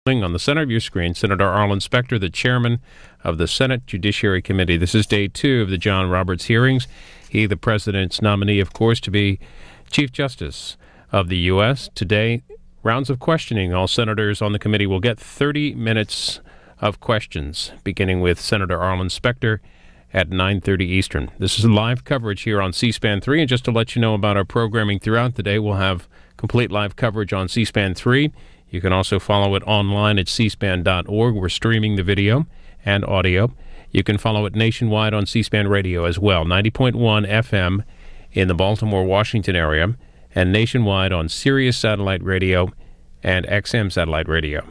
On the center of your screen, Senator Arlen Specter, the chairman of the Senate Judiciary Committee. This is day 2 of the John Roberts hearings. He, the president's nominee, of course, to be Chief Justice of the U.S. Today, rounds of questioning. All senators on the committee will get 30 minutes of questions, beginning with Senator Arlen Specter at 9:30 Eastern. This is live coverage here on C-SPAN 3, and just to let you know about our programming throughout the day, we'll have complete live coverage on C-SPAN 3. You can also follow it online at cspan.org. We're streaming the video and audio. You can follow it nationwide on C-SPAN Radio as well, 90.1 FM in the Baltimore, Washington area, and nationwide on Sirius Satellite Radio and XM Satellite Radio.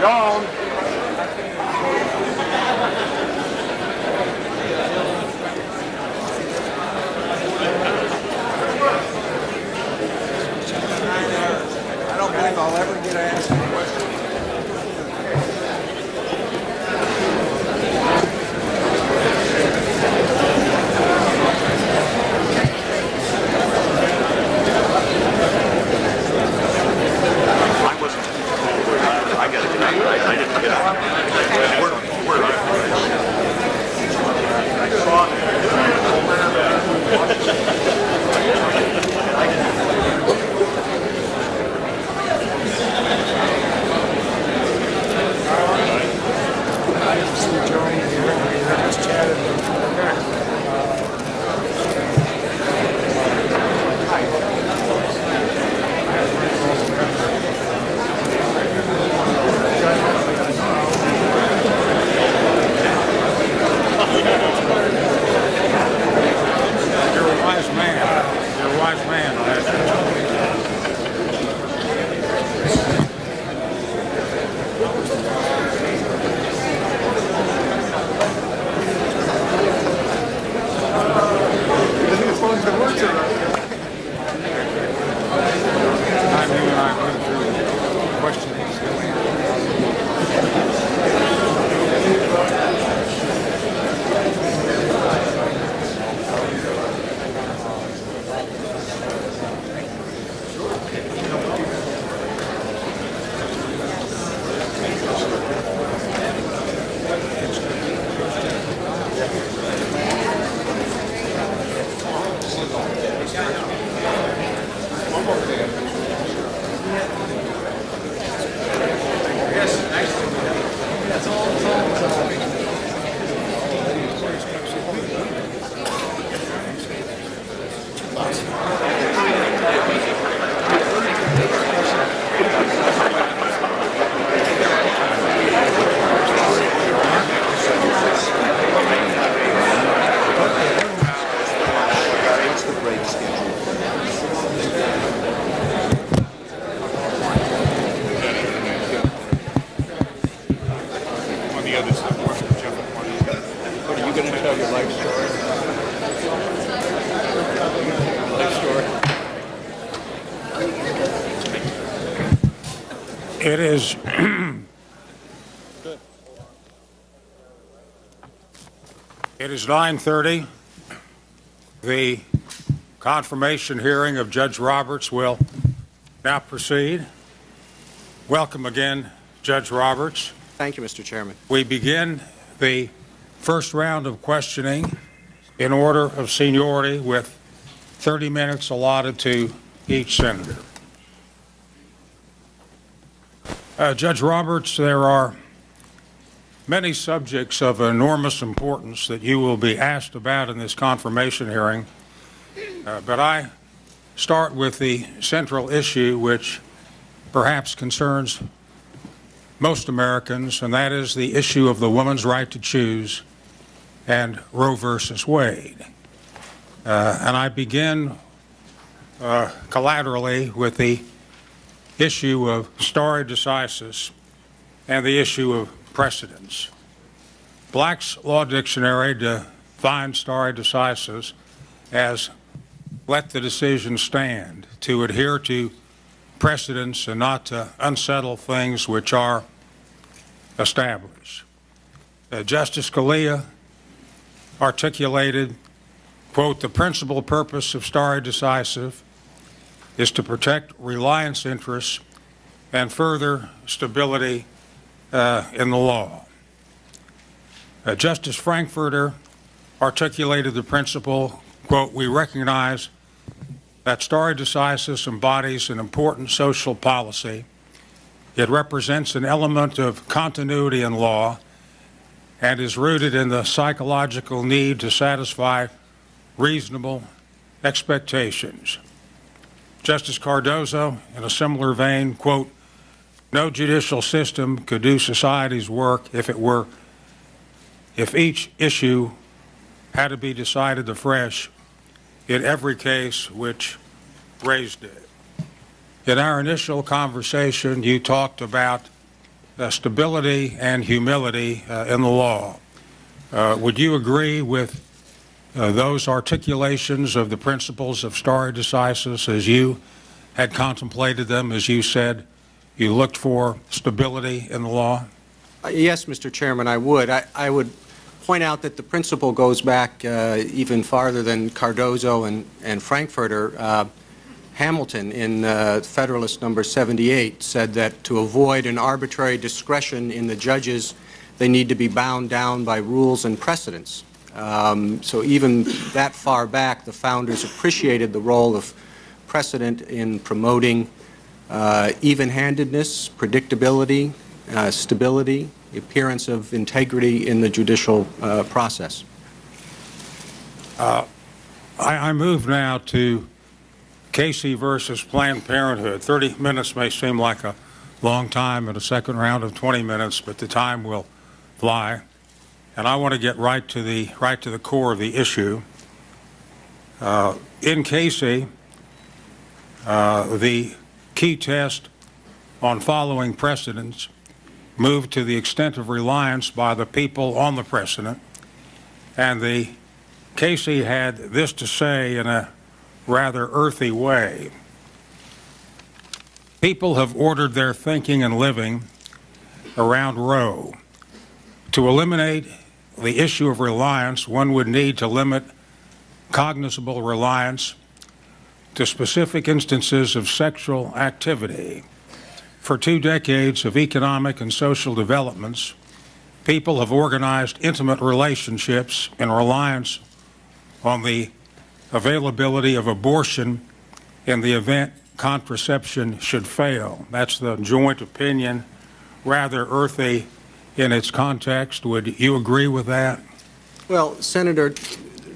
Joan. I don't believe I'll ever get asked a question. It is 9:30. The confirmation hearing of Judge Roberts will now proceed. Welcome again, Judge Roberts. Thank you, Mr. Chairman. We begin the first round of questioning in order of seniority with 30 minutes allotted to each senator. Judge Roberts, there are many subjects of enormous importance that you will be asked about in this confirmation hearing, but I start with the central issue which perhaps concerns most Americans, and that is the issue of the woman's right to choose and Roe versus Wade. And I begin collaterally with the issue of stare decisis and the issue of precedence. Black's Law Dictionary defines stare decisis as let the decision stand, to adhere to precedents and not to unsettle things which are established. Justice Scalia articulated, quote, the principal purpose of stare decisis is to protect reliance interests and further stability in the law. Justice Frankfurter articulated the principle, quote, we recognize that stare decisis embodies an important social policy. It represents an element of continuity in law and is rooted in the psychological need to satisfy reasonable expectations. Justice Cardozo, in a similar vein, quote, no judicial system could do society's work if each issue had to be decided afresh in every case which raised it. In our initial conversation, you talked about stability and humility in the law. Would you agree with those articulations of the principles of stare decisis as you had contemplated them, as you said you looked for stability in the law? Yes, Mr. Chairman, I would. I would point out that the principle goes back even farther than Cardozo and Frankfurter. Hamilton, in Federalist number 78, said that to avoid an arbitrary discretion in the judges, they need to be bound down by rules and precedents. So even that far back, the founders appreciated the role of precedent in promoting even-handedness, predictability, stability, the appearance of integrity in the judicial process. I move now to Casey versus Planned Parenthood. 30 minutes may seem like a long time in a second round of 20 minutes, but the time will fly. And I want to get right to the core of the issue. In Casey, the key test on following precedents moved to the extent of reliance by the people on the precedent, and the Casey had this to say in a rather earthy way. People have ordered their thinking and living around Roe. To eliminate the issue of reliance, one would need to limit cognizable reliance to specific instances of sexual activity. For 2 decades of economic and social developments, people have organized intimate relationships in reliance on the availability of abortion in the event contraception should fail. That's the joint opinion, rather earthy in its context. Would you agree with that? Well, Senator,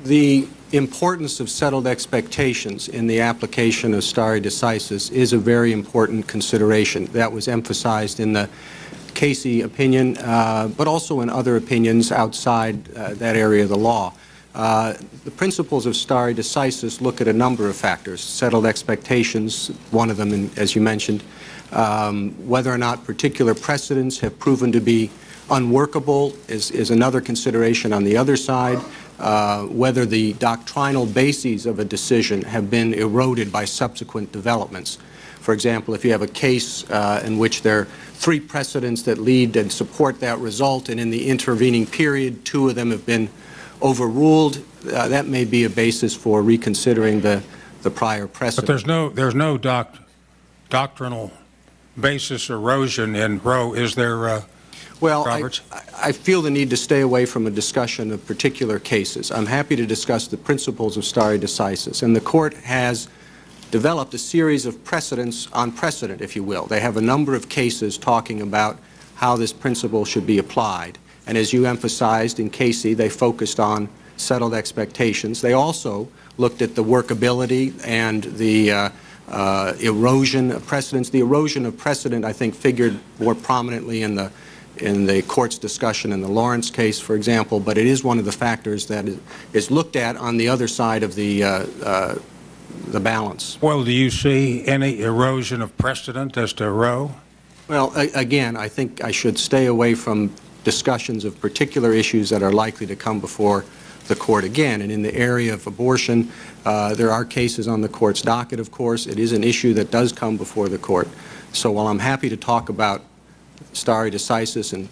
the importance of settled expectations in the application of stare decisis is a very important consideration. That was emphasized in the Casey opinion, but also in other opinions outside that area of the law. The principles of stare decisis look at a number of factors. Settled expectations, one of them, as you mentioned, whether or not particular precedents have proven to be unworkable is another consideration on the other side. Whether the doctrinal bases of a decision have been eroded by subsequent developments. For example, if you have a case in which there are 3 precedents that lead and support that result, and in the intervening period 2 of them have been overruled, that may be a basis for reconsidering the prior precedent. But there's no doctrinal basis erosion in Roe, is there? Well, Roberts? I feel the need to stay away from a discussion of particular cases. I'm happy to discuss the principles of stare decisis, and the Court has developed a series of precedents on precedent, if you will. They have a number of cases talking about how this principle should be applied. And as you emphasized in Casey, they focused on settled expectations. They also looked at the workability and the erosion of precedents. The erosion of precedent, I think, figured more prominently in the court's discussion in the Lawrence case, for example, but it is one of the factors that is looked at on the other side of the balance. Well, do you see any erosion of precedent as to Roe? Well, again, I think I should stay away from discussions of particular issues that are likely to come before the court again. And in the area of abortion, there are cases on the court's docket, of course. It is an issue that does come before the court. So while I'm happy to talk about stare decisis and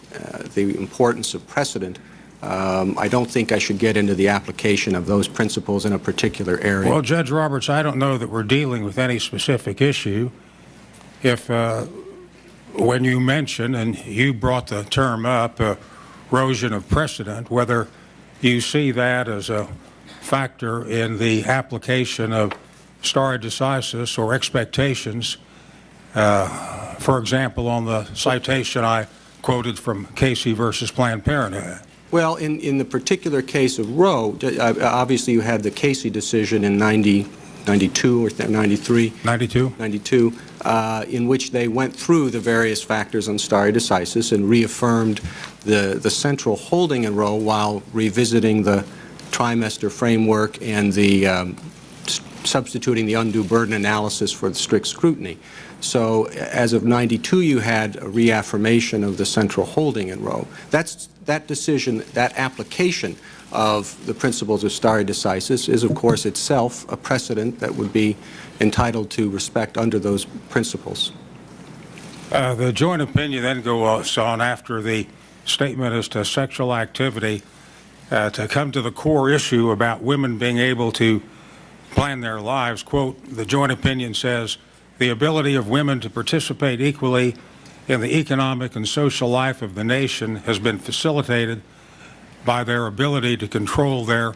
the importance of precedent, I don't think I should get into the application of those principles in a particular area. Well, Judge Roberts, I don't know that we're dealing with any specific issue. If when you mention, and you brought the term up, erosion of precedent, whether you see that as a factor in the application of stare decisis or expectations, for example, on the citation I quoted from Casey versus Planned Parenthood. Well, in the particular case of Roe, obviously you had the Casey decision in 92 or 93? 92. 92, in which they went through the various factors on stare decisis and reaffirmed the central holding in Roe while revisiting the trimester framework and the substituting the undue burden analysis for the strict scrutiny. So as of 92, you had a reaffirmation of the central holding in Roe. That decision, that application of the principles of stare decisis is, of course, itself a precedent that would be entitled to respect under those principles. The joint opinion then goes on after the statement as to sexual activity to come to the core issue about women being able to plan their lives. Quote, the joint opinion says, the ability of women to participate equally in the economic and social life of the nation has been facilitated by their ability to control their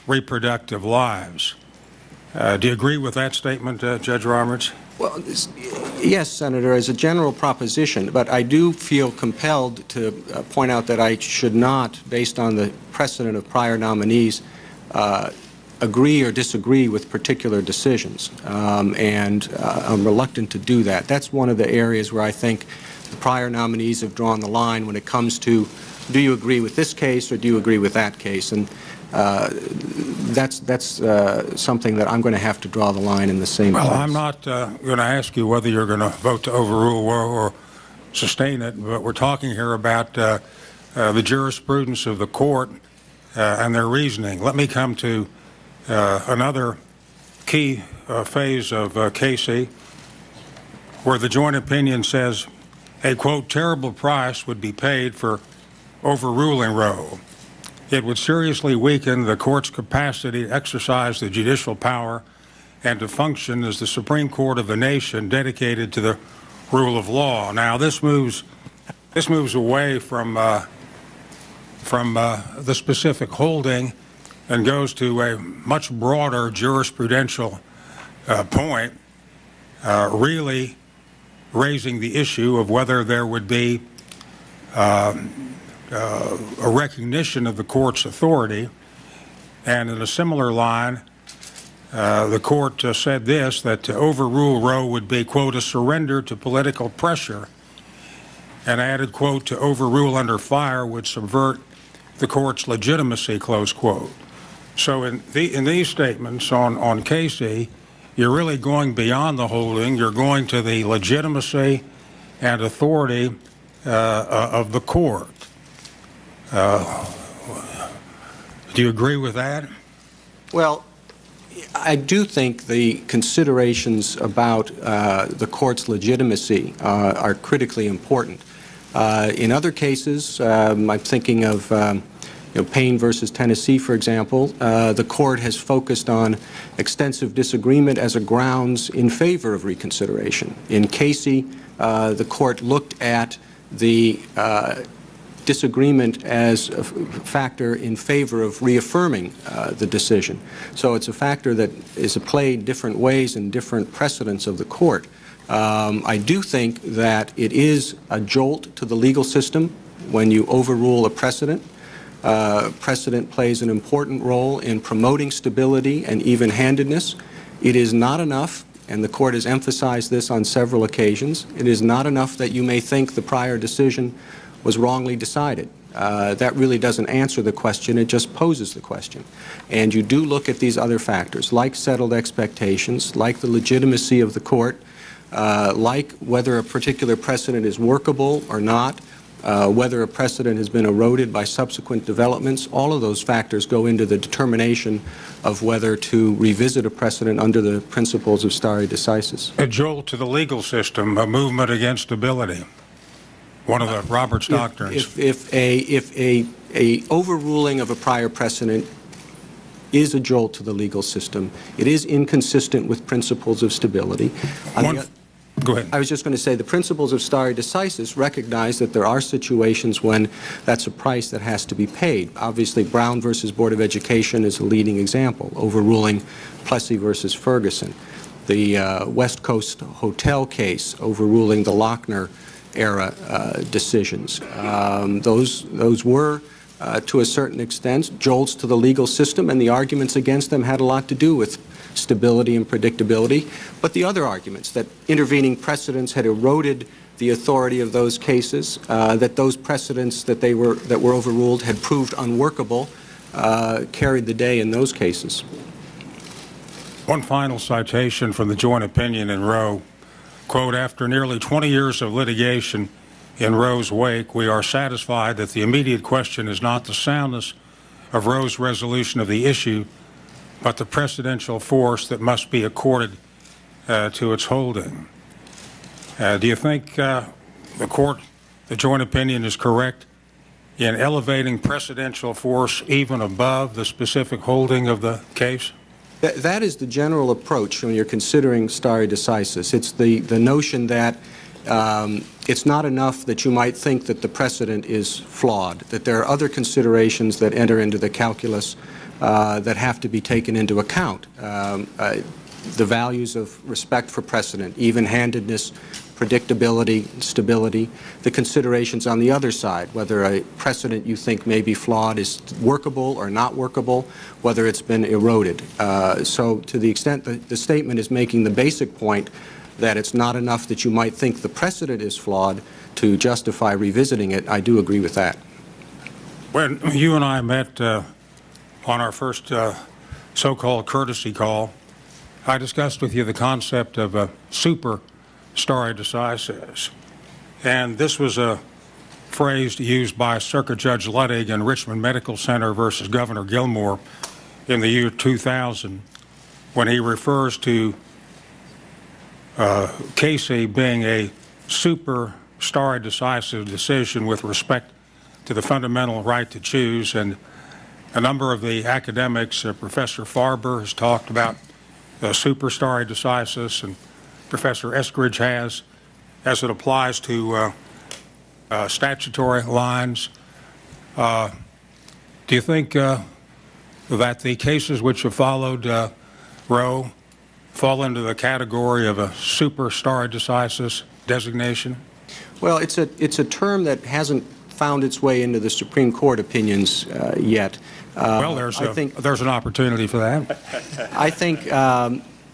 reproductive lives. Do you agree with that statement, Judge Roberts? Well, yes, Senator, as a general proposition, but I do feel compelled to point out that I should not, based on the precedent of prior nominees, agree or disagree with particular decisions, and I'm reluctant to do that. That's one of the areas where I think the prior nominees have drawn the line when it comes to, do you agree with this case or do you agree with that case? And that's something that I'm going to have to draw the line in the same place. Well, I'm not going to ask you whether you're going to vote to overrule Roe or sustain it, but we're talking here about the jurisprudence of the court and their reasoning. Let me come to another key phase of Casey, where the joint opinion says a, quote, terrible price would be paid for overruling Roe. It would seriously weaken the court's capacity to exercise the judicial power and to function as the Supreme Court of the nation dedicated to the rule of law. Now, this moves away from the specific holding and goes to a much broader jurisprudential point, really raising the issue of whether there would be a recognition of the court's authority. And in a similar line, the court said this, that to overrule Roe would be, quote, a surrender to political pressure, and added, quote, to overrule under fire would subvert the court's legitimacy, close quote. So in these statements on Casey, you're really going beyond the holding. You're going to the legitimacy and authority of the court. Do you agree with that? Well, I do think the considerations about the court's legitimacy are critically important. In other cases, I'm thinking of Payne versus Tennessee, for example, the court has focused on extensive disagreement as a grounds in favor of reconsideration. In Casey, the court looked at the disagreement as a factor in favor of reaffirming the decision. So it's a factor that is played different ways in different precedents of the court. I do think that it is a jolt to the legal system when you overrule a precedent. Precedent plays an important role in promoting stability and even-handedness. It is not enough, and the Court has emphasized this on several occasions. It is not enough that you may think the prior decision was wrongly decided. That really doesn't answer the question, it just poses the question. And you do look at these other factors, like settled expectations, like the legitimacy of the Court, like whether a particular precedent is workable or not, whether a precedent has been eroded by subsequent developments. All of those factors go into the determination of whether to revisit a precedent under the principles of stare decisis. A jolt to the legal system, a movement against stability. One of the Roberts doctrines. If a overruling of a prior precedent is a jolt to the legal system, it is inconsistent with principles of stability. Go ahead. I was just going to say the principles of stare decisis recognize that there are situations when that's a price that has to be paid. Obviously, Brown versus Board of Education is a leading example, overruling Plessy versus Ferguson. The West Coast Hotel case, overruling the Lochner era decisions. Those were, to a certain extent, jolts to the legal system, and the arguments against them had a lot to do with stability and predictability. But the other arguments, that intervening precedents had eroded the authority of those cases, that those precedents that were overruled had proved unworkable, carried the day in those cases. One final citation from the joint opinion in Roe. Quote, after nearly 20 years of litigation in Roe's wake, we are satisfied that the immediate question is not the soundness of Roe's resolution of the issue, but the precedential force that must be accorded to its holding. Do you think the joint opinion is correct in elevating precedential force even above the specific holding of the case? That is the general approach when you're considering stare decisis. It's the notion that it's not enough that you might think that the precedent is flawed, that there are other considerations that enter into the calculus that have to be taken into account. The values of respect for precedent, even-handedness, predictability, stability, the considerations on the other side, whether a precedent you think may be flawed is workable or not workable, whether it's been eroded. So to the extent that the statement is making the basic point that it's not enough that you might think the precedent is flawed to justify revisiting it, I do agree with that. When you and I met on our first so-called courtesy call, I discussed with you the concept of a super stare decisis. And this was a phrase used by Circuit Judge Luttig in Richmond Medical Center versus Governor Gilmore in the year 2000, when he refers to Casey being a super stare decisis decision with respect to the fundamental right to choose. And a number of the academics, Professor Farber has talked about super stare decisis, and Professor Eskridge has, as it applies to statutory lines. Do you think that the cases which have followed Roe fall into the category of a super stare decisis designation? Well, it's a term that hasn't found its way into the Supreme Court opinions yet. Well, there's an opportunity for that. I think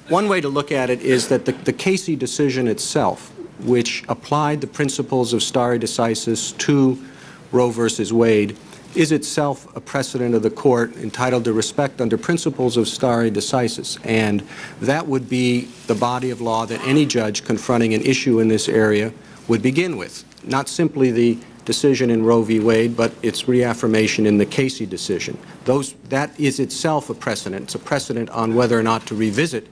one way to look at it is that the Casey decision itself, which applied the principles of stare decisis to Roe versus Wade, is itself a precedent of the court entitled to respect under principles of stare decisis. And that would be the body of law that any judge confronting an issue in this area would begin with. Not simply the decision in Roe v. Wade, but its reaffirmation in the Casey decision. That is itself a precedent. It's a precedent on whether or not to revisit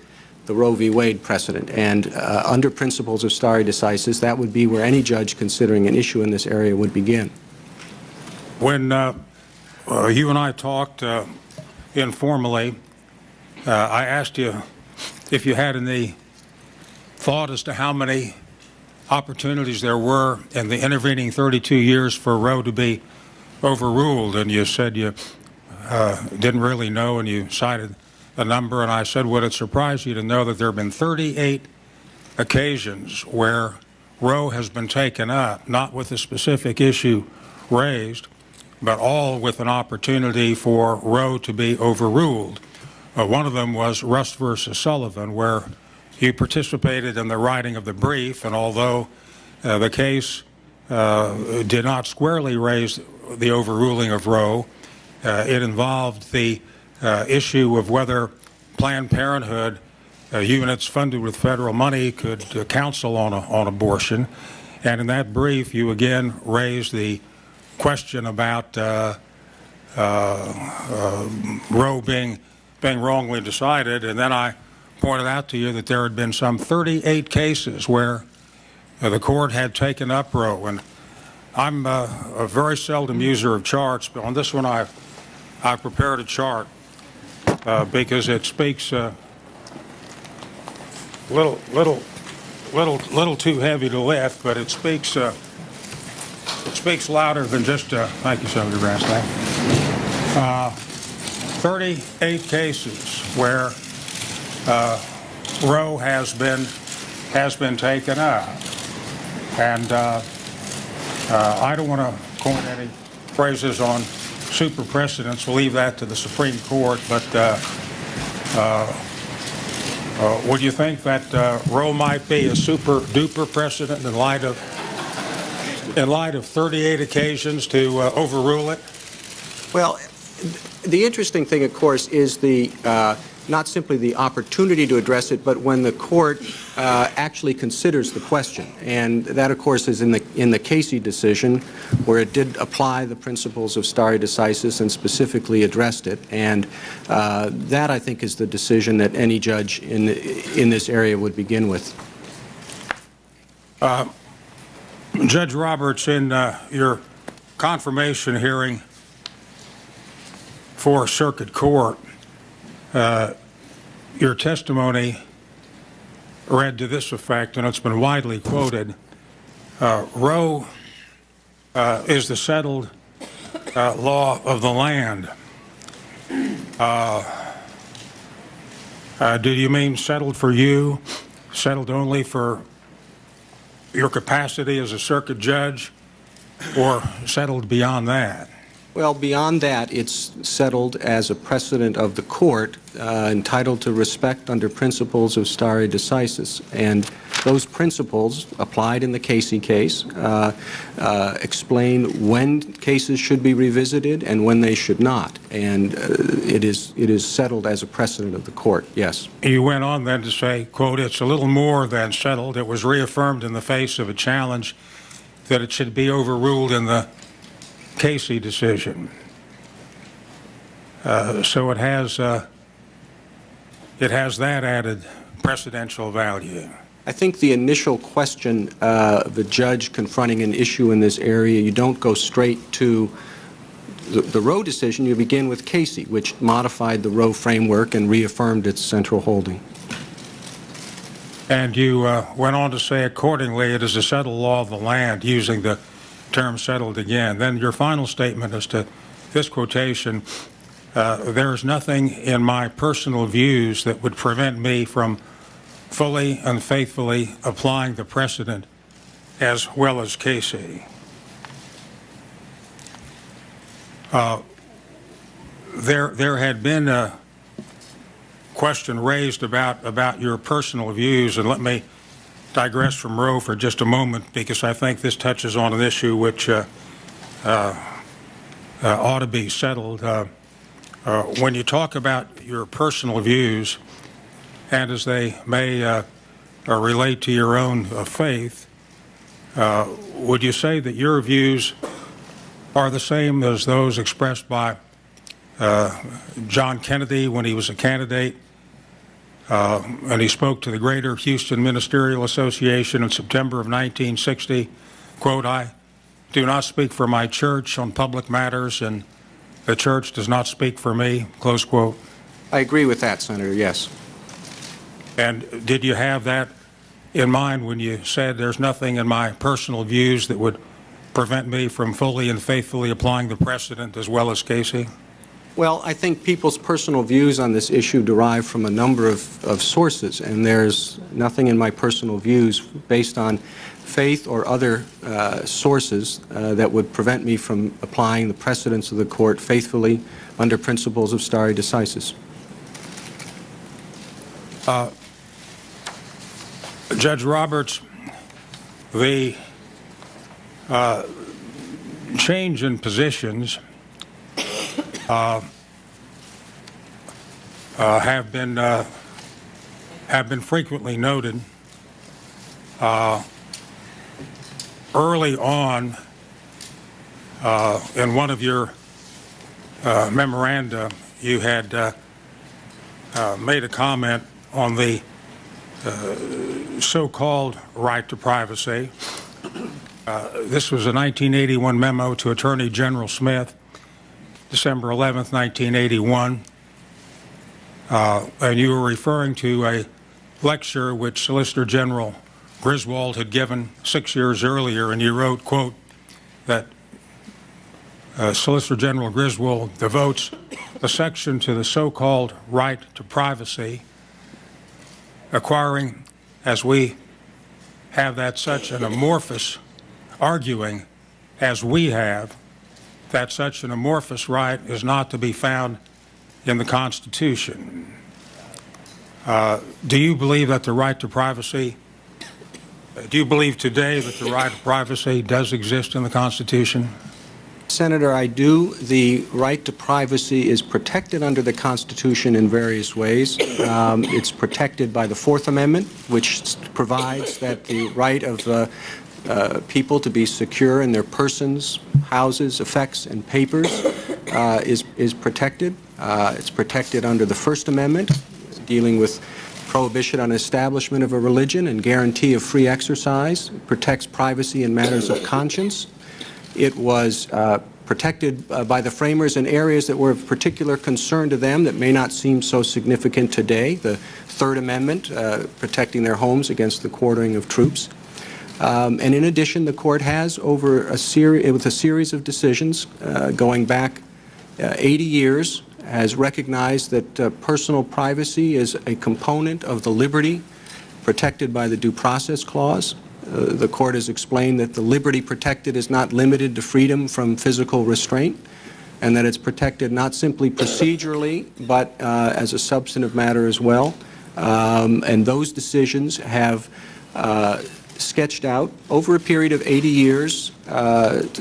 the Roe v. Wade precedent. And under principles of stare decisis, that would be where any judge considering an issue in this area would begin. When you and I talked informally, I asked you if you had any thought as to how many opportunities there were in the intervening 32 years for Roe to be overruled, and you said you didn't really know, and you cited a number, and I said, would it surprise you to know that there have been 38 occasions where Roe has been taken up, not with a specific issue raised, but all with an opportunity for Roe to be overruled. One of them was Rust versus Sullivan, where you participated in the writing of the brief, and although the case did not squarely raise the overruling of Roe, it involved the issue of whether Planned Parenthood units funded with federal money could counsel on abortion. And in that brief, you again raised the question about Roe being wrongly decided, and then I pointed out to you that there had been some 38 cases where the court had taken up Roe. And I'm a very seldom user of charts, but on this one I've prepared a chart because it speaks little too heavy to lift, but it speaks louder than just thank you, Senator Grassley. 38 cases where Roe has been taken up, and I don't want to coin any phrases on super precedents. We'll leave that to the Supreme Court, but would you think that Roe might be a super duper precedent in light of 38 occasions to overrule it? Well, the interesting thing, of course, is the not simply the opportunity to address it, but when the court actually considers the question. And that, of course, is in the Casey decision, where it did apply the principles of stare decisis and specifically addressed it. And that, I think, is the decision that any judge in this area would begin with. Judge Roberts, in your confirmation hearing for Circuit Court, your testimony read to this effect, and it's been widely quoted: Roe is the settled law of the land. Do you mean settled for you, settled only for your capacity as a circuit judge, or settled beyond that? Well, beyond that, it's settled as a precedent of the court, entitled to respect under principles of stare decisis. And those principles, applied in the Casey case, explain when cases should be revisited and when they should not. And it is settled as a precedent of the court, yes. You went on then to say, quote, it's a little more than settled. It was reaffirmed in the face of a challenge that it should be overruled in the Casey decision. So it has that added precedential value. I think the initial question of the judge confronting an issue in this area, you don't go straight to the Roe decision. You begin with Casey, which modified the Roe framework and reaffirmed its central holding. And you went on to say, accordingly, it is a settled law of the land, using the term settled again. Then your final statement as to this quotation: there is nothing in my personal views that would prevent me from fully and faithfully applying the precedent as well as Casey. There had been a question raised about your personal views, and let me digress from Roe for just a moment, because I think this touches on an issue which ought to be settled. When you talk about your personal views, and as they may relate to your own faith, would you say that your views are the same as those expressed by John Kennedy when he was a candidate? And he spoke to the Greater Houston Ministerial Association in September of 1960, quote, I do not speak for my church on public matters, and the church does not speak for me, close quote. I agree with that, Senator, yes. And did you have that in mind when you said there's nothing in my personal views that would prevent me from fully and faithfully applying the precedent as well as Casey? Well, I think people's personal views on this issue derive from a number of sources, and there's nothing in my personal views based on faith or other sources that would prevent me from applying the precedents of the court faithfully under principles of stare decisis. Judge Roberts, the change in positions have been frequently noted. Early on, in one of your memoranda, you had made a comment on the so-called right to privacy. This was a 1981 memo to Attorney General Smith, December 11th, 1981. And you were referring to a lecture which Solicitor General Griswold had given 6 years earlier, and you wrote, quote, that Solicitor General Griswold devotes a section to the so-called right to privacy, acquiring, as we have that such an amorphous, arguing as we have, that such an amorphous right is not to be found in the Constitution. Do you believe that the right to privacy, do you believe today that the right to privacy does exist in the Constitution? Senator, I do. The right to privacy is protected under the Constitution in various ways. It's protected by the Fourth Amendment, which provides that the right of people to be secure in their persons, houses, effects, and papers is protected. It's protected under the First Amendment, dealing with prohibition on establishment of a religion and guarantee of free exercise. It protects privacy in matters of conscience. It was protected by the framers in areas that were of particular concern to them that may not seem so significant today. The Third Amendment, protecting their homes against the quartering of troops. And in addition, the Court has, over with a series of decisions going back 80 years, has recognized that personal privacy is a component of the liberty protected by the Due Process Clause. The Court has explained that the liberty protected is not limited to freedom from physical restraint, and that it's protected not simply procedurally, but as a substantive matter as well. And those decisions have sketched out, over a period of 80 years,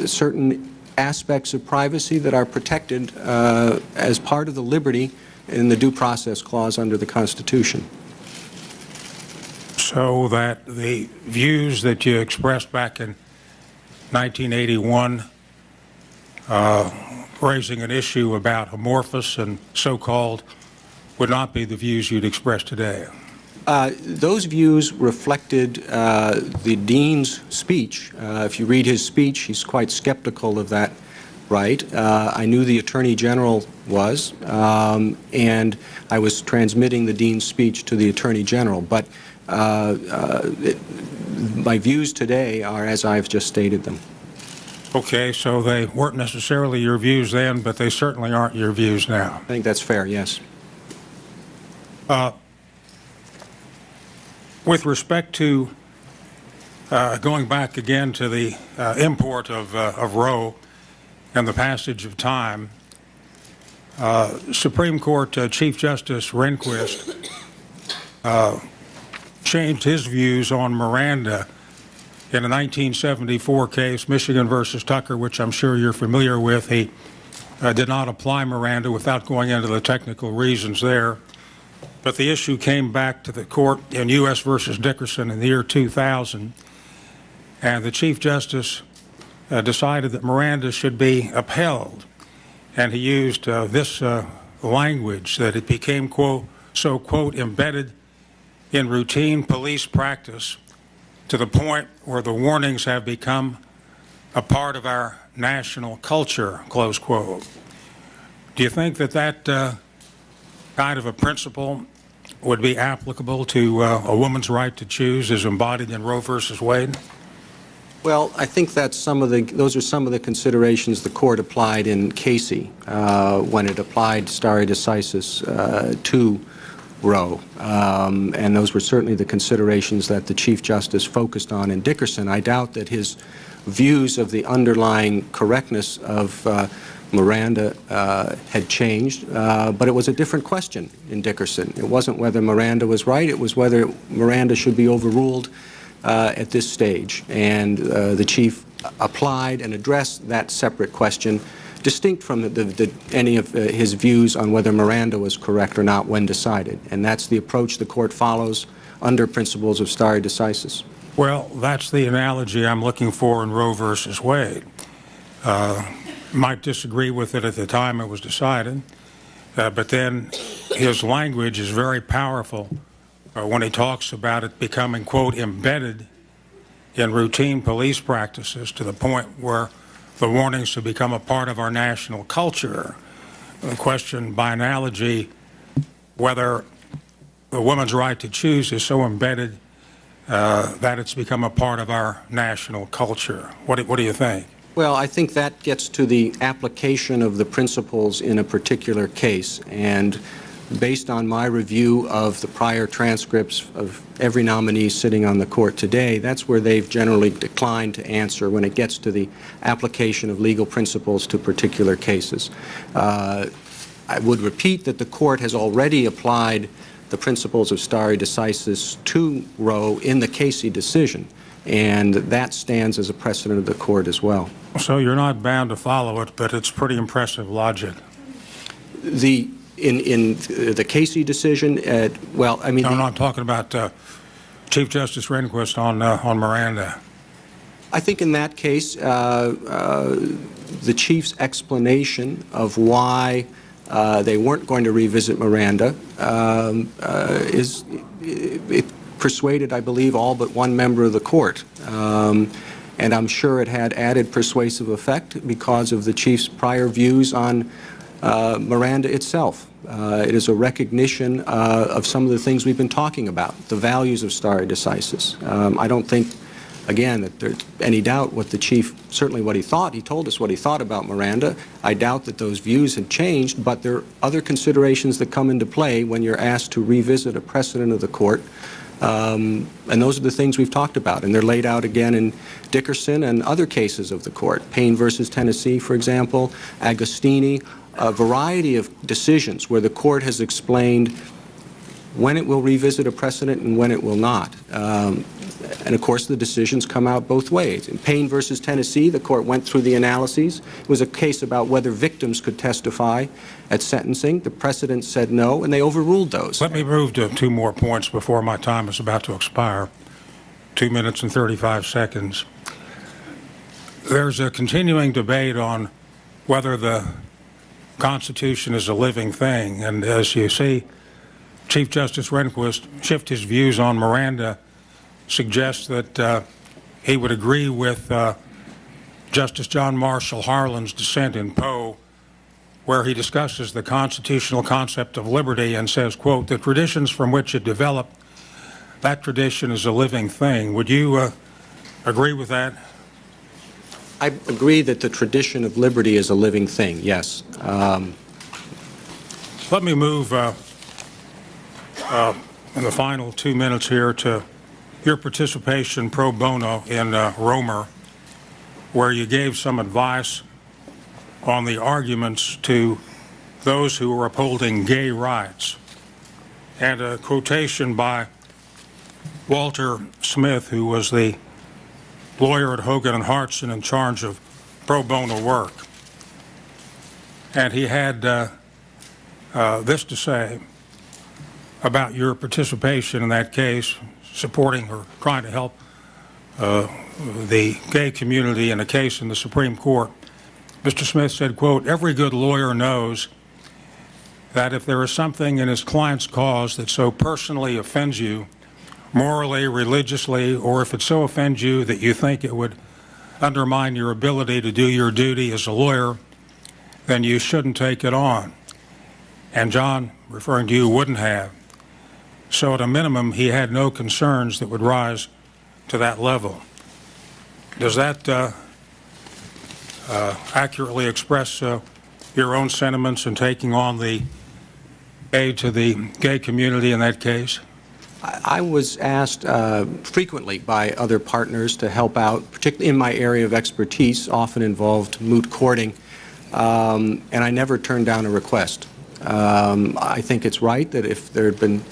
certain aspects of privacy that are protected as part of the liberty in the Due Process Clause under the Constitution. So that the views that you expressed back in 1981, raising an issue about amorphous and so-called, would not be the views you'd express today? Those views reflected the Dean's speech. If you read his speech, he's quite skeptical of that right. I knew the Attorney General was, and I was transmitting the Dean's speech to the Attorney General. But my views today are as I've just stated them. Okay, so they weren't necessarily your views then, but they certainly aren't your views now. I think that's fair, yes. With respect to going back again to the import of Roe and the passage of time, Supreme Court Chief Justice Rehnquist changed his views on Miranda in a 1974 case, Michigan versus Tucker, which I'm sure you're familiar with. He did not apply Miranda without going into the technical reasons there. But the issue came back to the court in U.S. versus Dickerson in the year 2000, and the Chief Justice decided that Miranda should be upheld. And he used this language, that it became, quote, so, quote, embedded in routine police practice to the point where the warnings have become a part of our national culture, close quote. Do you think that that kind of a principle would be applicable to a woman's right to choose as embodied in Roe versus Wade? Well, I think that's those are some of the considerations the Court applied in Casey when it applied stare decisis to Roe. And those were certainly the considerations that the Chief Justice focused on in Dickerson. I doubt that his views of the underlying correctness of Miranda had changed, but it was a different question in Dickerson. It wasn't whether Miranda was right, it was whether Miranda should be overruled at this stage. And the Chief applied and addressed that separate question, distinct from any of his views on whether Miranda was correct or not when decided. And that's the approach the Court follows under principles of stare decisis. Well, that's the analogy I'm looking for in Roe versus Wade. Might disagree with it at the time it was decided, but then his language is very powerful when he talks about it becoming, quote, embedded in routine police practices to the point where the warnings have become a part of our national culture. The question, by analogy, whether the woman's right to choose is so embedded that it's become a part of our national culture. What do you think? Well, I think that gets to the application of the principles in a particular case. And based on my review of the prior transcripts of every nominee sitting on the Court today, that's where they've generally declined to answer when it gets to the application of legal principles to particular cases. I would repeat that the Court has already applied the principles of stare decisis to Roe in the Casey decision, and that stands as a precedent of the Court as well. So you're not bound to follow it, but it's pretty impressive logic. In the Casey decision, well, I mean... No, I'm talking about Chief Justice Rehnquist on Miranda. I think in that case, the Chief's explanation of why they weren't going to revisit Miranda it persuaded, I believe, all but one member of the Court. And I'm sure it had added persuasive effect because of the Chief's prior views on Miranda itself. It is a recognition of some of the things we've been talking about, the values of stare decisis. I don't think, again, that there's any doubt what the Chief, certainly what he thought. He told us what he thought about Miranda. I doubt that those views had changed, but there are other considerations that come into play when you're asked to revisit a precedent of the Court. And those are the things we've talked about, and they're laid out again in Dickerson and other cases of the Court. Payne versus Tennessee, for example, Agostini, a variety of decisions where the Court has explained when it will revisit a precedent and when it will not. And of course, the decisions come out both ways. In Payne versus Tennessee, the Court went through the analyses. It was a case about whether victims could testify at sentencing. The precedent said no, and they overruled those. Let me move to two more points before my time is about to expire. 2 minutes and 35 seconds. There's a continuing debate on whether the Constitution is a living thing, and as you see, Chief Justice Rehnquist shift his views on Miranda suggests that he would agree with Justice John Marshall Harlan's dissent in Poe, where he discusses the constitutional concept of liberty and says, quote, the traditions from which it developed, that tradition is a living thing. Would you agree with that? I agree that the tradition of liberty is a living thing, yes. Let me move in the final 2 minutes here to your participation pro bono in Romer, where you gave some advice on the arguments to those who were upholding gay rights, and a quotation by Walter Smith, who was the lawyer at Hogan and Hartson in charge of pro bono work. And he had this to say about your participation in that case, supporting or trying to help the gay community in a case in the Supreme Court. Mr. Smith said, quote, every good lawyer knows that if there is something in his client's cause that so personally offends you, morally, religiously, or if it so offends you that you think it would undermine your ability to do your duty as a lawyer, then you shouldn't take it on. And John, referring to you, wouldn't have. So at a minimum, he had no concerns that would rise to that level. Does that accurately express your own sentiments in taking on the aid to the gay community in that case? I was asked frequently by other partners to help out, particularly in my area of expertise, often involved moot courting, and I never turned down a request. I think it's right that if there had been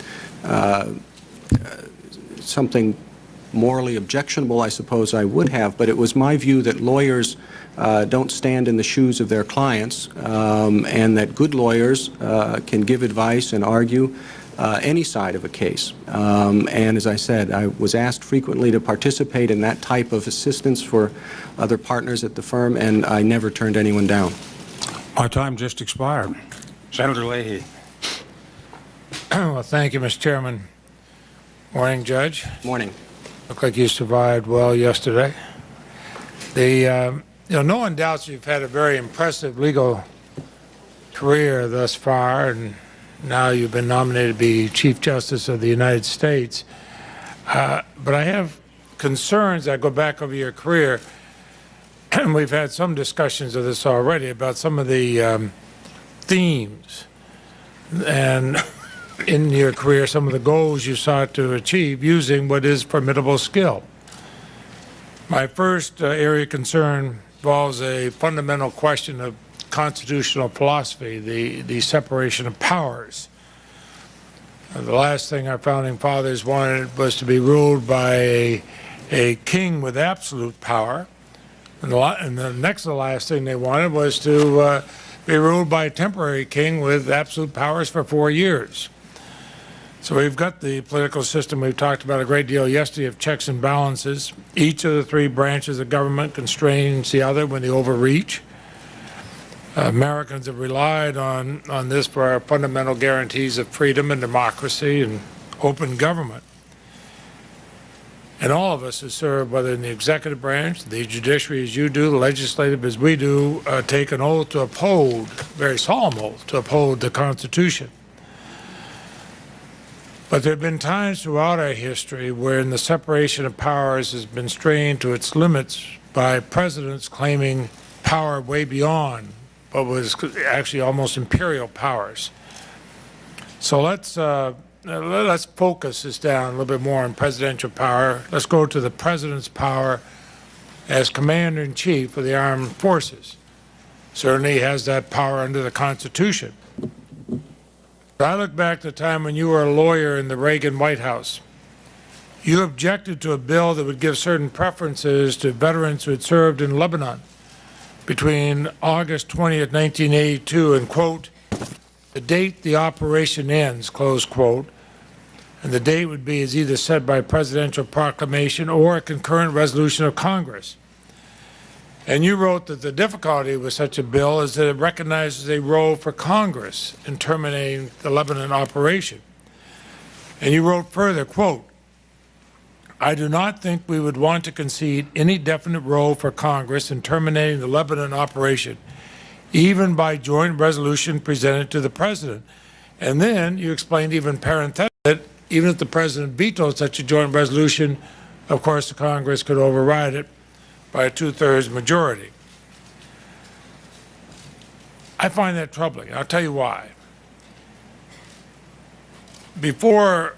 something morally objectionable, I suppose I would have, but it was my view that lawyers don't stand in the shoes of their clients, and that good lawyers can give advice and argue any side of a case. And as I said, I was asked frequently to participate in that type of assistance for other partners at the firm, and I never turned anyone down. My time just expired. Senator Leahy. Well, thank you, Mr. Chairman. Morning, Judge. Morning. Look like you survived well yesterday. No one doubts you've had a very impressive legal career thus far, and now you've been nominated to be Chief Justice of the United States. But I have concerns. I go back over your career, and we've had some discussions of this already about some of the themes and in your career, some of the goals you sought to achieve using what is formidable skill. My first area of concern involves a fundamental question of constitutional philosophy, the separation of powers. The last thing our founding fathers wanted was to be ruled by a king with absolute power, and the next to the last thing they wanted was to be ruled by a temporary king with absolute powers for 4 years. So we've got the political system we've talked about a great deal yesterday of checks and balances. Each of the three branches of government constrains the other when they overreach. Americans have relied on this for our fundamental guarantees of freedom and democracy and open government. And all of us who serve, whether in the executive branch, the judiciary as you do, the legislative as we do, take an oath to uphold, very solemn oath, to uphold the Constitution. But there have been times throughout our history wherein the separation of powers has been strained to its limits by presidents claiming power way beyond what was actually almost imperial powers. So let's focus this down a little bit more on presidential power. Let's go to the president's power as commander-in-chief of the armed forces. Certainly he has that power under the Constitution. I look back to the time when you were a lawyer in the Reagan White House. You objected to a bill that would give certain preferences to veterans who had served in Lebanon between August 20th, 1982, and, quote, the date the operation ends, close quote, and the date would be as either set by presidential proclamation or a concurrent resolution of Congress. And you wrote that the difficulty with such a bill is that it recognizes a role for Congress in terminating the Lebanon operation. And you wrote further, quote, I do not think we would want to concede any definite role for Congress in terminating the Lebanon operation, even by joint resolution presented to the President. And then you explained even parenthetically that even if the President vetoed such a joint resolution, of course the Congress could override it by a 2/3 majority. I find that troubling. I'll tell you why. Before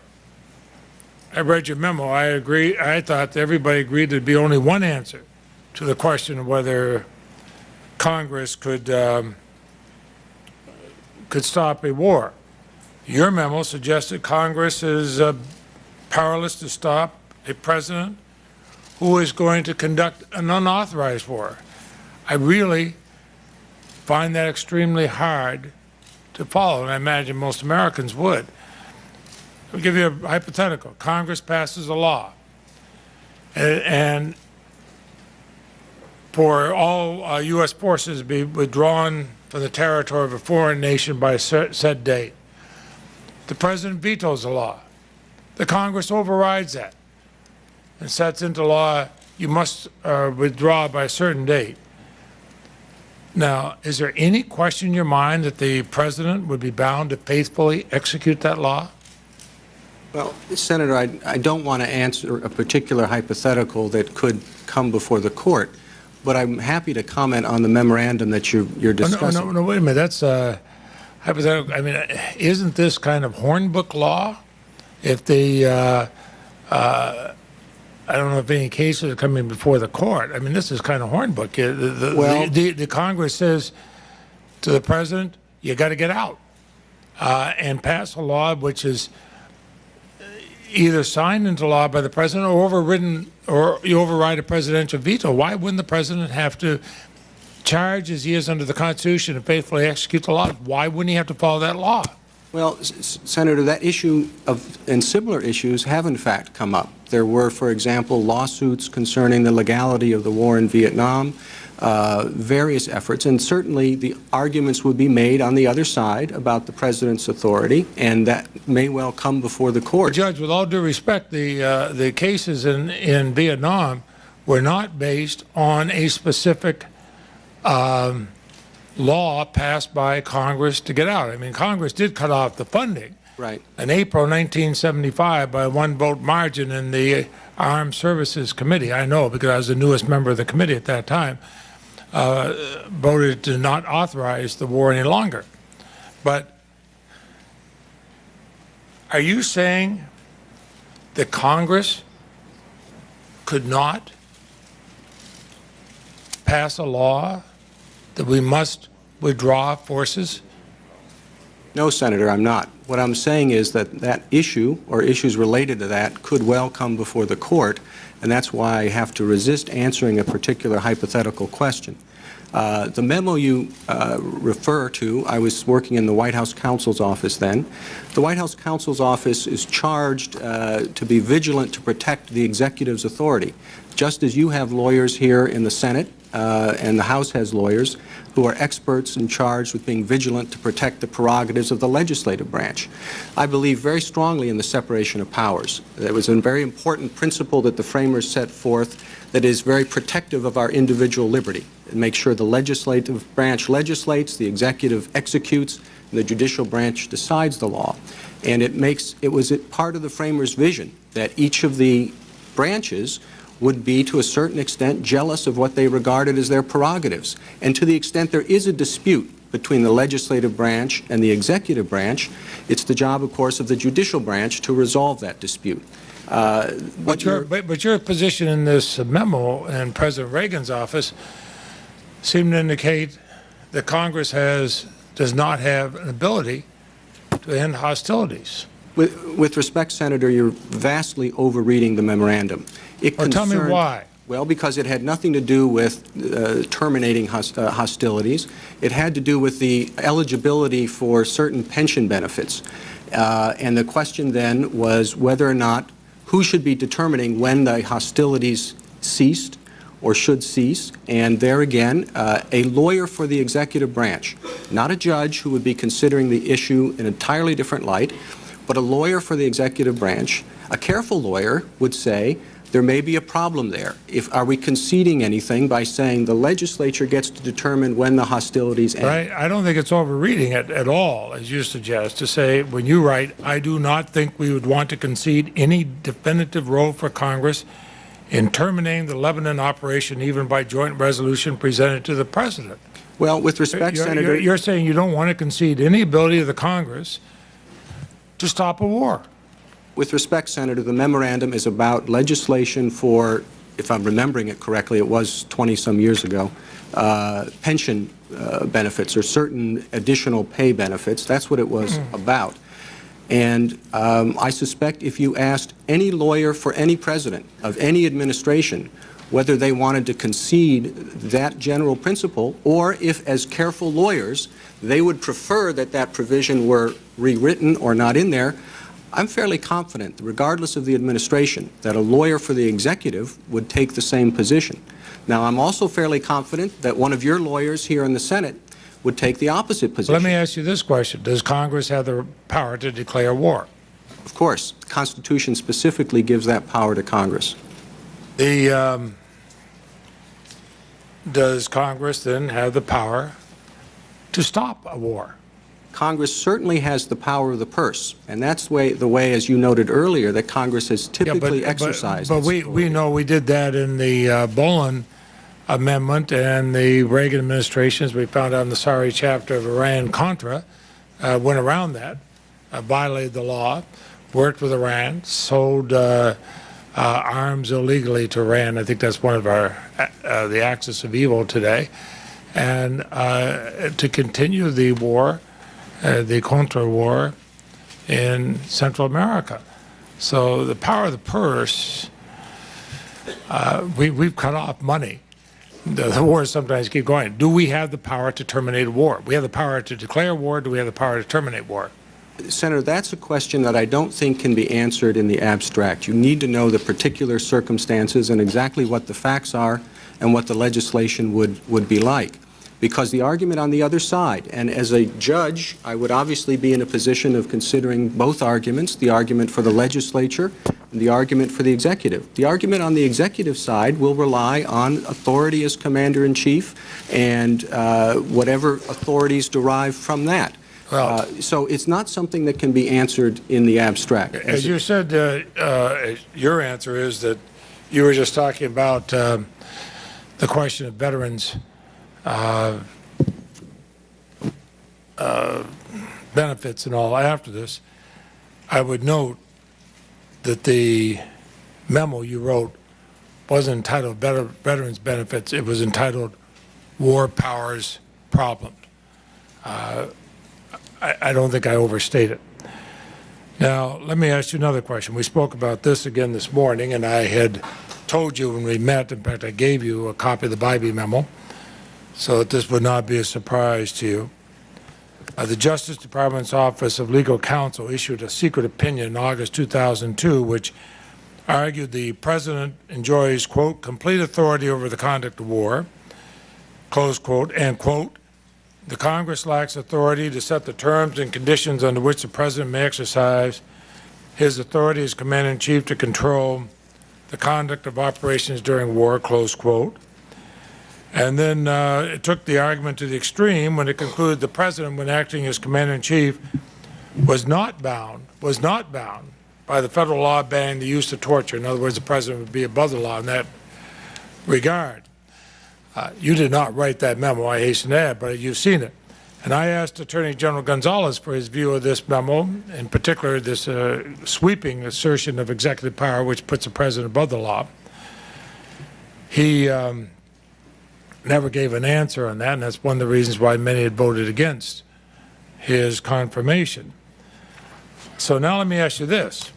I read your memo, I thought that everybody agreed there'd be only one answer to the question of whether Congress could stop a war. Your memo suggested Congress is powerless to stop a president who is going to conduct an unauthorized war. I really find that extremely hard to follow, and I imagine most Americans would. I'll give you a hypothetical. Congress passes a law, and for all U.S. forces to be withdrawn from the territory of a foreign nation by a set date. The President vetoes the law. The Congress overrides that and sets into law, you must withdraw by a certain date. Now, is there any question in your mind that the President would be bound to faithfully execute that law? Well, Senator, I don't want to answer a particular hypothetical that could come before the court, but I'm happy to comment on the memorandum that you're discussing. Oh, no, wait a minute. That's hypothetical. I mean, isn't this kind of hornbook law? If the I don't know if any cases are coming before the court. I mean, this is kind of hornbook. The Congress says to the president, you got to get out and pass a law which is either signed into law by the president or overridden, or you override a presidential veto. Why wouldn't the president have to charge as he is under the Constitution and faithfully execute the law? Why wouldn't he have to follow that law? Well, Senator, that issue and similar issues have in fact come up. There were, for example, lawsuits concerning the legality of the war in Vietnam, various efforts, and certainly the arguments would be made on the other side about the president's authority, and that may well come before the court. Judge, with all due respect, the cases in Vietnam were not based on a specific law passed by Congress to get out. I mean, Congress did cut off the funding. Right. In April 1975, by a one-vote margin in the Armed Services Committee, I know because I was the newest member of the committee at that time, voted to not authorize the war any longer. But are you saying that Congress could not pass a law that we must withdraw forces? No, Senator, I'm not. What I'm saying is that that issue or issues related to that could well come before the court, and that's why I have to resist answering a particular hypothetical question. The memo you refer to, I was working in the White House counsel's office then. The White House counsel's office is charged to be vigilant to protect the executive's authority, just as you have lawyers here in the Senate and the House has lawyers who are experts and charged with being vigilant to protect the prerogatives of the legislative branch. I believe very strongly in the separation of powers. That was a very important principle that the framers set forth that is very protective of our individual liberty. It makes sure the legislative branch legislates, the executive executes, and the judicial branch decides the law. And it was part of the framers' vision that each of the branches would be, to a certain extent, jealous of what they regarded as their prerogatives. And to the extent there is a dispute between the legislative branch and the executive branch, it's the job, of course, of the judicial branch to resolve that dispute. But your position in this memo in President Reagan's office seemed to indicate that Congress does not have an ability to end hostilities. With respect, Senator, you're vastly overreading the memorandum. Tell me why. Well, because it had nothing to do with terminating hostilities. It had to do with the eligibility for certain pension benefits. And the question then was whether or not who should be determining when the hostilities ceased or should cease. And there again, a lawyer for the executive branch, not a judge who would be considering the issue in an entirely different light, but a lawyer for the executive branch, a careful lawyer would say there may be a problem there. Are we conceding anything by saying the legislature gets to determine when the hostilities end? I don't think it's overreading it at all, as you suggest, to say when you write, I do not think we would want to concede any definitive role for Congress in terminating the Lebanon operation even by joint resolution presented to the President. Well, with respect, Senator... You're saying you don't want to concede any ability of the Congress to stop a war. With respect, Senator, the memorandum is about legislation for, if I'm remembering it correctly, it was 20-some years ago, pension benefits or certain additional pay benefits. That's what it was about. And I suspect if you asked any lawyer for any president of any administration whether they wanted to concede that general principle, or if, as careful lawyers, they would prefer that that provision were rewritten or not in there, I'm fairly confident, regardless of the administration, that a lawyer for the executive would take the same position. Now, I'm also fairly confident that one of your lawyers here in the Senate would take the opposite position. Let me ask you this question. Does Congress have the power to declare war? Of course. The Constitution specifically gives that power to Congress. Does Congress then have the power to stop a war? Congress certainly has the power of the purse, and that's the way, as you noted earlier, that Congress has typically exercised. But we know we did that in the Bolin Amendment and the Reagan administration, as we found out in the sorry chapter of Iran-Contra, went around that, violated the law, worked with Iran, sold arms illegally to Iran. I think that's one of the axis of evil today. and to continue the war, the Contra war in Central America. So the power of the purse, we've cut off money. The wars sometimes keep going. Do we have the power to terminate a war? We have the power to declare war. Do we have the power to terminate war? Senator, that's a question that I don't think can be answered in the abstract. You need to know the particular circumstances and exactly what the facts are and what the legislation would be like. Because the argument on the other side, and as a judge, I would obviously be in a position of considering both arguments, the argument for the legislature and the argument for the executive. The argument on the executive side will rely on authority as commander-in-chief and whatever authorities derive from that. Well, so it's not something that can be answered in the abstract. As you said, your answer is that you were just talking about the question of veterans' benefits and all after this. I would note that the memo you wrote wasn't entitled Veterans Benefits. It was entitled War Powers Problem. I don't think I overstate it. Now, let me ask you another question. We spoke about this again this morning, and I had told you when we met, in fact, I gave you a copy of the Bybee memo, so that this would not be a surprise to you. The Justice Department's Office of Legal Counsel issued a secret opinion in August 2002, which argued the President enjoys, quote, complete authority over the conduct of war, close quote, and, quote, the Congress lacks authority to set the terms and conditions under which the President may exercise his authority as Commander-in-Chief to control the conduct of operations during war, close quote. And then it took the argument to the extreme when it concluded the President, when acting as Commander-in-Chief, was not bound by the federal law banning the use of torture. In other words, the President would be above the law in that regard. You did not write that memo, I hasten to add, but you've seen it. And I asked Attorney General Gonzalez for his view of this memo, in particular this sweeping assertion of executive power, which puts the President above the law. He never gave an answer on that, and that's one of the reasons why many had voted against his confirmation. So now let me ask you this.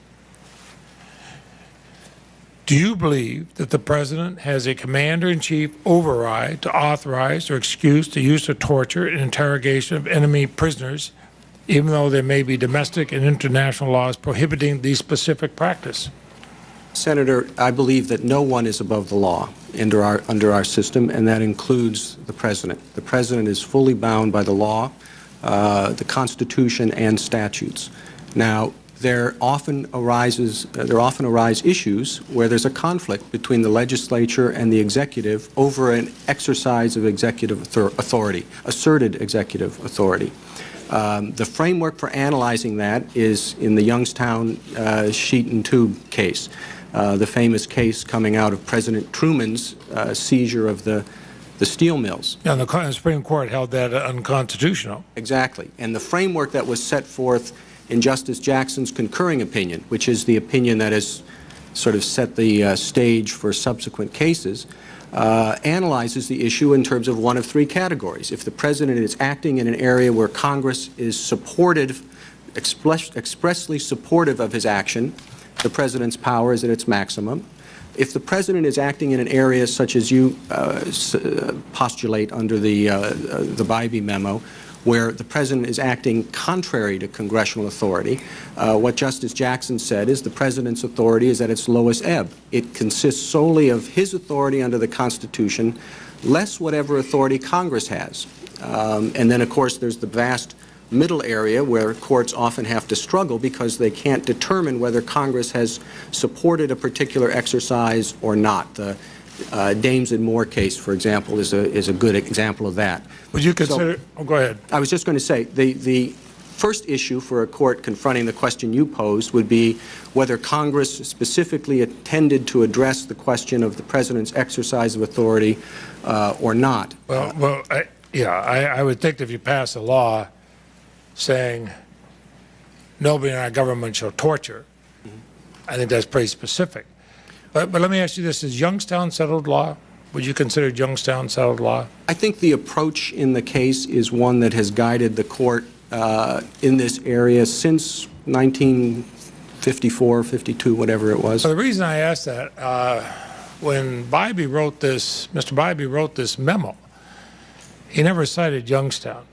Do you believe that the President has a Commander-in-Chief override to authorize or excuse the use of torture and interrogation of enemy prisoners, even though there may be domestic and international laws prohibiting the specific practice? Senator, I believe that no one is above the law under our system, and that includes the President. The President is fully bound by the law, the Constitution, and statutes. Now, there often arise issues where there's a conflict between the legislature and the executive over an exercise of executive authority, asserted executive authority. The framework for analyzing that is in the Youngstown sheet and tube case, the famous case coming out of President Truman's seizure of the steel mills. Yeah, and the Supreme Court held that unconstitutional. Exactly. And the framework that was set forth in Justice Jackson's concurring opinion, which is the opinion that has sort of set the stage for subsequent cases, analyzes the issue in terms of one of three categories. If the President is acting in an area where Congress is supportive, expressly supportive of his action, the President's power is at its maximum. If the President is acting in an area such as you postulate under the Bybee memo, where the President is acting contrary to congressional authority, what Justice Jackson said is the President's authority is at its lowest ebb. It consists solely of his authority under the Constitution, less whatever authority Congress has. And then, of course, there's the vast middle area where courts often have to struggle because they can't determine whether Congress has supported a particular exercise or not. The Dames and Moore case, for example, is a good example of that. Would you consider? Oh, go ahead. I was just going to say the first issue for a court confronting the question you posed would be whether Congress specifically intended to address the question of the President's exercise of authority or not. Well, I would think that if you pass a law saying nobody in our government shall torture, I think that's pretty specific. But let me ask you this: is Youngstown settled law? Would you consider Youngstown settled law? I think the approach in the case is one that has guided the court in this area since 1954, 52, whatever it was. So the reason I asked that, when Bybee wrote this, Mr. Bybee wrote this memo, he never cited Youngstown.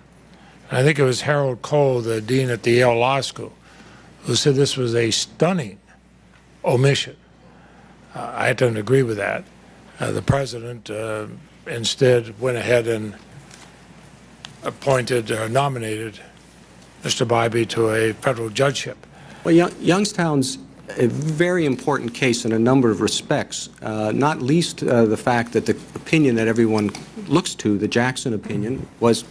I think it was Harold Cole, the dean at the Yale Law School, who said this was a stunning omission. I don't agree with that. The president instead went ahead and appointed or nominated Mr. Bybee to a federal judgeship. Well, Youngstown's a very important case in a number of respects, not least the fact that the opinion that everyone looks to, the Jackson opinion, was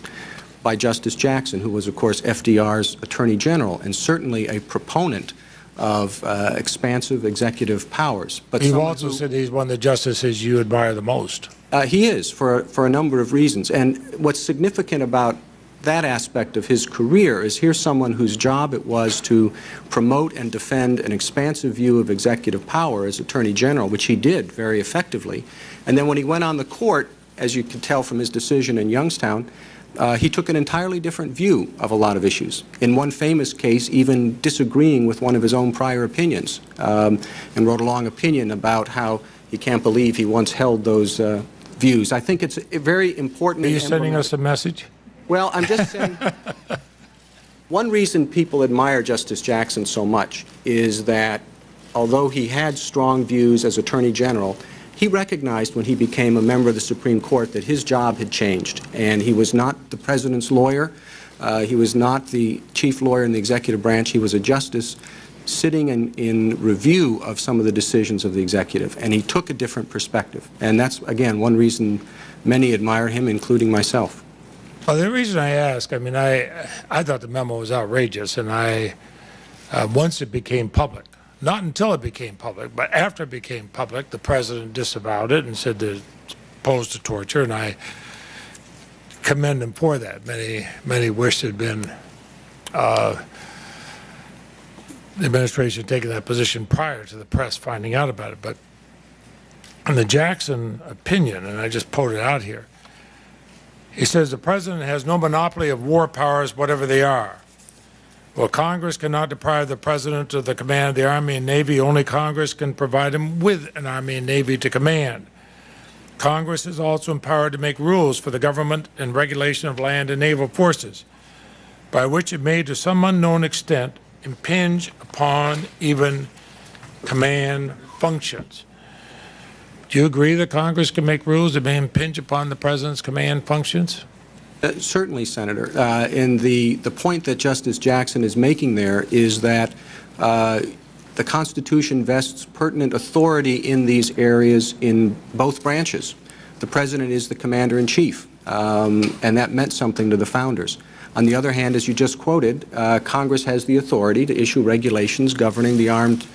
by Justice Jackson, who was, of course, FDR's Attorney General, and certainly a proponent of expansive executive powers. But he also said he's one of the justices you admire the most. He is, for a number of reasons. And what's significant about that aspect of his career is here's someone whose job it was to promote and defend an expansive view of executive power as Attorney General, which he did very effectively. And then when he went on the court, as you can tell from his decision in Youngstown, he took an entirely different view of a lot of issues. In one famous case, even disagreeing with one of his own prior opinions, and wrote a long opinion about how he can't believe he once held those views. I think it's a very important. Are you sending us a message? Well, I'm just saying, one reason people admire Justice Jackson so much is that although he had strong views as Attorney General, he recognized when he became a member of the Supreme Court that his job had changed, and he was not the president's lawyer. He was not the chief lawyer in the executive branch. He was a justice sitting in review of some of the decisions of the executive, and he took a different perspective. And that's, again, one reason many admire him, including myself. Well, the reason I ask, I mean, I thought the memo was outrageous, and once it became public, not until it became public, but after it became public, the president disavowed it and said that it posed to torture, and I commend him for that. Many wished it had been the administration taking that position prior to the press finding out about it. But in the Jackson opinion, and I just pulled it out here, he says the president has no monopoly of war powers, whatever they are. Well, Congress cannot deprive the president of the command of the Army and Navy. Only Congress can provide him with an Army and Navy to command. Congress is also empowered to make rules for the government and regulation of land and naval forces, by which it may, to some unknown extent, impinge upon even command functions. Do you agree that Congress can make rules that may impinge upon the president's command functions? Certainly, Senator. And the point that Justice Jackson is making there is that the Constitution vests pertinent authority in these areas in both branches. The president is the commander-in-chief, and that meant something to the founders. On the other hand, as you just quoted, Congress has the authority to issue regulations governing the armed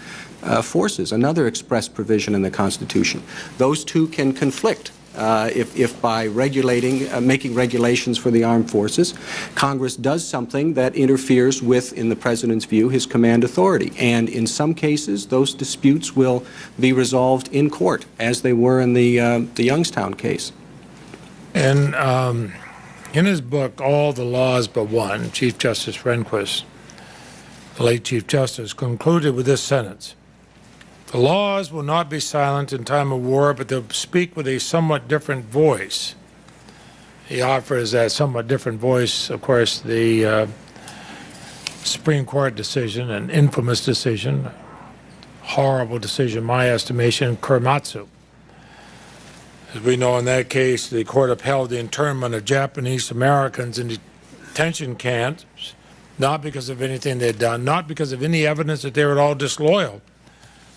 forces, another express provision in the Constitution. Those two can conflict. If by regulating, making regulations for the armed forces, Congress does something that interferes with, in the president's view, his command authority. And in some cases, those disputes will be resolved in court, as they were in the Youngstown case. And in his book, All the Laws But One, Chief Justice Rehnquist, the late Chief Justice, concluded with this sentence: the laws will not be silent in time of war, but they'll speak with a somewhat different voice. He offers that somewhat different voice, of course, the Supreme Court decision, an infamous decision, horrible decision, in my estimation, Korematsu. As we know, in that case, the court upheld the internment of Japanese Americans in detention camps, not because of anything they'd done, not because of any evidence that they were at all disloyal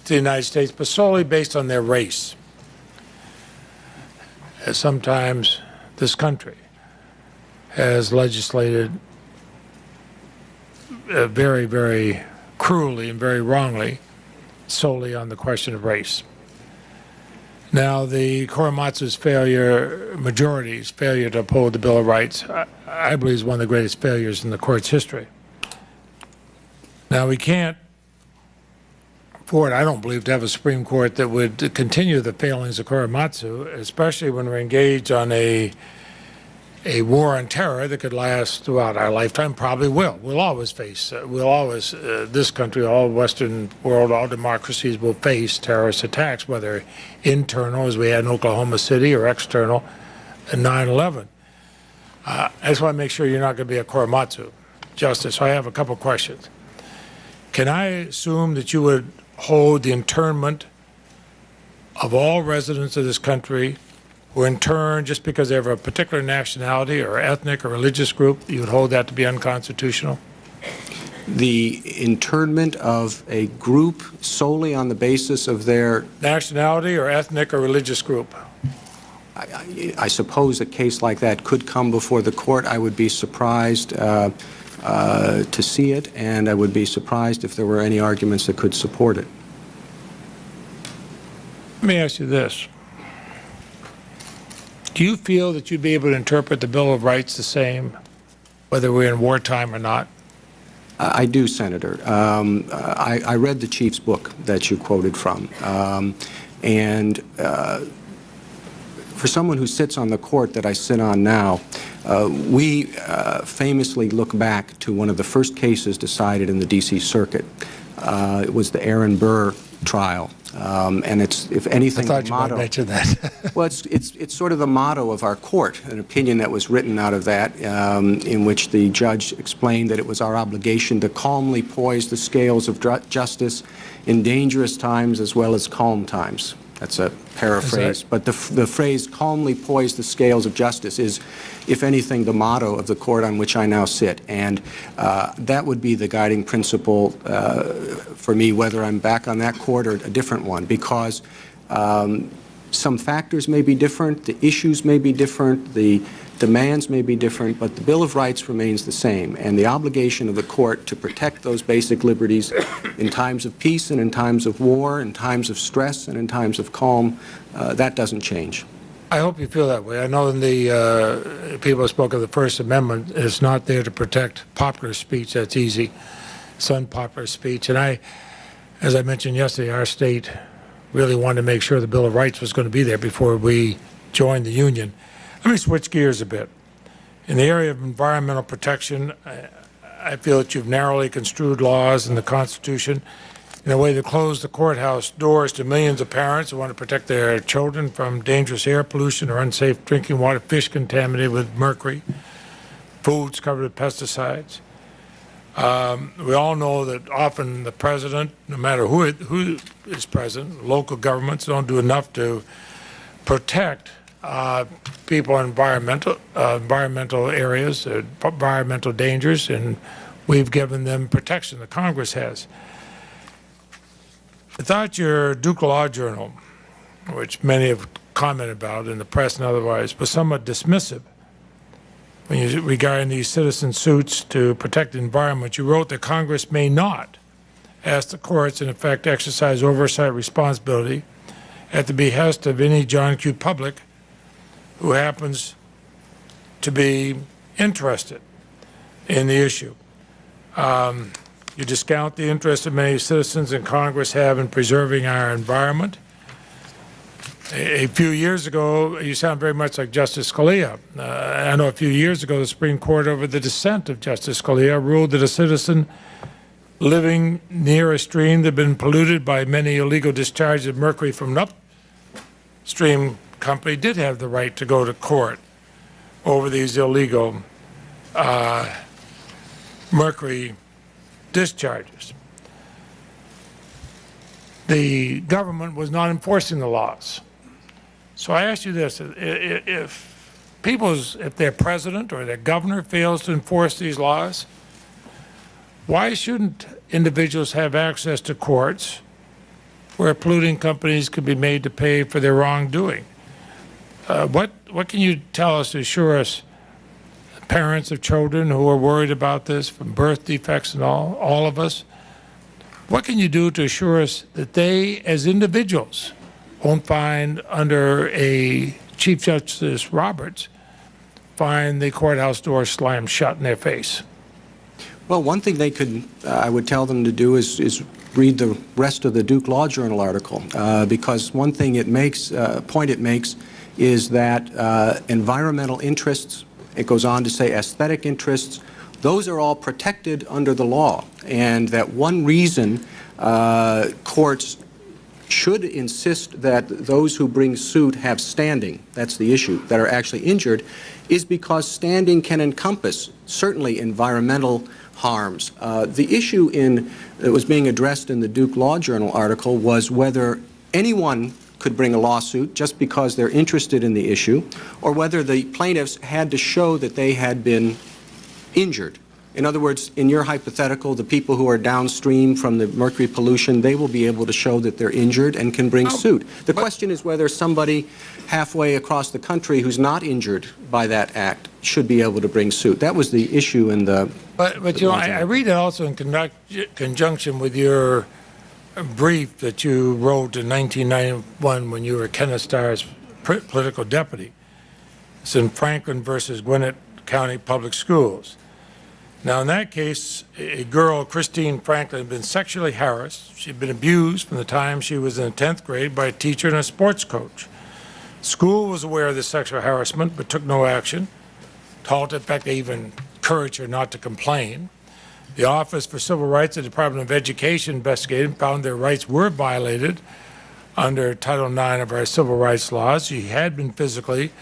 to the United States, but solely based on their race. As sometimes this country has legislated very, very cruelly and very wrongly solely on the question of race. Now, the Korematsu's majority's failure to uphold the Bill of Rights, I believe is one of the greatest failures in the court's history. Now, we can't forward, I don't believe, to have a Supreme Court that would continue the failings of Korematsu, especially when we're engaged on a war on terror that could last throughout our lifetime. Probably will. We'll always face, this country, all Western world, all democracies will face terrorist attacks, whether internal, as we had in Oklahoma City, or external, in 9/11. I just want to make sure you're not going to be a Korematsu justice. So I have a couple questions. Can I assume that you would hold the internment of all residents of this country who intern just because they have a particular nationality or ethnic or religious group, you would hold that to be unconstitutional? The internment of a group solely on the basis of their nationality or ethnic or religious group? I suppose a case like that could come before the court. I would be surprised to see it, and I would be surprised if there were any arguments that could support it. Let me ask you this. Do you feel that you'd be able to interpret the Bill of Rights the same, whether we're in wartime or not? I do, Senator. I read the Chief's book that you quoted from, and for someone who sits on the court that I sit on now, we famously look back to one of the first cases decided in the D.C. Circuit. It was the Aaron Burr trial, and it's, if anything, I thought the you motto. might mention that. Well, it's sort of the motto of our court, an opinion that was written out of that, in which the judge explained that it was our obligation to calmly poise the scales of justice in dangerous times as well as calm times. That's a paraphrase, but the phrase "calmly poise the scales of justice" is, if anything, the motto of the court on which I now sit, and that would be the guiding principle for me, whether I'm back on that court or a different one, because some factors may be different, the issues may be different, the demands may be different, but the Bill of Rights remains the same, and the obligation of the court to protect those basic liberties in times of peace and in times of war, in times of stress and in times of calm, that doesn't change. I hope you feel that way. I know in the people spoke of the First Amendment, it's not there to protect popular speech. That's easy. It's unpopular speech. And as I mentioned yesterday, our state really wanted to make sure the Bill of Rights was going to be there before we joined the Union. Let me switch gears a bit. In the area of environmental protection, I feel that you've narrowly construed laws in the Constitution in a way that closed the courthouse doors to millions of parents who want to protect their children from dangerous air pollution or unsafe drinking water, fish contaminated with mercury, foods covered with pesticides. We all know that often the president, no matter who is president, local governments don't do enough to protect people in environmental areas, environmental dangers, and we've given them protection. The Congress has. I thought your Duke Law Journal, which many have commented about in the press and otherwise, was somewhat dismissive regarding these citizen suits to protect the environment. You wrote that Congress may not ask the courts, in effect, to exercise oversight responsibility at the behest of any John Q. Public who happens to be interested in the issue. You discount the interest that many citizens in Congress have in preserving our environment. A few years ago, you sound very much like Justice Scalia. I know a few years ago, the Supreme Court, over the dissent of Justice Scalia, ruled that a citizen living near a stream that had been polluted by many illegal discharges of mercury from an upstream company did have the right to go to court over these illegal mercury discharges. The government was not enforcing the laws. So I ask you this, if their president or their governor fails to enforce these laws, why shouldn't individuals have access to courts where polluting companies could be made to pay for their wrongdoing? What can you tell us to assure us, parents of children who are worried about this, from birth defects and all of us, what can you do to assure us that they, as individuals, won't find under a Chief Justice Roberts, find the courthouse door slammed shut in their face? Well, one thing they could, I would tell them to do is read the rest of the Duke Law Journal article, because one thing it makes, point it makes, is that environmental interests, it goes on to say aesthetic interests, those are all protected under the law, and that one reason courts should insist that those who bring suit have standing, that's the issue, that are actually injured, is because standing can encompass certainly environmental harms. The issue that was being addressed in the Duke Law Journal article was whether anyone could bring a lawsuit just because they're interested in the issue, or whether the plaintiffs had to show that they had been injured. In other words, in your hypothetical, the people who are downstream from the mercury pollution, they will be able to show that they're injured and can bring suit. The question is whether somebody halfway across the country who's not injured by that act should be able to bring suit. That was the issue in the... But you know, I read it also in conjunction with your brief that you wrote in 1991 when you were Kenneth Starr's political deputy. It's in Franklin versus Gwinnett County Public Schools. Now, in that case, a girl, Christine Franklin, had been sexually harassed. She'd been abused from the time she was in the 10th grade by a teacher and a sports coach. School was aware of the sexual harassment but took no action. In fact, they even encouraged her not to complain. The Office for Civil Rights at the Department of Education investigated and found their rights were violated under Title IX of our civil rights laws. She had been physically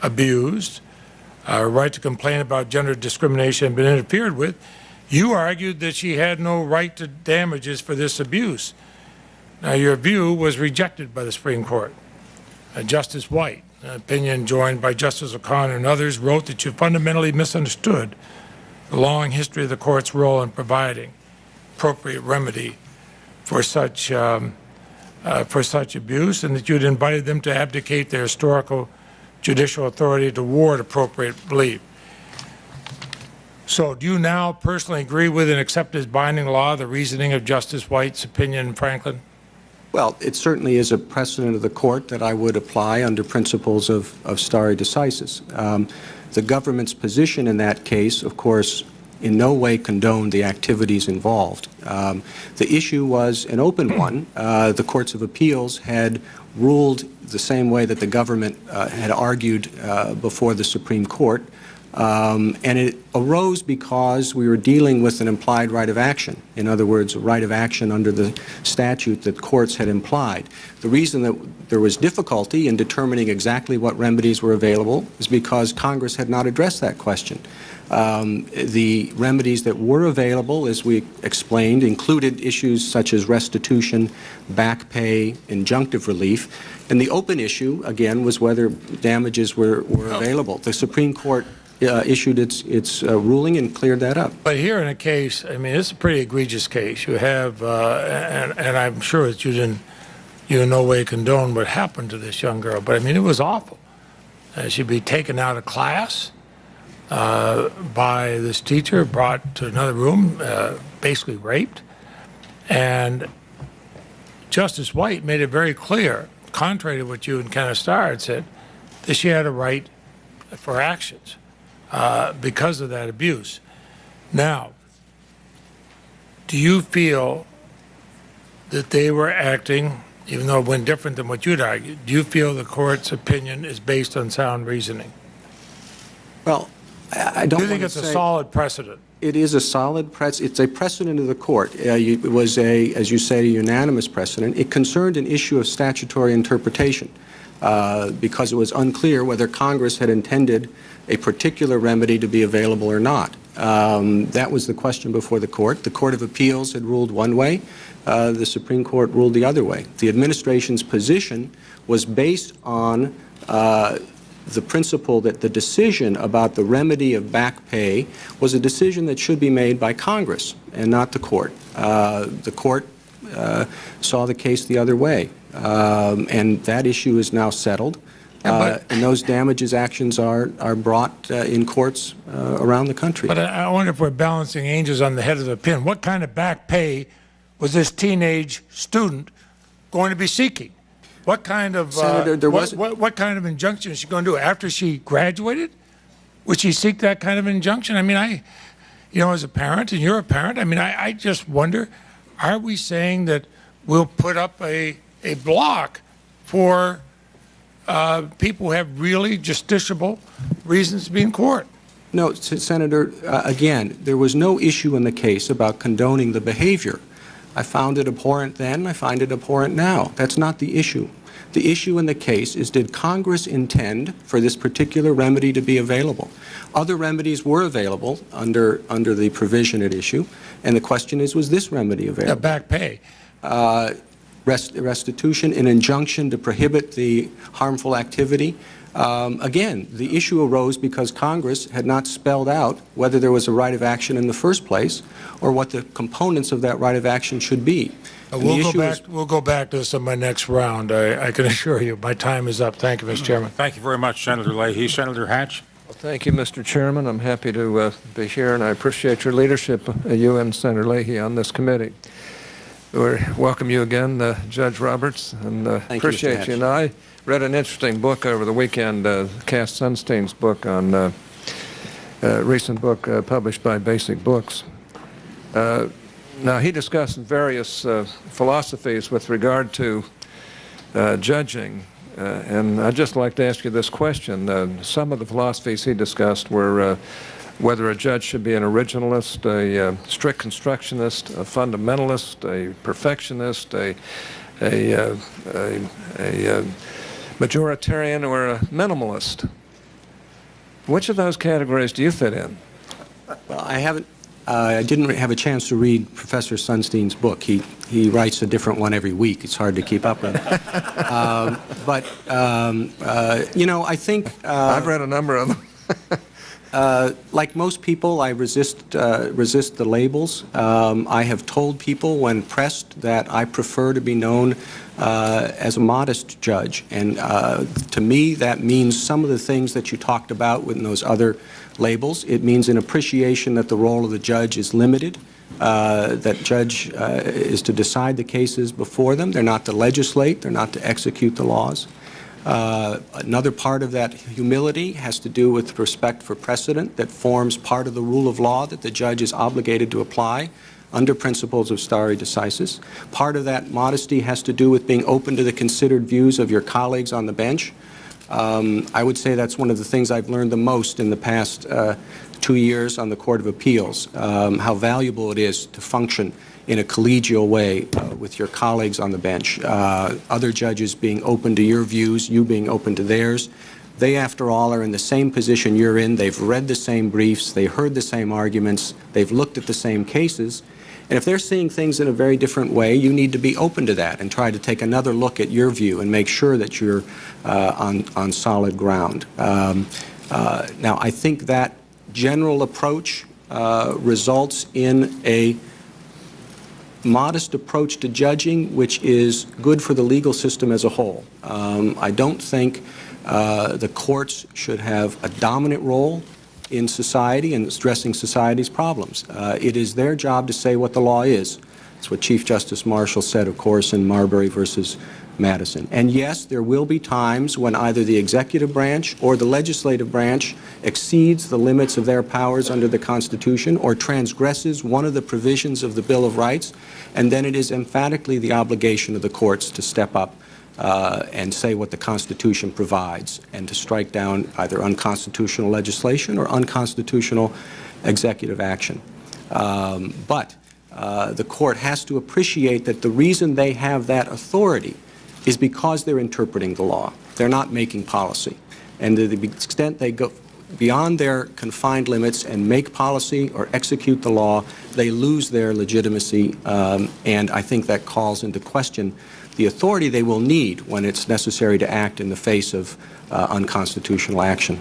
abused. Her right to complain about gender discrimination had been interfered with. You argued that she had no right to damages for this abuse. Now, your view was rejected by the Supreme Court. Justice White, an opinion joined by Justice O'Connor and others, wrote that you fundamentally misunderstood the long history of the court's role in providing appropriate remedy for such abuse, and that you'd invited them to abdicate their historical judicial authority to award appropriate relief. So do you now personally agree with and accept as binding law the reasoning of Justice White's opinion in Franklin? Well, it certainly is a precedent of the court that I would apply under principles of stare decisis. The government's position in that case, of course, in no way condoned the activities involved. The issue was an open one. The courts of appeals had ruled the same way that the government had argued before the Supreme Court, and it arose because we were dealing with an implied right of action. In other words, a right of action under the statute that courts had implied. The reason that there was difficulty in determining exactly what remedies were available is because Congress had not addressed that question. The remedies that were available, as we explained, included issues such as restitution, back pay, injunctive relief. And the open issue, again, was whether damages were available. The Supreme Court issued its ruling and cleared that up. But here in a case, I mean, it's a pretty egregious case. You have, and I'm sure that you in no way condone what happened to this young girl, but I mean, it was awful. She'd be taken out of class by this teacher, brought to another room, basically raped. And Justice White made it very clear, contrary to what you and Kenneth Starr had said, that she had a right for actions because of that abuse. Now, do you feel that they were acting, even though it went different than what you'd argued, do you feel the court's opinion is based on sound reasoning? Well, I don't Do you think it's a solid precedent? It is a solid precedent. It's a precedent of the court. It was as you say, a unanimous precedent. It concerned an issue of statutory interpretation because it was unclear whether Congress had intended a particular remedy to be available or not. That was the question before the court. The Court of Appeals had ruled one way. The Supreme Court ruled the other way. The administration's position was based on the principle that the decision about the remedy of back pay was a decision that should be made by Congress and not the court. The court saw the case the other way, and that issue is now settled. And those damages actions are brought in courts around the country. But I wonder if we're balancing angels on the head of the pin. What kind of back pay was this teenage student going to be seeking? What kind of Senator, what kind of injunction is she going to do after she graduated? Would she seek that kind of injunction? I mean, you know, as a parent, and you're a parent, I mean, I just wonder, are we saying that we'll put up a block for people who have really justiciable reasons to be in court? No, Senator, again, there was no issue in the case about condoning the behavior. I found it abhorrent then, I find it abhorrent now. That's not the issue. The issue in the case is, did Congress intend for this particular remedy to be available? Other remedies were available under the provision at issue, and the question is, was this remedy available? Back pay. Restitution, an injunction to prohibit the harmful activity. Again, the issue arose because Congress had not spelled out whether there was a right of action in the first place or what the components of that right of action should be. We'll go back to this in my next round. I can assure you my time is up. Thank you, Mr. Chairman. Thank you very much, Senator Leahy. Senator Hatch. Well, thank you, Mr. Chairman. I'm happy to be here, and I appreciate your leadership, you and Senator Leahy, on this committee. We welcome you again, Judge Roberts, and appreciate you. And I read an interesting book over the weekend, Cass Sunstein's book on recent book published by Basic Books. Now, he discussed various philosophies with regard to judging, and I'd just like to ask you this question. Some of the philosophies he discussed were whether a judge should be an originalist, a strict constructionist, a fundamentalist, a perfectionist, a majoritarian, or a minimalist. Which of those categories do you fit in? Well, I didn't have a chance to read Professor Sunstein's book. He writes a different one every week. It's hard to keep up with. You know, I think I've read a number of them. like most people, I resist the labels. I have told people when pressed that I prefer to be known as a modest judge, and to me that means some of the things that you talked about with those other labels. It means an appreciation that the role of the judge is limited, that judge is to decide the cases before them. They're not to legislate. They're not to execute the laws. Another part of that humility has to do with respect for precedent that forms part of the rule of law that the judge is obligated to apply under principles of stare decisis. Part of that modesty has to do with being open to the considered views of your colleagues on the bench. I would say that's one of the things I've learned the most in the past 2 years on the Court of Appeals, how valuable it is to function in a collegial way with your colleagues on the bench, other judges being open to your views, you being open to theirs. They, after all, are in the same position you're in. They've read the same briefs. They heard the same arguments. They've looked at the same cases. And if they're seeing things in a very different way, you need to be open to that and try to take another look at your view and make sure that you're on solid ground. Now, I think that general approach results in a modest approach to judging, which is good for the legal system as a whole. I don't think the courts should have a dominant role in society and addressing society's problems. It is their job to say what the law is. That's what Chief Justice Marshall said, of course, in Marbury versus Madison. And yes, there will be times when either the executive branch or the legislative branch exceeds the limits of their powers under the Constitution or transgresses one of the provisions of the Bill of Rights, and then it is emphatically the obligation of the courts to step up and say what the Constitution provides and to strike down either unconstitutional legislation or unconstitutional executive action. But the court has to appreciate that the reason they have that authority is because they're interpreting the law. They're not making policy. And to the extent they go beyond their confined limits and make policy or execute the law, they lose their legitimacy, and I think that calls into question the authority they will need when it's necessary to act in the face of unconstitutional action.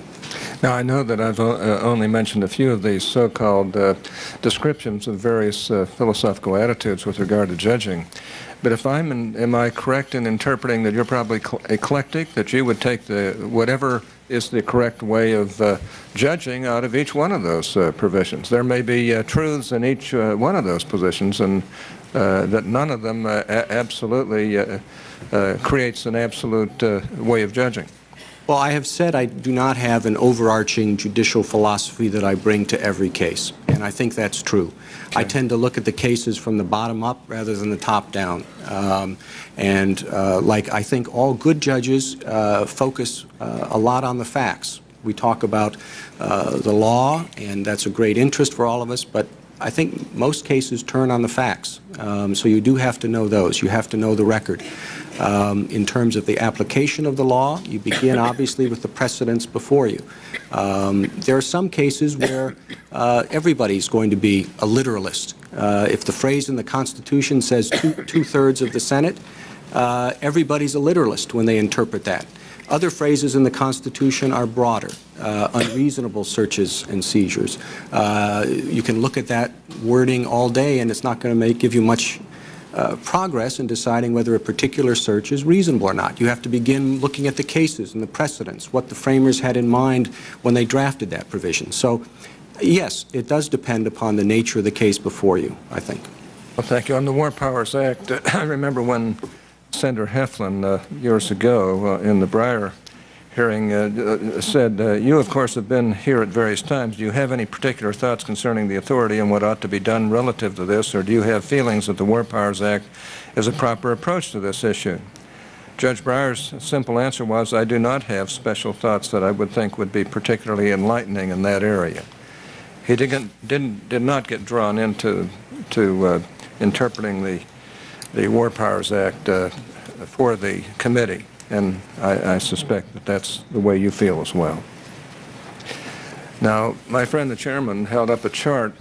Now, I know that I've only mentioned a few of these so-called descriptions of various philosophical attitudes with regard to judging. But if am I correct in interpreting that you're probably eclectic, that you would take whatever is the correct way of judging out of each one of those provisions? There may be truths in each one of those positions, and that none of them absolutely creates an absolute way of judging. Well, I have said I do not have an overarching judicial philosophy that I bring to every case. And and I think that's true. Okay. I tend to look at the cases from the bottom up rather than the top down. Like I think all good judges focus a lot on the facts. We talk about the law, and that's a great interest for all of us, but I think most cases turn on the facts. So you do have to know those. You have to know the record. In terms of the application of the law, you begin obviously with the precedents before you. There are some cases where everybody's going to be a literalist. If the phrase in the Constitution says two-thirds of the Senate, everybody's a literalist when they interpret that. Other phrases in the Constitution are broader, unreasonable searches and seizures. You can look at that wording all day, and it's not going to give you much progress in deciding whether a particular search is reasonable or not. You have to begin looking at the cases and the precedents, what the framers had in mind when they drafted that provision. So, yes, it does depend upon the nature of the case before you, I think. Well, thank you. On the War Powers Act, I remember when Senator Heflin years ago in the Breyer hearing said, you, of course, have been here at various times. Do you have any particular thoughts concerning the authority and what ought to be done relative to this, or do you have feelings that the War Powers Act is a proper approach to this issue? Judge Breyer's simple answer was, I do not have special thoughts that I would think would be particularly enlightening in that area. He did not get drawn into interpreting the War Powers Act for the committee, and I suspect that that's the way you feel as well. Now, my friend the chairman held up a chart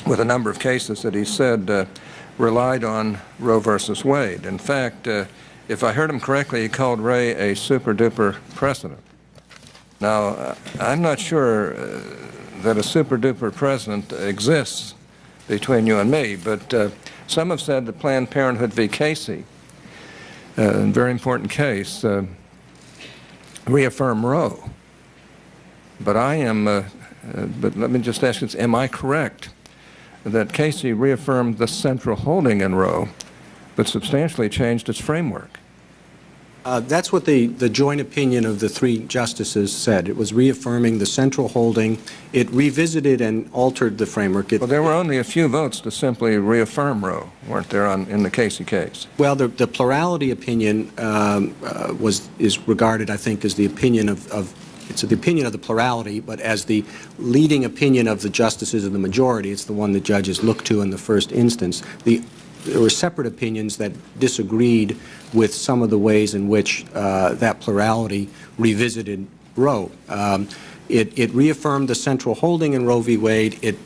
with a number of cases that he said relied on Roe versus Wade. In fact, if I heard him correctly, he called Ray a super-duper precedent. Now, I'm not sure that a super-duper precedent exists between you and me, but some have said that Planned Parenthood v. Casey, a very important case, reaffirmed Roe. But but let me just ask you, am I correct that Casey reaffirmed the central holding in Roe, but substantially changed its framework? That's what the joint opinion of the three justices said. It was reaffirming the central holding. It revisited and altered the framework. Well, there were only a few votes to simply reaffirm Roe, weren't there, in the Casey case? Well, the plurality opinion is regarded, I think, as the opinion it's the opinion of the plurality, but as the leading opinion of the justices of the majority, it's the one the judges look to in the first instance. There were separate opinions that disagreed with some of the ways in which that plurality revisited Roe. It reaffirmed the central holding in Roe v. Wade. It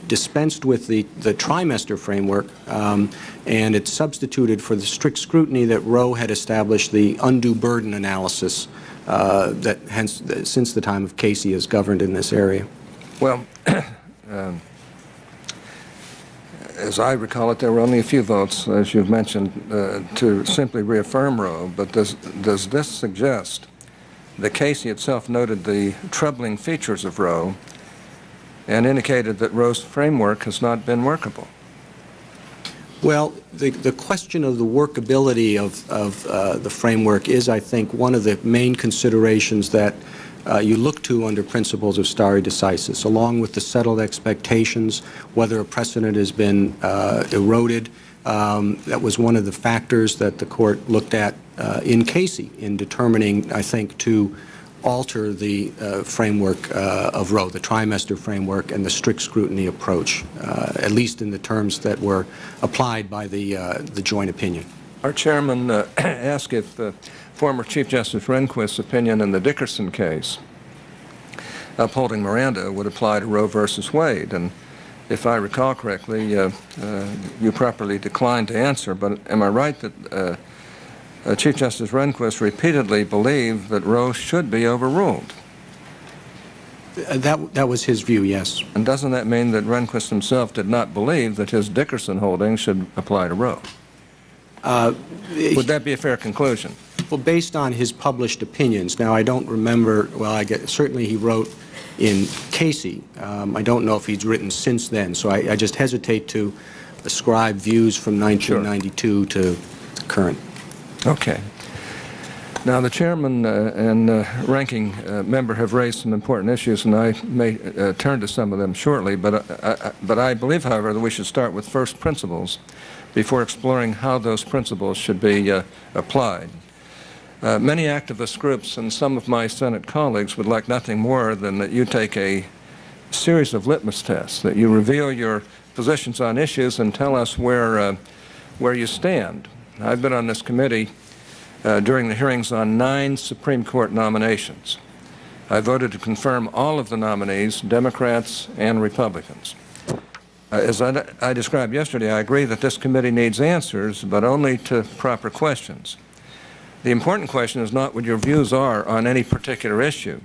dispensed with the trimester framework, and it substituted for the strict scrutiny that Roe had established the undue burden analysis that hence since the time of Casey has governed in this area. Well, as I recall it, there were only a few votes, as you've mentioned, to simply reaffirm Roe. But does this suggest that Casey itself noted the troubling features of Roe and indicated that Roe's framework has not been workable? Well, the question of the workability of the framework is, I think, one of the main considerations that you look to under principles of stare decisis, along with the settled expectations, whether a precedent has been eroded. That was one of the factors that the court looked at in Casey in determining, I think, to alter the framework of Roe, the trimester framework and the strict scrutiny approach, at least in the terms that were applied by the joint opinion. Our chairman asked if former Chief Justice Rehnquist's opinion in the Dickerson case upholding Miranda would apply to Roe versus Wade. And if I recall correctly, you properly declined to answer, but am I right that Chief Justice Rehnquist repeatedly believed that Roe should be overruled? That was his view, yes. And doesn't that mean that Rehnquist himself did not believe that his Dickerson holding should apply to Roe? Would that be a fair conclusion? Well, based on his published opinions. Now, I don't remember, well, certainly he wrote in Casey. I don't know if he's written since then, so I just hesitate to ascribe views from 1992 to current. Okay. Now, the chairman and ranking member have raised some important issues, and I may turn to some of them shortly, but I believe, however, that we should start with first principles before exploring how those principles should be applied. Many activist groups and some of my Senate colleagues would like nothing more than that you take a series of litmus tests, that you reveal your positions on issues and tell us where you stand. I've been on this committee during the hearings on 9 Supreme Court nominations. I voted to confirm all of the nominees, Democrats and Republicans. As I described yesterday, I agree that this committee needs answers, but only to proper questions. The important question is not what your views are on any particular issue.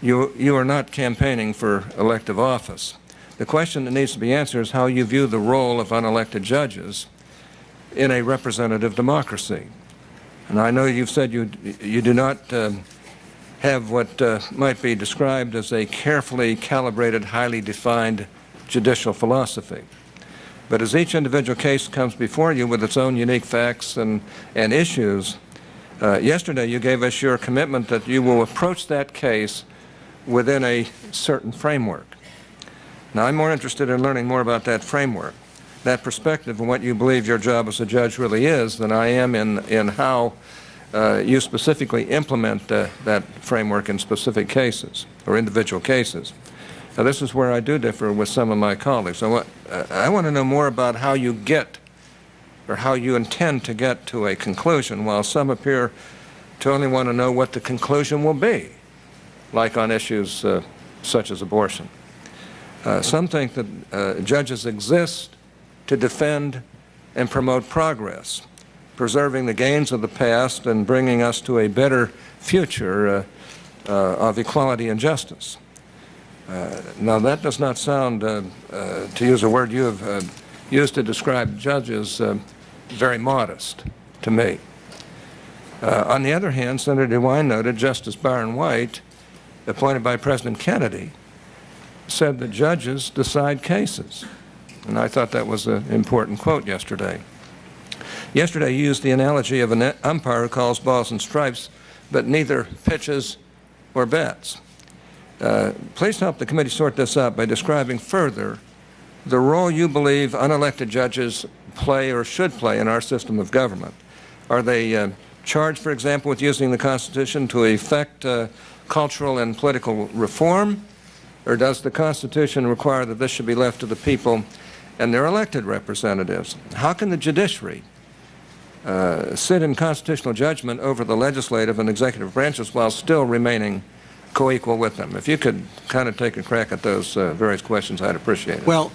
You are not campaigning for elective office. The question that needs to be answered is how you view the role of unelected judges in a representative democracy. And I know you've said you do not have what might be described as a carefully calibrated, highly defined judicial philosophy. But as each individual case comes before you with its own unique facts and issues, yesterday you gave us your commitment that you will approach that case within a certain framework. Now, I'm more interested in learning more about that framework, that perspective, and what you believe your job as a judge really is than I am in how you specifically implement that framework in specific cases or individual cases. Now, this is where I do differ with some of my colleagues. I want to know more about how you get or how you intend to get to a conclusion, while some appear to only want to know what the conclusion will be, like on issues such as abortion. Some think that judges exist to defend and promote progress, preserving the gains of the past and bringing us to a better future of equality and justice. Now, that does not sound, to use a word you have used to describe judges, very modest to me. On the other hand, Senator DeWine noted Justice Byron White, appointed by President Kennedy, said that judges decide cases. And I thought that was an important quote yesterday. Yesterday, you used the analogy of an umpire who calls balls and strikes, but neither pitches or bats. Please help the committee sort this out by describing further the role you believe unelected judges play or should play in our system of government. Are they charged, for example, with using the Constitution to effect cultural and political reform? Or does the Constitution require that this should be left to the people and their elected representatives? How can the judiciary sit in constitutional judgment over the legislative and executive branches while still remaining co-equal with them? If you could kind of take a crack at those various questions, I'd appreciate it. Well,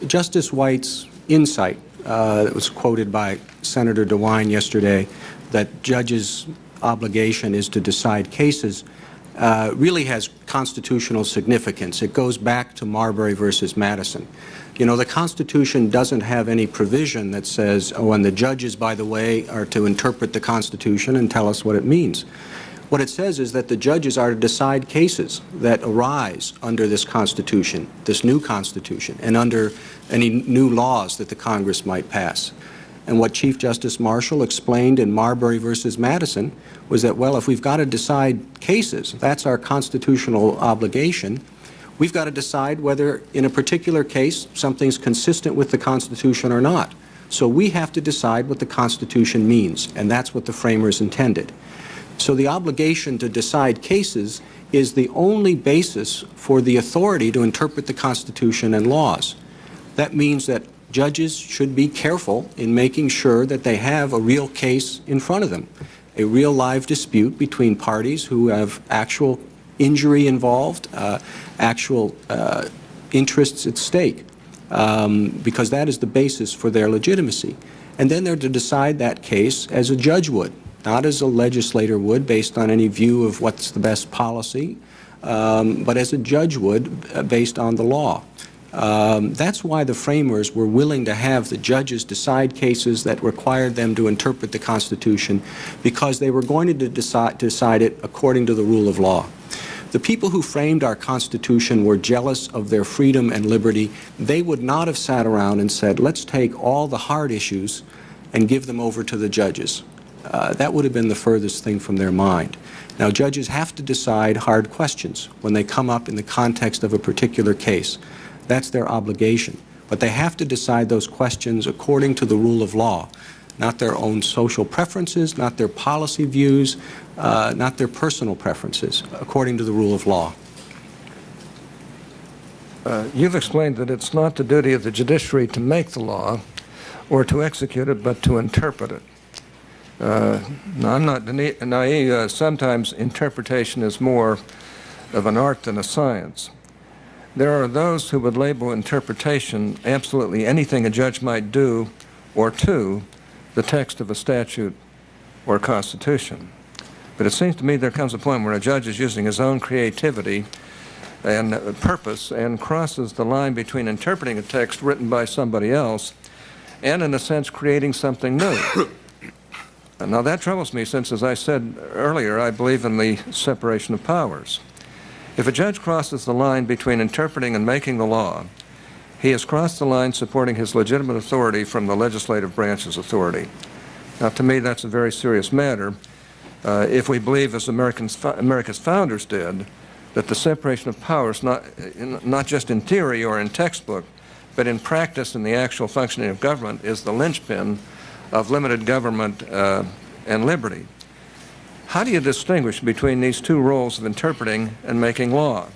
Justice White's insight that was quoted by Senator DeWine yesterday, that judges' obligation is to decide cases, really has constitutional significance. It goes back to Marbury versus Madison. You know, the Constitution doesn't have any provision that says, oh, and the judges, by the way, are to interpret the Constitution and tell us what it means. What it says is that the judges are to decide cases that arise under this Constitution, this new Constitution, and under any new laws that the Congress might pass. And what Chief Justice Marshall explained in Marbury versus Madison was that, well, if we've got to decide cases, that's our constitutional obligation, we've got to decide whether in a particular case something's consistent with the Constitution or not. So we have to decide what the Constitution means, and that's what the framers intended. So the obligation to decide cases is the only basis for the authority to interpret the Constitution and laws. That means that judges should be careful in making sure that they have a real case in front of them, a real live dispute between parties who have actual injury involved, actual interests at stake, because that is the basis for their legitimacy. And then they're to decide that case as a judge would, not as a legislator would based on any view of what's the best policy, but as a judge would based on the law. That's why the framers were willing to have the judges decide cases that required them to interpret the Constitution, because they were going to decide it according to the rule of law. The people who framed our Constitution were jealous of their freedom and liberty. They would not have sat around and said, let's take all the hard issues and give them over to the judges. that would have been the furthest thing from their mind. Now, judges have to decide hard questions when they come up in the context of a particular case. That's their obligation. But they have to decide those questions according to the rule of law, not their own social preferences, not their policy views, not their personal preferences, according to the rule of law. You've explained that it's not the duty of the judiciary to make the law or to execute it, but to interpret it. Now, I'm not naive. Sometimes interpretation is more of an art than a science. There are those who would label interpretation absolutely anything a judge might do or to the text of a statute or constitution. But it seems to me there comes a point where a judge is using his own creativity and purpose and crosses the line between interpreting a text written by somebody else and, in a sense, creating something new. Now, that troubles me since, as I said earlier, I believe in the separation of powers. If a judge crosses the line between interpreting and making the law, he has crossed the line supporting his legitimate authority from the legislative branch's authority. Now, to me, that's a very serious matter. If we believe, as America's founders did, that the separation of powers, not just in theory or in textbook, but in practice in the actual functioning of government, is the linchpin of limited government and liberty. How do you distinguish between these two roles of interpreting and making law?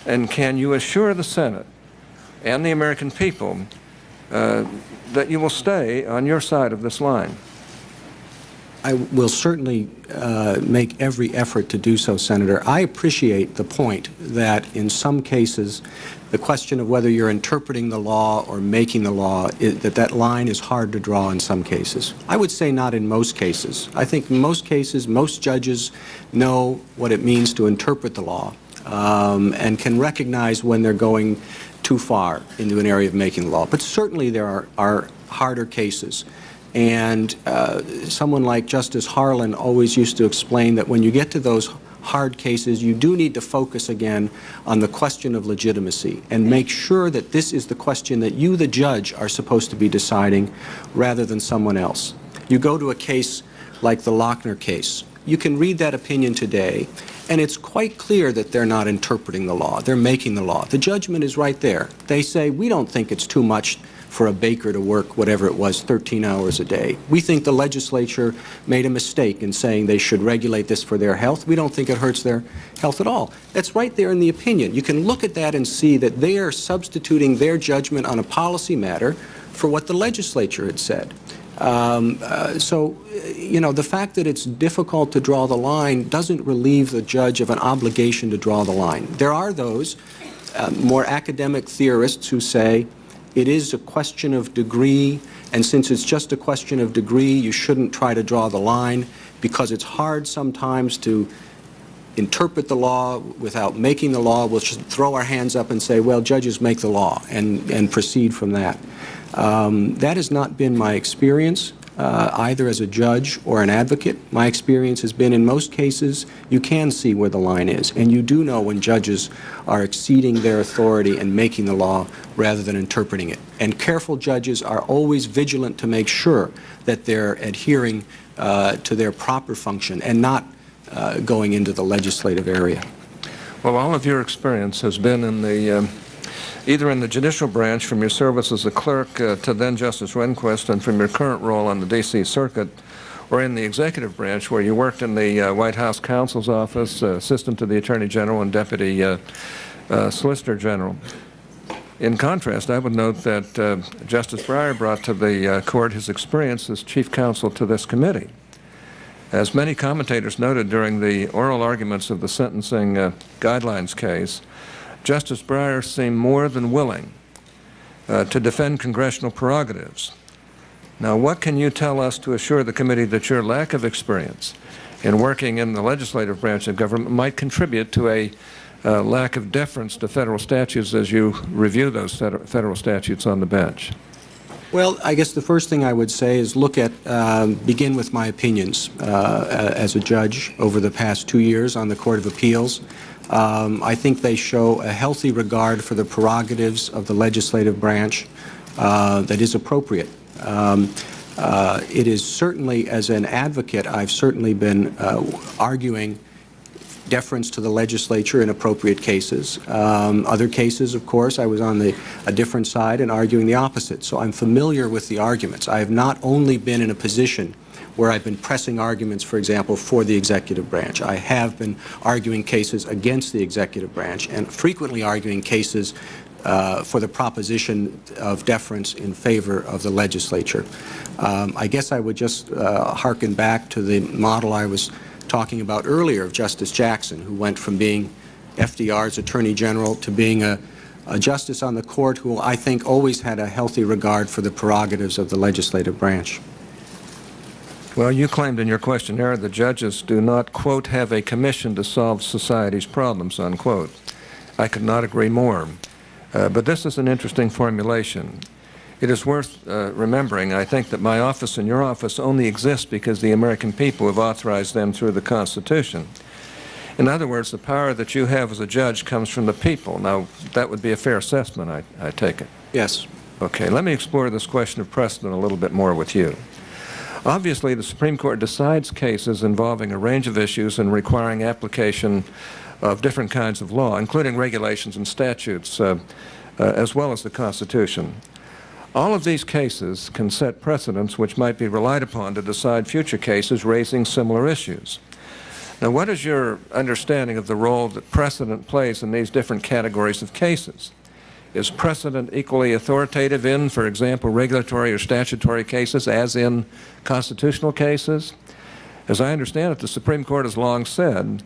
And can you assure the Senate and the American people that you will stay on your side of this line? I will certainly make every effort to do so, Senator. I appreciate the point that in some cases the question of whether you're interpreting the law or making the law, that line is hard to draw in some cases. I would say not in most cases. I think in most cases, most judges know what it means to interpret the law and can recognize when they're going too far into an area of making the law. But certainly there are harder cases. And someone like Justice Harlan always used to explain that when you get to those hard cases, you do need to focus again on the question of legitimacy and make sure that this is the question that you, the judge, are supposed to be deciding rather than someone else. You go to a case like the Lochner case. You can read that opinion today, and it's quite clear that they're not interpreting the law. They're making the law. The judgment is right there. They say, we don't think it's too much for a baker to work, whatever it was, 13 hours a day. We think the legislature made a mistake in saying they should regulate this for their health. We don't think it hurts their health at all. That's right there in the opinion. You can look at that and see that they are substituting their judgment on a policy matter for what the legislature had said. So, you know, the fact that it's difficult to draw the line doesn't relieve the judge of an obligation to draw the line. There are those more academic theorists who say it is a question of degree, and since it's just a question of degree, you shouldn't try to draw the line because it's hard sometimes to interpret the law without making the law. We'll just throw our hands up and say, well, judges make the law, and proceed from that. That has not been my experience, either as a judge or an advocate. My experience has been, in most cases, you can see where the line is, and you do know when judges are exceeding their authority and making the law rather than interpreting it. And careful judges are always vigilant to make sure that they're adhering to their proper function and not going into the legislative area. Well, all of your experience has been in the either in the judicial branch from your service as a clerk to then Justice Rehnquist, and from your current role on the D.C. Circuit, or in the executive branch where you worked in the White House counsel's office, assistant to the Attorney General and Deputy Solicitor General. In contrast, I would note that Justice Breyer brought to the court his experience as chief counsel to this committee. As many commentators noted during the oral arguments of the sentencing guidelines case, Justice Breyer seemed more than willing to defend congressional prerogatives. Now, what can you tell us to assure the committee that your lack of experience in working in the legislative branch of government might contribute to a lack of deference to federal statutes as you review those federal statutes on the bench? Well, I guess the first thing I would say is begin with my opinions as a judge over the past 2 years on the Court of Appeals. I think they show a healthy regard for the prerogatives of the legislative branch that is appropriate. It is certainly, as an advocate, I've certainly been arguing deference to the legislature in appropriate cases. Other cases, of course, I was on a different side and arguing the opposite. So I'm familiar with the arguments. I have not only been in a position where I've been pressing arguments, for example, for the executive branch. I have been arguing cases against the executive branch and frequently arguing cases for the proposition of deference in favor of the legislature. I guess I would just hearken back to the model I was talking about earlier of Justice Jackson, who went from being FDR's Attorney General to being a justice on the court who I think always had a healthy regard for the prerogatives of the legislative branch. Well, you claimed in your questionnaire that judges do not, quote, have a commission to solve society's problems, unquote. I could not agree more. But this is an interesting formulation. It is worth remembering, I think, that my office and your office only exist because the American people have authorized them through the Constitution. In other words, the power that you have as a judge comes from the people. Now, that would be a fair assessment, I take it. Yes. Okay, let me explore this question of precedent a little bit more with you. Obviously, the Supreme Court decides cases involving a range of issues and requiring application of different kinds of law, including regulations and statutes, as well as the Constitution. All of these cases can set precedents which might be relied upon to decide future cases raising similar issues. Now, what is your understanding of the role that precedent plays in these different categories of cases? Is precedent equally authoritative in, for example, regulatory or statutory cases as in constitutional cases? As I understand it, the Supreme Court has long said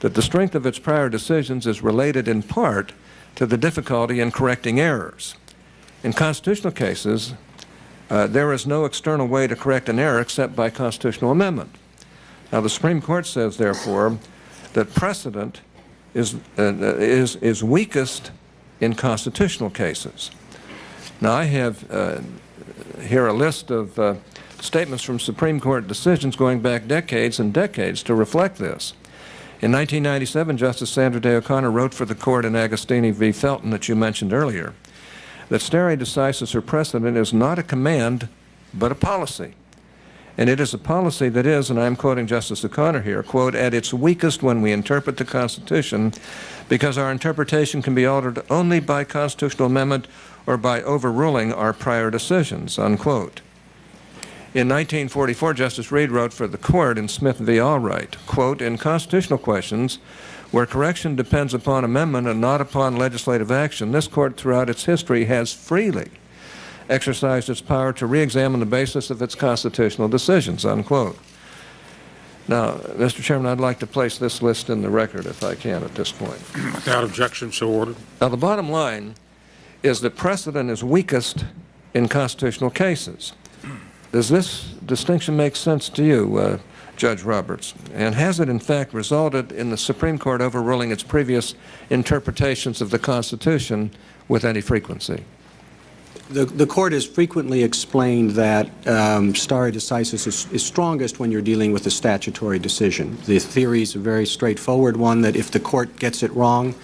that the strength of its prior decisions is related in part to the difficulty in correcting errors. In constitutional cases, there is no external way to correct an error except by constitutional amendment. Now, the Supreme Court says, therefore, that precedent is weakest in constitutional cases. Now, I have here a list of statements from Supreme Court decisions going back decades and decades to reflect this. In 1997, Justice Sandra Day O'Connor wrote for the court in Agostini v. Felton that you mentioned earlier that stare decisis or precedent is not a command but a policy. And it is a policy that is, and I'm quoting Justice O'Connor here, quote, at its weakest when we interpret the Constitution because our interpretation can be altered only by constitutional amendment or by overruling our prior decisions, unquote. In 1944, Justice Reed wrote for the court in Smith v. Allwright, quote, in constitutional questions where correction depends upon amendment and not upon legislative action, this court throughout its history has freely exercised its power to re-examine the basis of its constitutional decisions, unquote. Now, Mr. Chairman, I'd like to place this list in the record if I can at this point. Without objection, so ordered. Now, the bottom line is that precedent is weakest in constitutional cases. Does this distinction make sense to you, Judge Roberts? And has it, in fact, resulted in the Supreme Court overruling its previous interpretations of the Constitution with any frequency? The court has frequently explained that stare decisis is strongest when you're dealing with a statutory decision. The theory is a very straightforward one that if the court gets it wrong,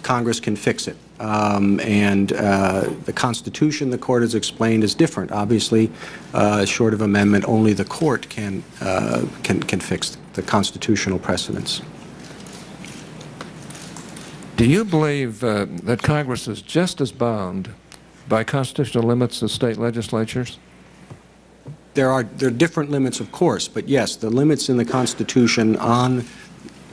Congress can fix it. The Constitution, the court has explained, is different. Obviously, short of amendment, only the court can fix the constitutional precedents. Do you believe that Congress is just as bound by constitutional limits as state legislatures? There are different limits, of course, but yes, the limits in the Constitution on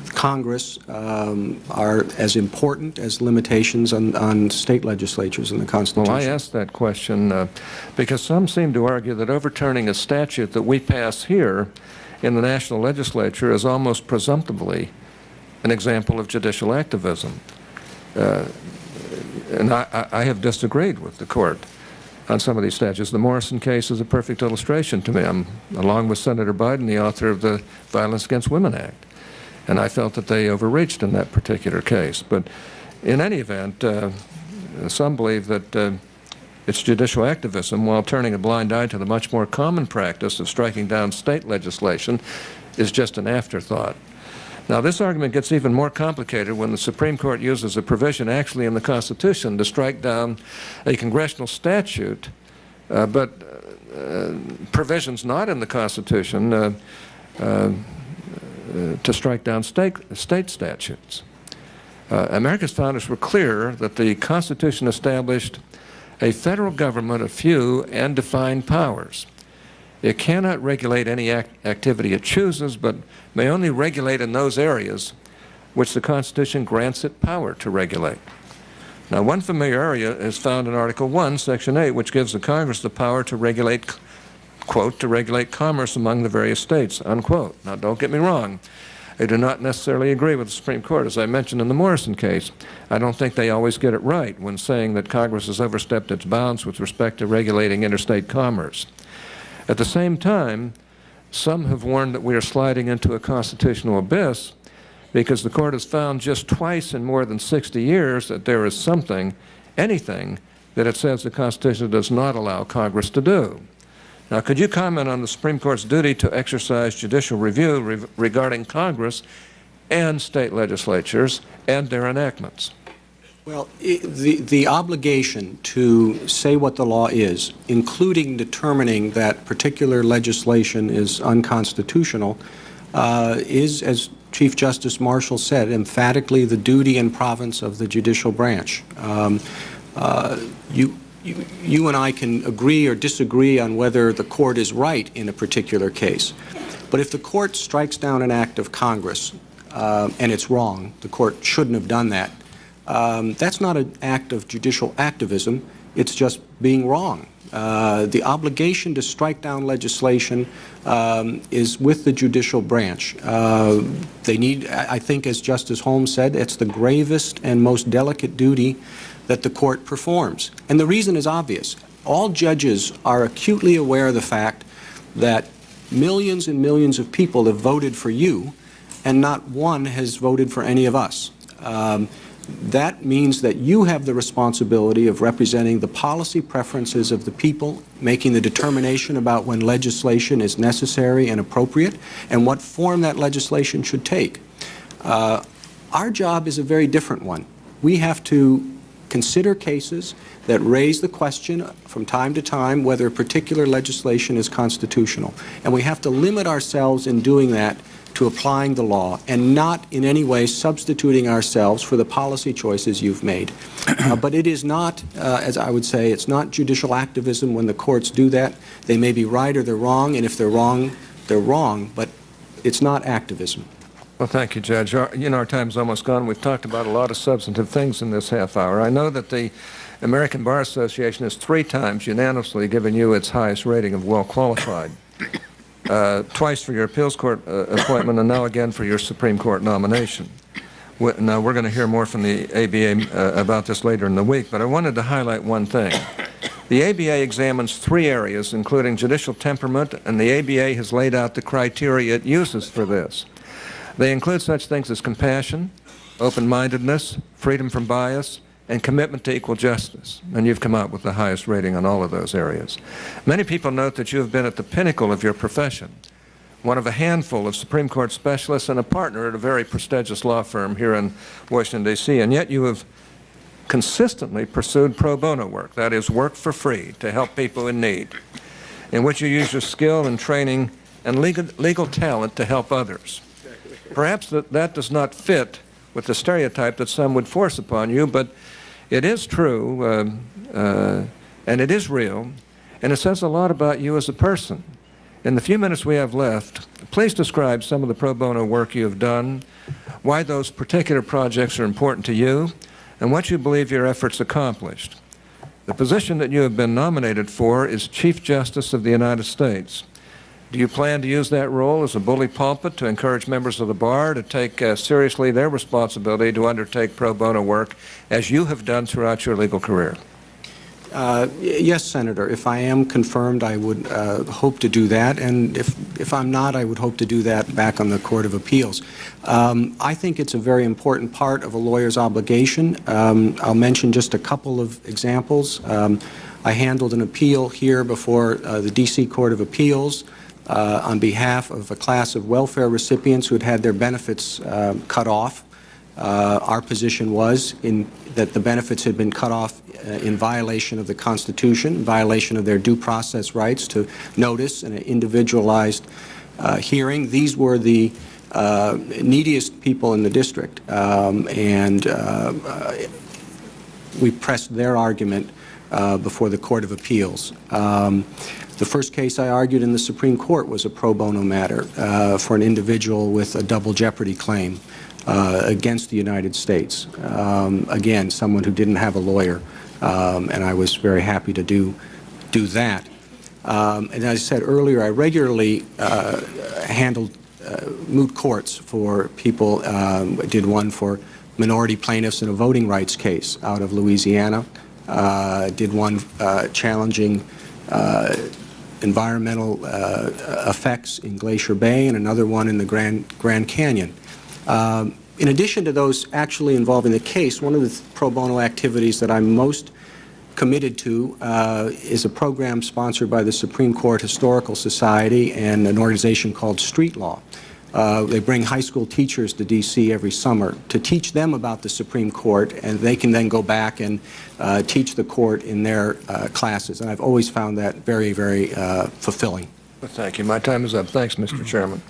Congress are as important as limitations on state legislatures in the Constitution. Well, I asked that question because some seem to argue that overturning a statute that we pass here in the national legislature is almost presumptively an example of judicial activism. And I have disagreed with the court on some of these statutes. The Morrison case is a perfect illustration to me. I'm, along with Senator Biden, the author of the Violence Against Women Act. And I felt that they overreached in that particular case. But in any event, some believe that it's judicial activism while turning a blind eye to the much more common practice of striking down state legislation is just an afterthought. Now, this argument gets even more complicated when the Supreme Court uses a provision actually in the Constitution to strike down a congressional statute, but provisions not in the Constitution to strike down state statutes. America's founders were clear that the Constitution established a federal government of few and defined powers. It cannot regulate any activity it chooses, but may only regulate in those areas which the Constitution grants it power to regulate. Now, one familiar area is found in Article 1, Section 8, which gives the Congress the power to regulate, quote, to regulate commerce among the various states, unquote. Now, don't get me wrong. I do not necessarily agree with the Supreme Court. As I mentioned in the Morrison case, I don't think they always get it right when saying that Congress has overstepped its bounds with respect to regulating interstate commerce. At the same time, some have warned that we are sliding into a constitutional abyss because the Court has found just twice in more than 60 years that there is something, anything, that it says the Constitution does not allow Congress to do. Now, could you comment on the Supreme Court's duty to exercise judicial review regarding Congress and state legislatures and their enactments? Well, the obligation to say what the law is, including determining that particular legislation is unconstitutional, is, as Chief Justice Marshall said, emphatically the duty and province of the judicial branch. You and I can agree or disagree on whether the court is right in a particular case. But if the court strikes down an act of Congress and it's wrong, the court shouldn't have done that, that's not an act of judicial activism, it's just being wrong. The obligation to strike down legislation is with the judicial branch. They need, I think, as Justice Holmes said, it's the gravest and most delicate duty that the court performs. And the reason is obvious. All judges are acutely aware of the fact that millions and millions of people have voted for you, and not one has voted for any of us. That means that you have the responsibility of representing the policy preferences of the people, making the determination about when legislation is necessary and appropriate, and what form that legislation should take. Our job is a very different one. We have to consider cases that raise the question from time to time whether a particular legislation is constitutional. And we have to limit ourselves in doing that to applying the law and not in any way substituting ourselves for the policy choices you've made. But it is not, as I would say, it's not judicial activism when the courts do that. They may be right or they're wrong, and if they're wrong, but it's not activism. Well, thank you, Judge. Our time's almost gone. We've talked about a lot of substantive things in this half hour. I know that the American Bar Association has 3 times unanimously given you its highest rating of well qualified. Twice for your appeals court appointment, and now again for your Supreme Court nomination. Now, we're going to hear more from the ABA about this later in the week, but I wanted to highlight one thing. The ABA examines 3 areas, including judicial temperament, and the ABA has laid out the criteria it uses for this. They include such things as compassion, open-mindedness, freedom from bias, and commitment to equal justice. And you've come out with the highest rating on all of those areas. Many people note that you have been at the pinnacle of your profession, one of a handful of Supreme Court specialists and a partner at a very prestigious law firm here in Washington, D.C., and yet you have consistently pursued pro bono work, that is, work for free to help people in need, in which you use your skill and training and legal talent to help others. Perhaps that does not fit with the stereotype that some would force upon you, but it is true, and it is real, and it says a lot about you as a person. In the few minutes we have left, please describe some of the pro bono work you have done, why those particular projects are important to you, and what you believe your efforts accomplished. The position that you have been nominated for is Chief Justice of the United States. Do you plan to use that role as a bully pulpit to encourage members of the bar to take seriously their responsibility to undertake pro bono work as you have done throughout your legal career? Yes, Senator. If I am confirmed, I would hope to do that, and if I'm not, I would hope to do that back on the Court of Appeals. I think it's a very important part of a lawyer's obligation. I'll mention just a couple of examples. I handled an appeal here before the D.C. Court of Appeals on behalf of a class of welfare recipients who had had their benefits cut off. Our position was that the benefits had been cut off in violation of the Constitution, in violation of their due process rights to notice and an individualized hearing. These were the neediest people in the district, and we pressed their argument before the Court of Appeals. The first case I argued in the Supreme Court was a pro bono matter for an individual with a double jeopardy claim against the United States. Again, someone who didn't have a lawyer, and I was very happy to do that. And as I said earlier, I regularly handled moot courts for people. I did one for minority plaintiffs in a voting rights case out of Louisiana. Did one challenging environmental effects in Glacier Bay, and another one in the Grand Canyon. In addition to those actually involving the case, one of the pro bono activities that I'm most committed to is a program sponsored by the Supreme Court Historical Society and an organization called Street Law. They bring high school teachers to D.C. every summer to teach them about the Supreme Court, and they can then go back and teach the court in their classes. And I've always found that very, very fulfilling. Well, thank you. My time is up. Thanks, Mr. Chairman.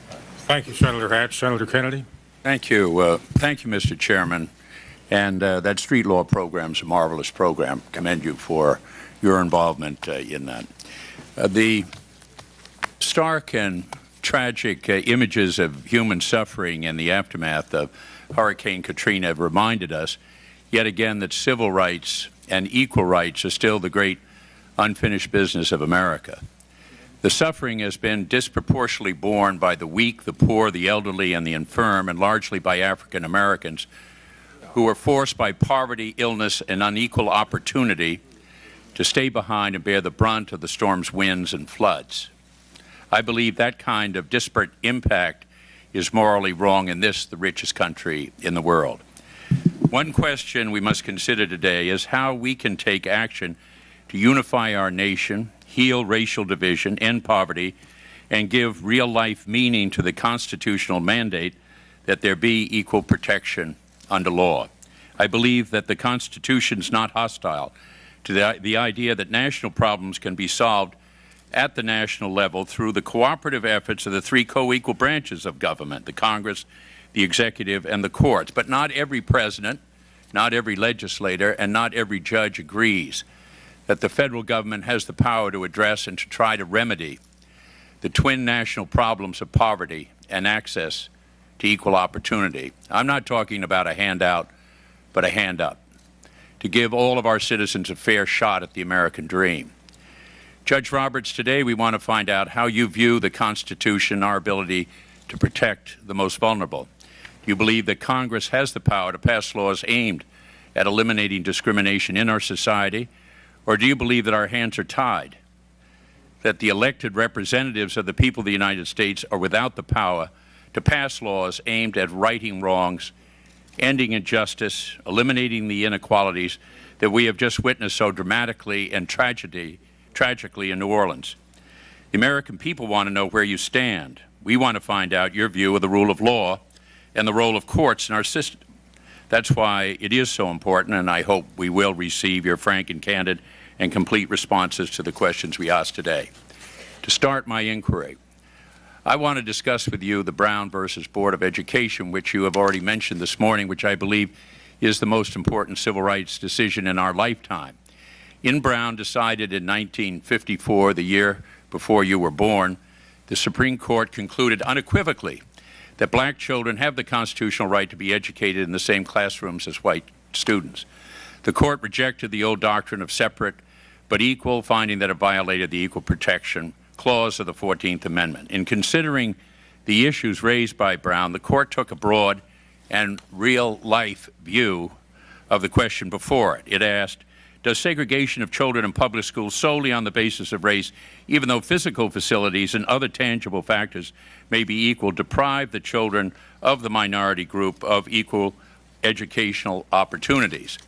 Thank you, Senator Hatch. Senator Kennedy. Thank you. Thank you, Mr. Chairman. And that street law program is a marvelous program. Commend you for your involvement in that. The stark and tragic images of human suffering in the aftermath of Hurricane Katrina have reminded us yet again that civil rights and equal rights are still the great unfinished business of America. The suffering has been disproportionately borne by the weak, the poor, the elderly, and the infirm, and largely by African Americans who were forced by poverty, illness, and unequal opportunity to stay behind and bear the brunt of the storm's winds and floods. I believe that kind of disparate impact is morally wrong in this, the richest country in the world. One question we must consider today is how we can take action to unify our nation, heal racial division, end poverty, and give real-life meaning to the constitutional mandate that there be equal protection under law. I believe that the Constitution is not hostile to the idea that national problems can be solved at the national level through the cooperative efforts of the three co-equal branches of government, the Congress, the executive, and the courts. But not every president, not every legislator, and not every judge agrees that the federal government has the power to address and to try to remedy the twin national problems of poverty and access to equal opportunity. I'm not talking about a handout, but a hand up, to give all of our citizens a fair shot at the American dream. Judge Roberts, today we want to find out how you view the Constitution, our ability to protect the most vulnerable. Do you believe that Congress has the power to pass laws aimed at eliminating discrimination in our society, or do you believe that our hands are tied, that the elected representatives of the people of the United States are without the power to pass laws aimed at righting wrongs, ending injustice, eliminating the inequalities that we have just witnessed so dramatically and tragically in New Orleans? The American people want to know where you stand. We want to find out your view of the rule of law and the role of courts in our system. That's why it is so important, and I hope we will receive your frank and candid and complete responses to the questions we asked today. To start my inquiry, I want to discuss with you the Brown versus Board of Education, which you have already mentioned this morning, which I believe is the most important civil rights decision in our lifetime. In Brown, decided in 1954, the year before you were born, the Supreme Court concluded unequivocally that black children have the constitutional right to be educated in the same classrooms as white students. The court rejected the old doctrine of separate but equal, finding that it violated the Equal Protection Clause of the 14th Amendment. In considering the issues raised by Brown, the court took a broad and real-life view of the question before it. It asked, does segregation of children in public schools solely on the basis of race, even though physical facilities and other tangible factors may be equal, deprive the children of the minority group of equal educational opportunities?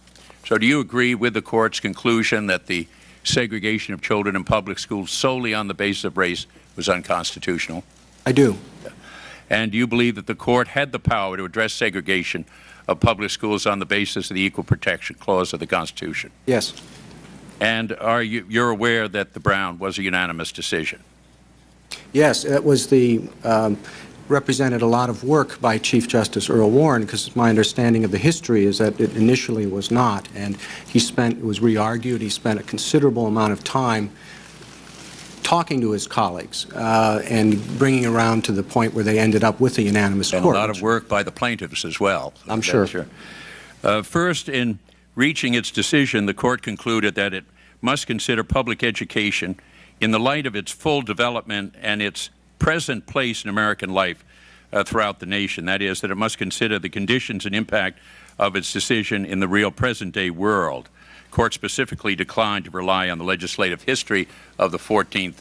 So do you agree with the court's conclusion that the segregation of children in public schools solely on the basis of race was unconstitutional? I do. And do you believe that the court had the power to address segregation of public schools on the basis of the Equal Protection Clause of the Constitution? Yes. And you're aware that the Brown was a unanimous decision? Yes, it was represented a lot of work by Chief Justice Earl Warren, because my understanding of the history is that it initially was not, and it was re-argued. He spent a considerable amount of time talking to his colleagues and bringing around to the point where they ended up with a unanimous court. And a lot of work by the plaintiffs as well. I'm sure. First, in reaching its decision, the court concluded that it must consider public education in the light of its full development and its present place in American life throughout the nation. That is, that it must consider the conditions and impact of its decision in the real present-day world. The court specifically declined to rely on the legislative history of the 14th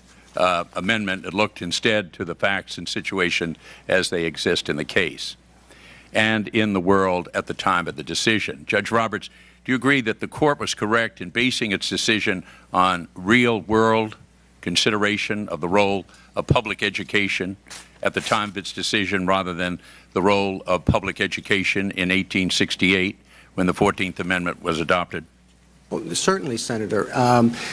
Amendment. It looked instead to the facts and situation as they exist in the case and in the world at the time of the decision. Judge Roberts, do you agree that the court was correct in basing its decision on real-world consideration of the role of public education at the time of its decision rather than the role of public education in 1868 when the 14th Amendment was adopted? Well, certainly, Senator.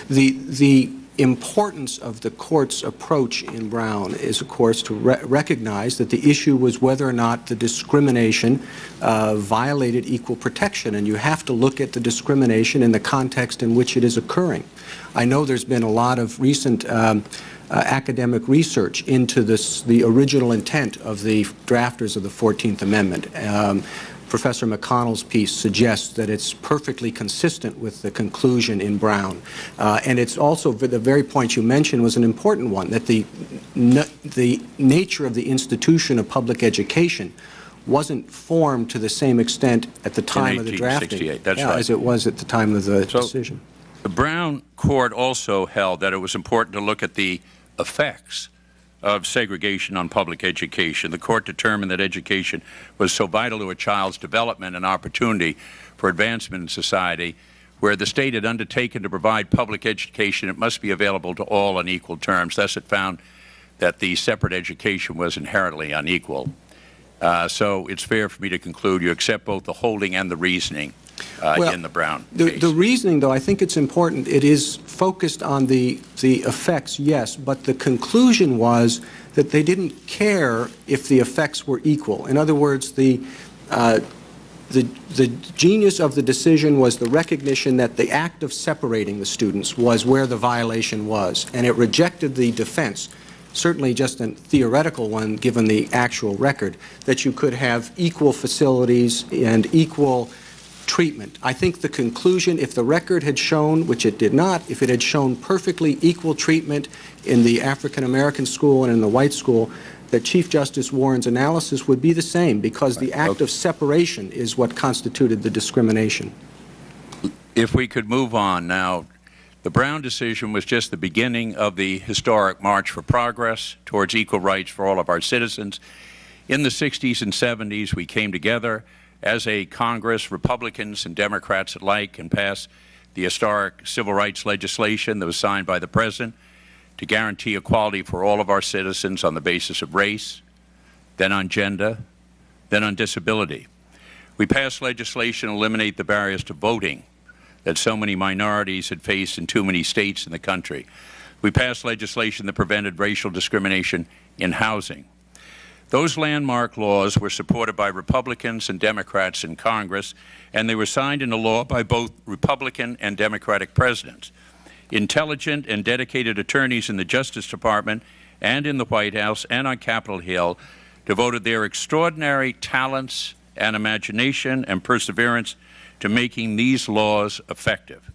The importance of the court's approach in Brown is, of course, to recognize that the issue was whether or not the discrimination violated equal protection, and you have to look at the discrimination in the context in which it is occurring. I know there's been a lot of recent academic research into the original intent of the drafters of the 14th Amendment. Professor McConnell's piece suggests that it's perfectly consistent with the conclusion in Brown. And it's also, the very point you mentioned was an important one, that the nature of the institution of public education wasn't formed to the same extent at the time of the drafting that's right. as it was at the time of the decision. The Brown court also held that it was important to look at the effects of segregation on public education. The court determined that education was so vital to a child's development and opportunity for advancement in society, where the state had undertaken to provide public education, it must be available to all on equal terms. Thus, it found that the separate education was inherently unequal. So it's fair for me to conclude you accept both the holding and the reasoning in the Brown case. The reasoning, though, I think it's important. It is focused on the effects, yes, but the conclusion was that they didn't care if the effects were equal. In other words, the genius of the decision was the recognition that the act of separating the students was where the violation was, and it rejected the defense, certainly just a theoretical one given the actual record, that you could have equal facilities and equal treatment. I think the conclusion, if the record had shown, which it did not, if it had shown perfectly equal treatment in the African-American school and in the white school, that Chief Justice Warren's analysis would be the same, because the act of separation is what constituted the discrimination. If we could move on now, the Brown decision was just the beginning of the historic march for progress towards equal rights for all of our citizens. In the 60s and 70s, we came together as a Congress, Republicans and Democrats alike, and passed the historic civil rights legislation that was signed by the President to guarantee equality for all of our citizens on the basis of race, then on gender, then on disability. We passed legislation to eliminate the barriers to voting that so many minorities had faced in too many states in the country. We passed legislation that prevented racial discrimination in housing. Those landmark laws were supported by Republicans and Democrats in Congress, and they were signed into law by both Republican and Democratic presidents. Intelligent and dedicated attorneys in the Justice Department and in the White House and on Capitol Hill devoted their extraordinary talents and imagination and perseverance to making these laws effective.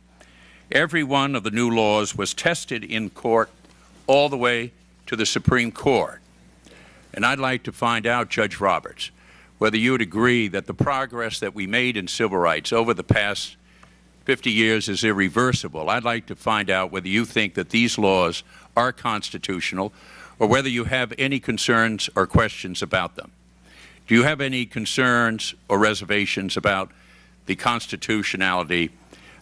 Every one of the new laws was tested in court all the way to the Supreme Court. And I'd like to find out, Judge Roberts, whether you would agree that the progress that we made in civil rights over the past 50 years is irreversible. I'd like to find out whether you think that these laws are constitutional or whether you have any concerns or questions about them. Do you have any concerns or reservations about the constitutionality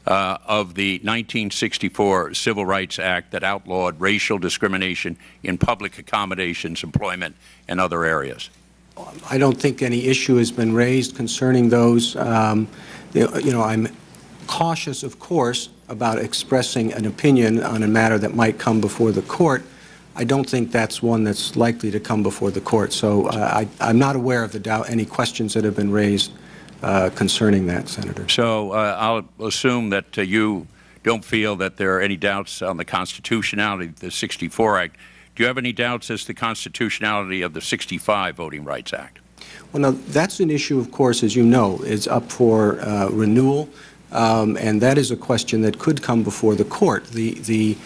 of the 1964 Civil Rights Act that outlawed racial discrimination in public accommodations, employment, and other areas? I don't think any issue has been raised concerning those. I'm cautious, of course, about expressing an opinion on a matter that might come before the court. I don't think that's one that's likely to come before the court. So I'm not aware of any questions that have been raised concerning that, Senator. So I'll assume that you don't feel that there are any doubts on the constitutionality of the 64 Act. Do you have any doubts as to the constitutionality of the 65 Voting Rights Act? Well, now, that's an issue, of course, as you know, is up for renewal, and that is a question that could come before the court. The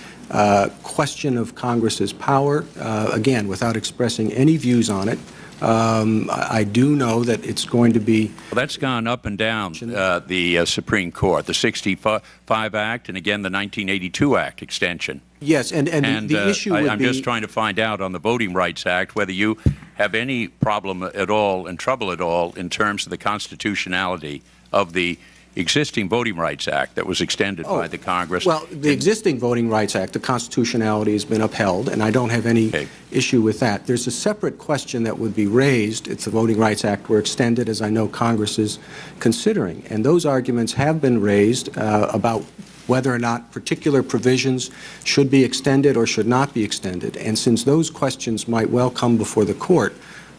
question of Congress's power, again, without expressing any views on it, I do know that it's going to be... Well, that's gone up and down the Supreme Court, the 65 Act, and again the 1982 Act extension. Yes, and the issue would I'm just trying to find out on the Voting Rights Act whether you have any problem at all and trouble at all in terms of the constitutionality of the existing Voting Rights Act that was extended by the Congress. Well, the existing Voting Rights Act, the constitutionality has been upheld, and I don't have any issue with that. There's a separate question that would be raised if the Voting Rights Act were extended, as I know Congress is considering. And those arguments have been raised about whether or not particular provisions should be extended or should not be extended. And since those questions might well come before the court,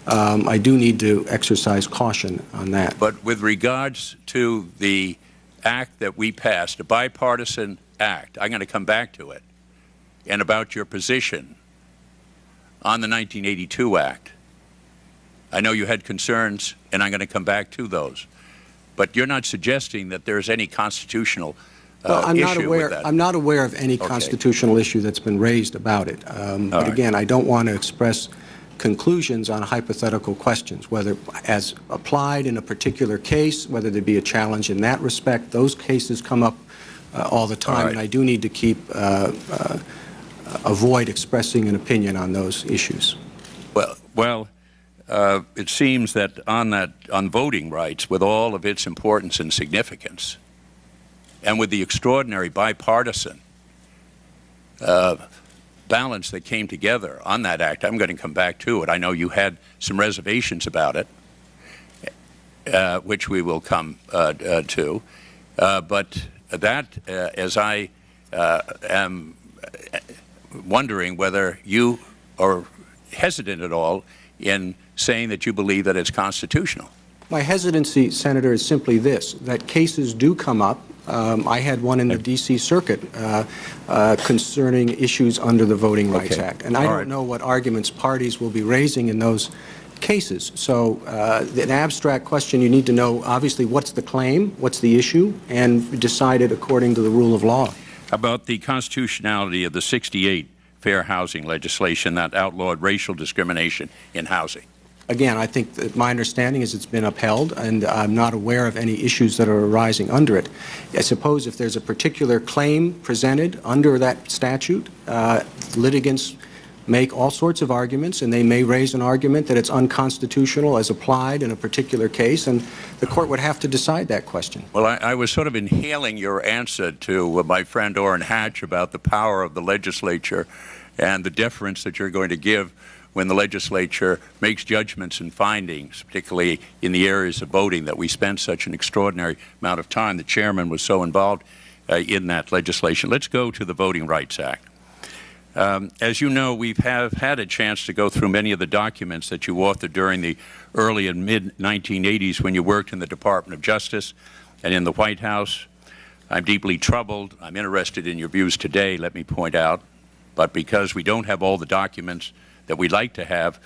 I do need to exercise caution on that. But with regards to the act that we passed, a bipartisan act, I'm going to come back to it, and about your position on the 1982 Act. I know you had concerns, and I'm going to come back to those. But you're not suggesting that there's any constitutional issue with that. I'm not aware of any constitutional issue that's been raised about it. But again, I don't want to express conclusions on hypothetical questions, whether as applied in a particular case, whether there be a challenge in that respect. Those cases come up all the time, and I do need to avoid expressing an opinion on those issues. Well, it seems that on voting rights, with all of its importance and significance, and with the extraordinary bipartisan balance that came together on that act, I'm going to come back to it. I know you had some reservations about it, which we will come to. But that, as I am wondering whether you are hesitant at all in saying that you believe that it's constitutional. My hesitancy, Senator, is simply this, that cases do come up. I had one in the D.C. Circuit concerning issues under the Voting Rights Act. And I don't know what arguments parties will be raising in those cases. So an abstract question, you need to know, obviously, what's the claim, what's the issue, and decide it according to the rule of law. About the constitutionality of the 68 fair housing legislation that outlawed racial discrimination in housing. Again, I think that my understanding is it's been upheld, and I'm not aware of any issues that are arising under it. I suppose if there's a particular claim presented under that statute, litigants make all sorts of arguments, and they may raise an argument that it's unconstitutional as applied in a particular case, and the court would have to decide that question. Well, I was sort of inhaling your answer to my friend Orrin Hatch about the power of the legislature and the deference that you're going to give when the legislature makes judgments and findings, particularly in the areas of voting that we spent such an extraordinary amount of time. The chairman was so involved in that legislation. Let's go to the Voting Rights Act. As you know, we have had a chance to go through many of the documents that you authored during the early and mid-1980s when you worked in the Department of Justice and in the White House. I'm deeply troubled. I'm interested in your views today, let me point out. But because we don't have all the documents that we'd like to have,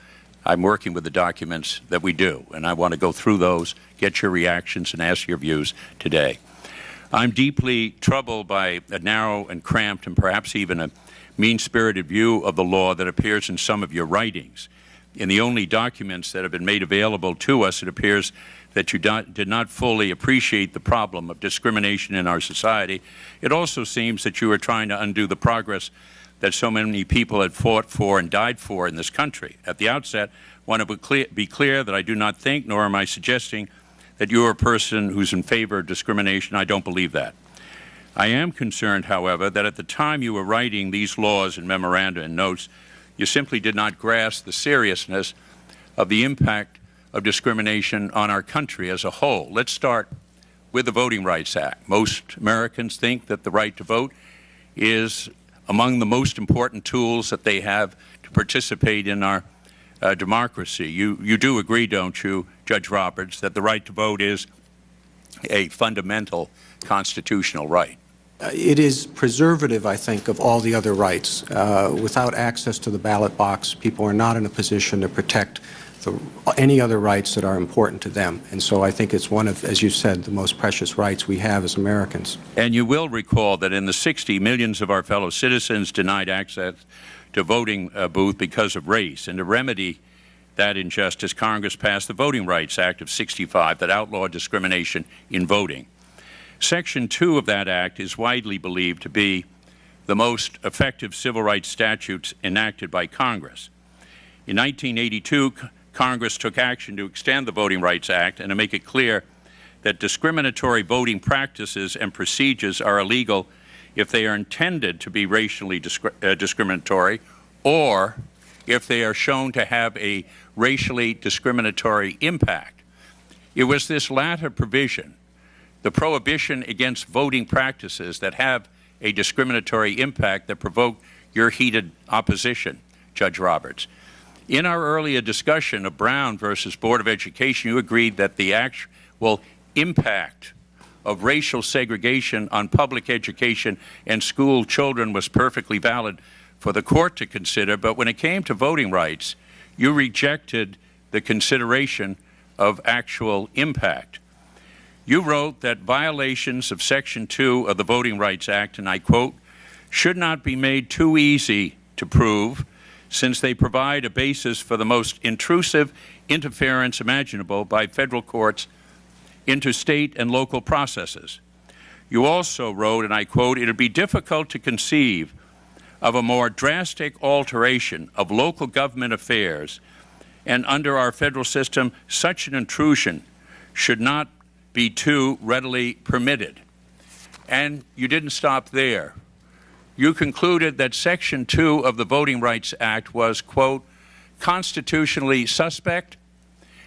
I'm working with the documents that we do. And I want to go through those, get your reactions, and ask your views today. I'm deeply troubled by a narrow and cramped and perhaps even a mean-spirited view of the law that appears in some of your writings. In the only documents that have been made available to us, it appears that you did not fully appreciate the problem of discrimination in our society. It also seems that you are trying to undo the progress that so many people had fought for and died for in this country. At the outset, I want to be clear that I do not think, nor am I suggesting, that you are a person who's in favor of discrimination. I don't believe that. I am concerned, however, that at the time you were writing these laws and memoranda and notes, you simply did not grasp the seriousness of the impact of discrimination on our country as a whole. Let's start with the Voting Rights Act. Most Americans think that the right to vote is among the most important tools that they have to participate in our democracy. You do agree, don't you, Judge Roberts, that the right to vote is a fundamental constitutional right? It is preservative, I think, of all the other rights. Without access to the ballot box, people are not in a position to protect any other rights that are important to them. And so I think it's one of, as you said, the most precious rights we have as Americans. And you will recall that in the 60s, millions of our fellow citizens denied access to voting booth because of race. And to remedy that injustice, Congress passed the Voting Rights Act of '65 that outlawed discrimination in voting. Section 2 of that act is widely believed to be the most effective civil rights statutes enacted by Congress. In 1982, Congress took action to extend the Voting Rights Act and to make it clear that discriminatory voting practices and procedures are illegal if they are intended to be racially discriminatory, or if they are shown to have a racially discriminatory impact. It was this latter provision, the prohibition against voting practices that have a discriminatory impact, that provoked your heated opposition, Judge Roberts. In our earlier discussion of Brown versus Board of Education, you agreed that the actual impact of racial segregation on public education and school children was perfectly valid for the court to consider, but when it came to voting rights, you rejected the consideration of actual impact. You wrote that violations of Section 2 of the Voting Rights Act, and I quote, should not be made too easy to prove, since they provide a basis for the most intrusive interference imaginable by federal courts into state and local processes. You also wrote, and I quote, it would be difficult to conceive of a more drastic alteration of local government affairs, and under our federal system, such an intrusion should not be too readily permitted. And you didn't stop there. You concluded that Section 2 of the Voting Rights Act was, quote, constitutionally suspect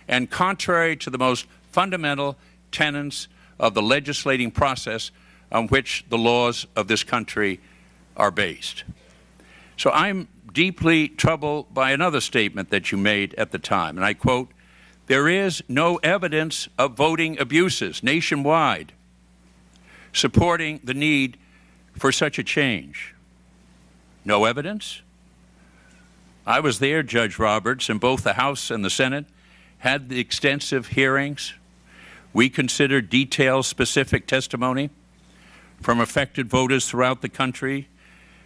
and contrary to the most fundamental tenets of the legislating process on which the laws of this country are based. So I'm deeply troubled by another statement that you made at the time, and I quote, there is no evidence of voting abuses nationwide supporting the need for such a change. No evidence? I was there, Judge Roberts, and both the House and the Senate had the extensive hearings. We considered detailed, specific testimony from affected voters throughout the country,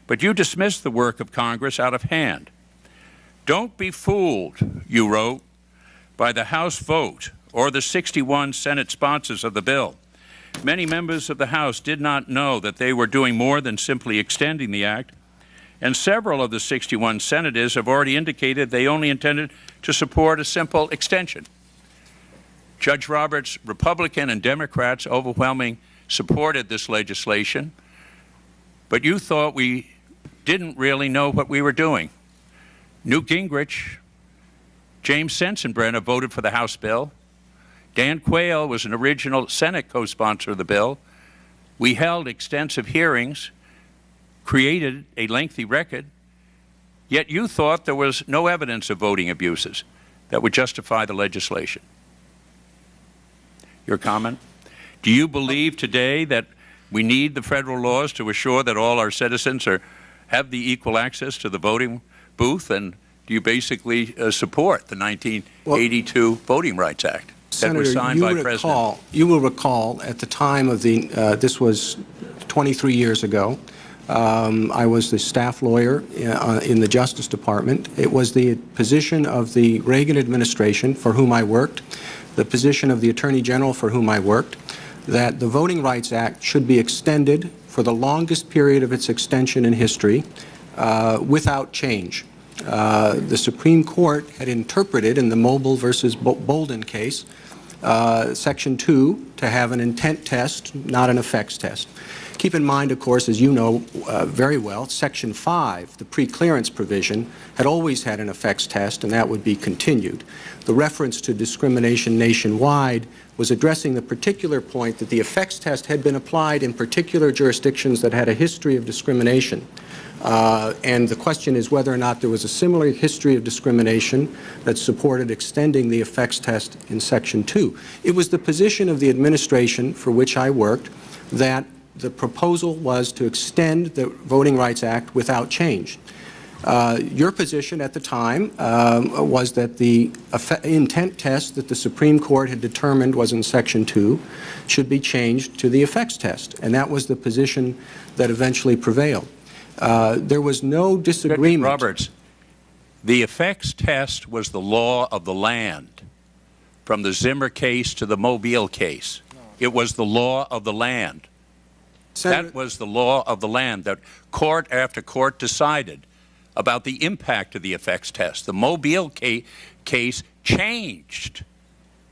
but you dismissed the work of Congress out of hand. Don't be fooled, you wrote, by the House vote or the 61 Senate sponsors of the bill. Many members of the House did not know that they were doing more than simply extending the act, and several of the 61 senators have already indicated they only intended to support a simple extension. Judge Roberts, Republican and Democrats overwhelmingly supported this legislation, but you thought we didn't really know what we were doing. Newt Gingrich, James Sensenbrenner voted for the House bill. Dan Quayle was an original Senate co-sponsor of the bill. We held extensive hearings, created a lengthy record, yet you thought there was no evidence of voting abuses that would justify the legislation. Your comment? Do you believe today that we need the federal laws to assure that all our citizens have the equal access to the voting booth? And do you basically support the 1982 Voting Rights Act that was signed by President? You will recall at the time of the, this was 23 years ago, I was the staff lawyer in the Justice Department. It was the position of the Reagan administration for whom I worked, the position of the Attorney General for whom I worked, that the Voting Rights Act should be extended for the longest period of its extension in history without change. The Supreme Court had interpreted in the Mobile versus Bolden case Section 2 to have an intent test, not an effects test. Keep in mind, of course, as you know very well, Section 5, the pre-clearance provision, had always had an effects test, and that would be continued. The reference to discrimination nationwide was addressing the particular point that the effects test had been applied in particular jurisdictions that had a history of discrimination. And the question is whether or not there was a similar history of discrimination that supported extending the effects test in Section 2. It was the position of the administration for which I worked that the proposal was to extend the Voting Rights Act without change. Your position at the time was that the intent test that the Supreme Court had determined was in Section 2 should be changed to the effects test, and that was the position that eventually prevailed. There was no disagreement. Roberts, the effects test was the law of the land, from the Zimmer case to the Mobile case. It was the law of the land. That was the law of the land that court after court decided about the impact of the effects test. The Mobile case changed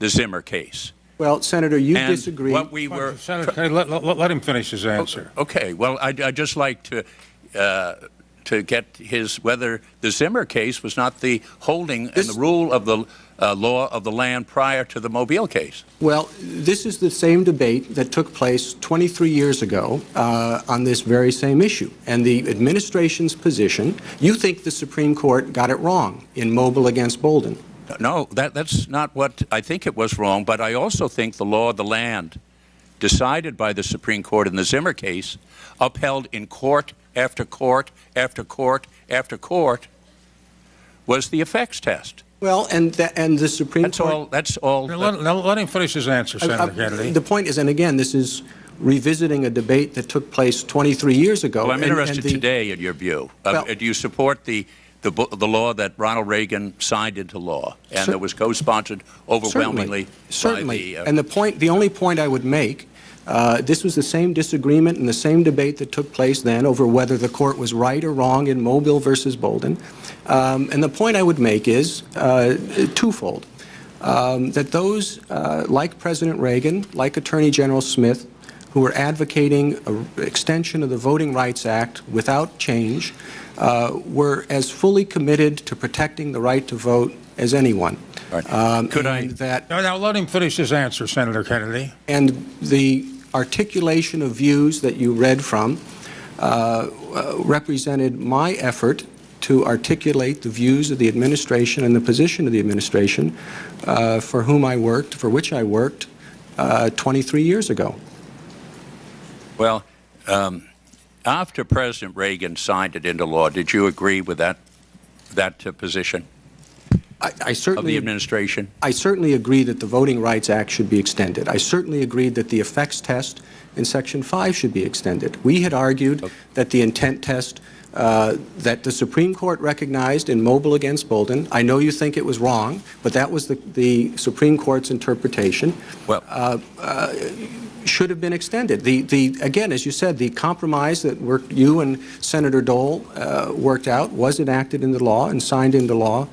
the Zimmer case. Well, Senator, you and disagree. What we were Senator, let him finish his answer. Okay. Well, I'd just like to get his whether the Zimmer case was not the holding and the rule of the law of the land prior to the Mobile case. Well, this is the same debate that took place 23 years ago on this very same issue. And the administration's position, you think the Supreme Court got it wrong in Mobile against Bolden. No, that's not what I think it was wrong, but I also think the law of the land decided by the Supreme Court in the Zimmer case, upheld in court after court after court after court, was the effects test. Well, and the Supreme Court... That's all. Let him finish his answer, Senator Kennedy. The point is, and again, this is revisiting a debate that took place 23 years ago. Well, I'm interested today in your view. Do you support the law that Ronald Reagan signed into law and that was co-sponsored overwhelmingly? Certainly. And the only point I would make, this was the same disagreement and the same debate that took place then over whether the court was right or wrong in Mobile versus Bolden. And the point I would make is twofold. That those like President Reagan, like Attorney General Smith, who were advocating an extension of the Voting Rights Act without change, were as fully committed to protecting the right to vote as anyone. Right. Now let him finish his answer, Senator Kennedy. And the articulation of views that you read from represented my effort to articulate the views of the administration and the position of the administration for which I worked 23 years ago. Well, after President Reagan signed it into law, did you agree with that position of the administration? I certainly agree that the Voting Rights Act should be extended. I certainly agreed that the effects test in Section 5 should be extended. We had argued that the intent test that the Supreme Court recognized in Mobile against Bolden, I know you think it was wrong, but that was the Supreme Court's interpretation, should have been extended. Again, as you said, the compromise that you and Senator Dole worked out was enacted into law and signed into law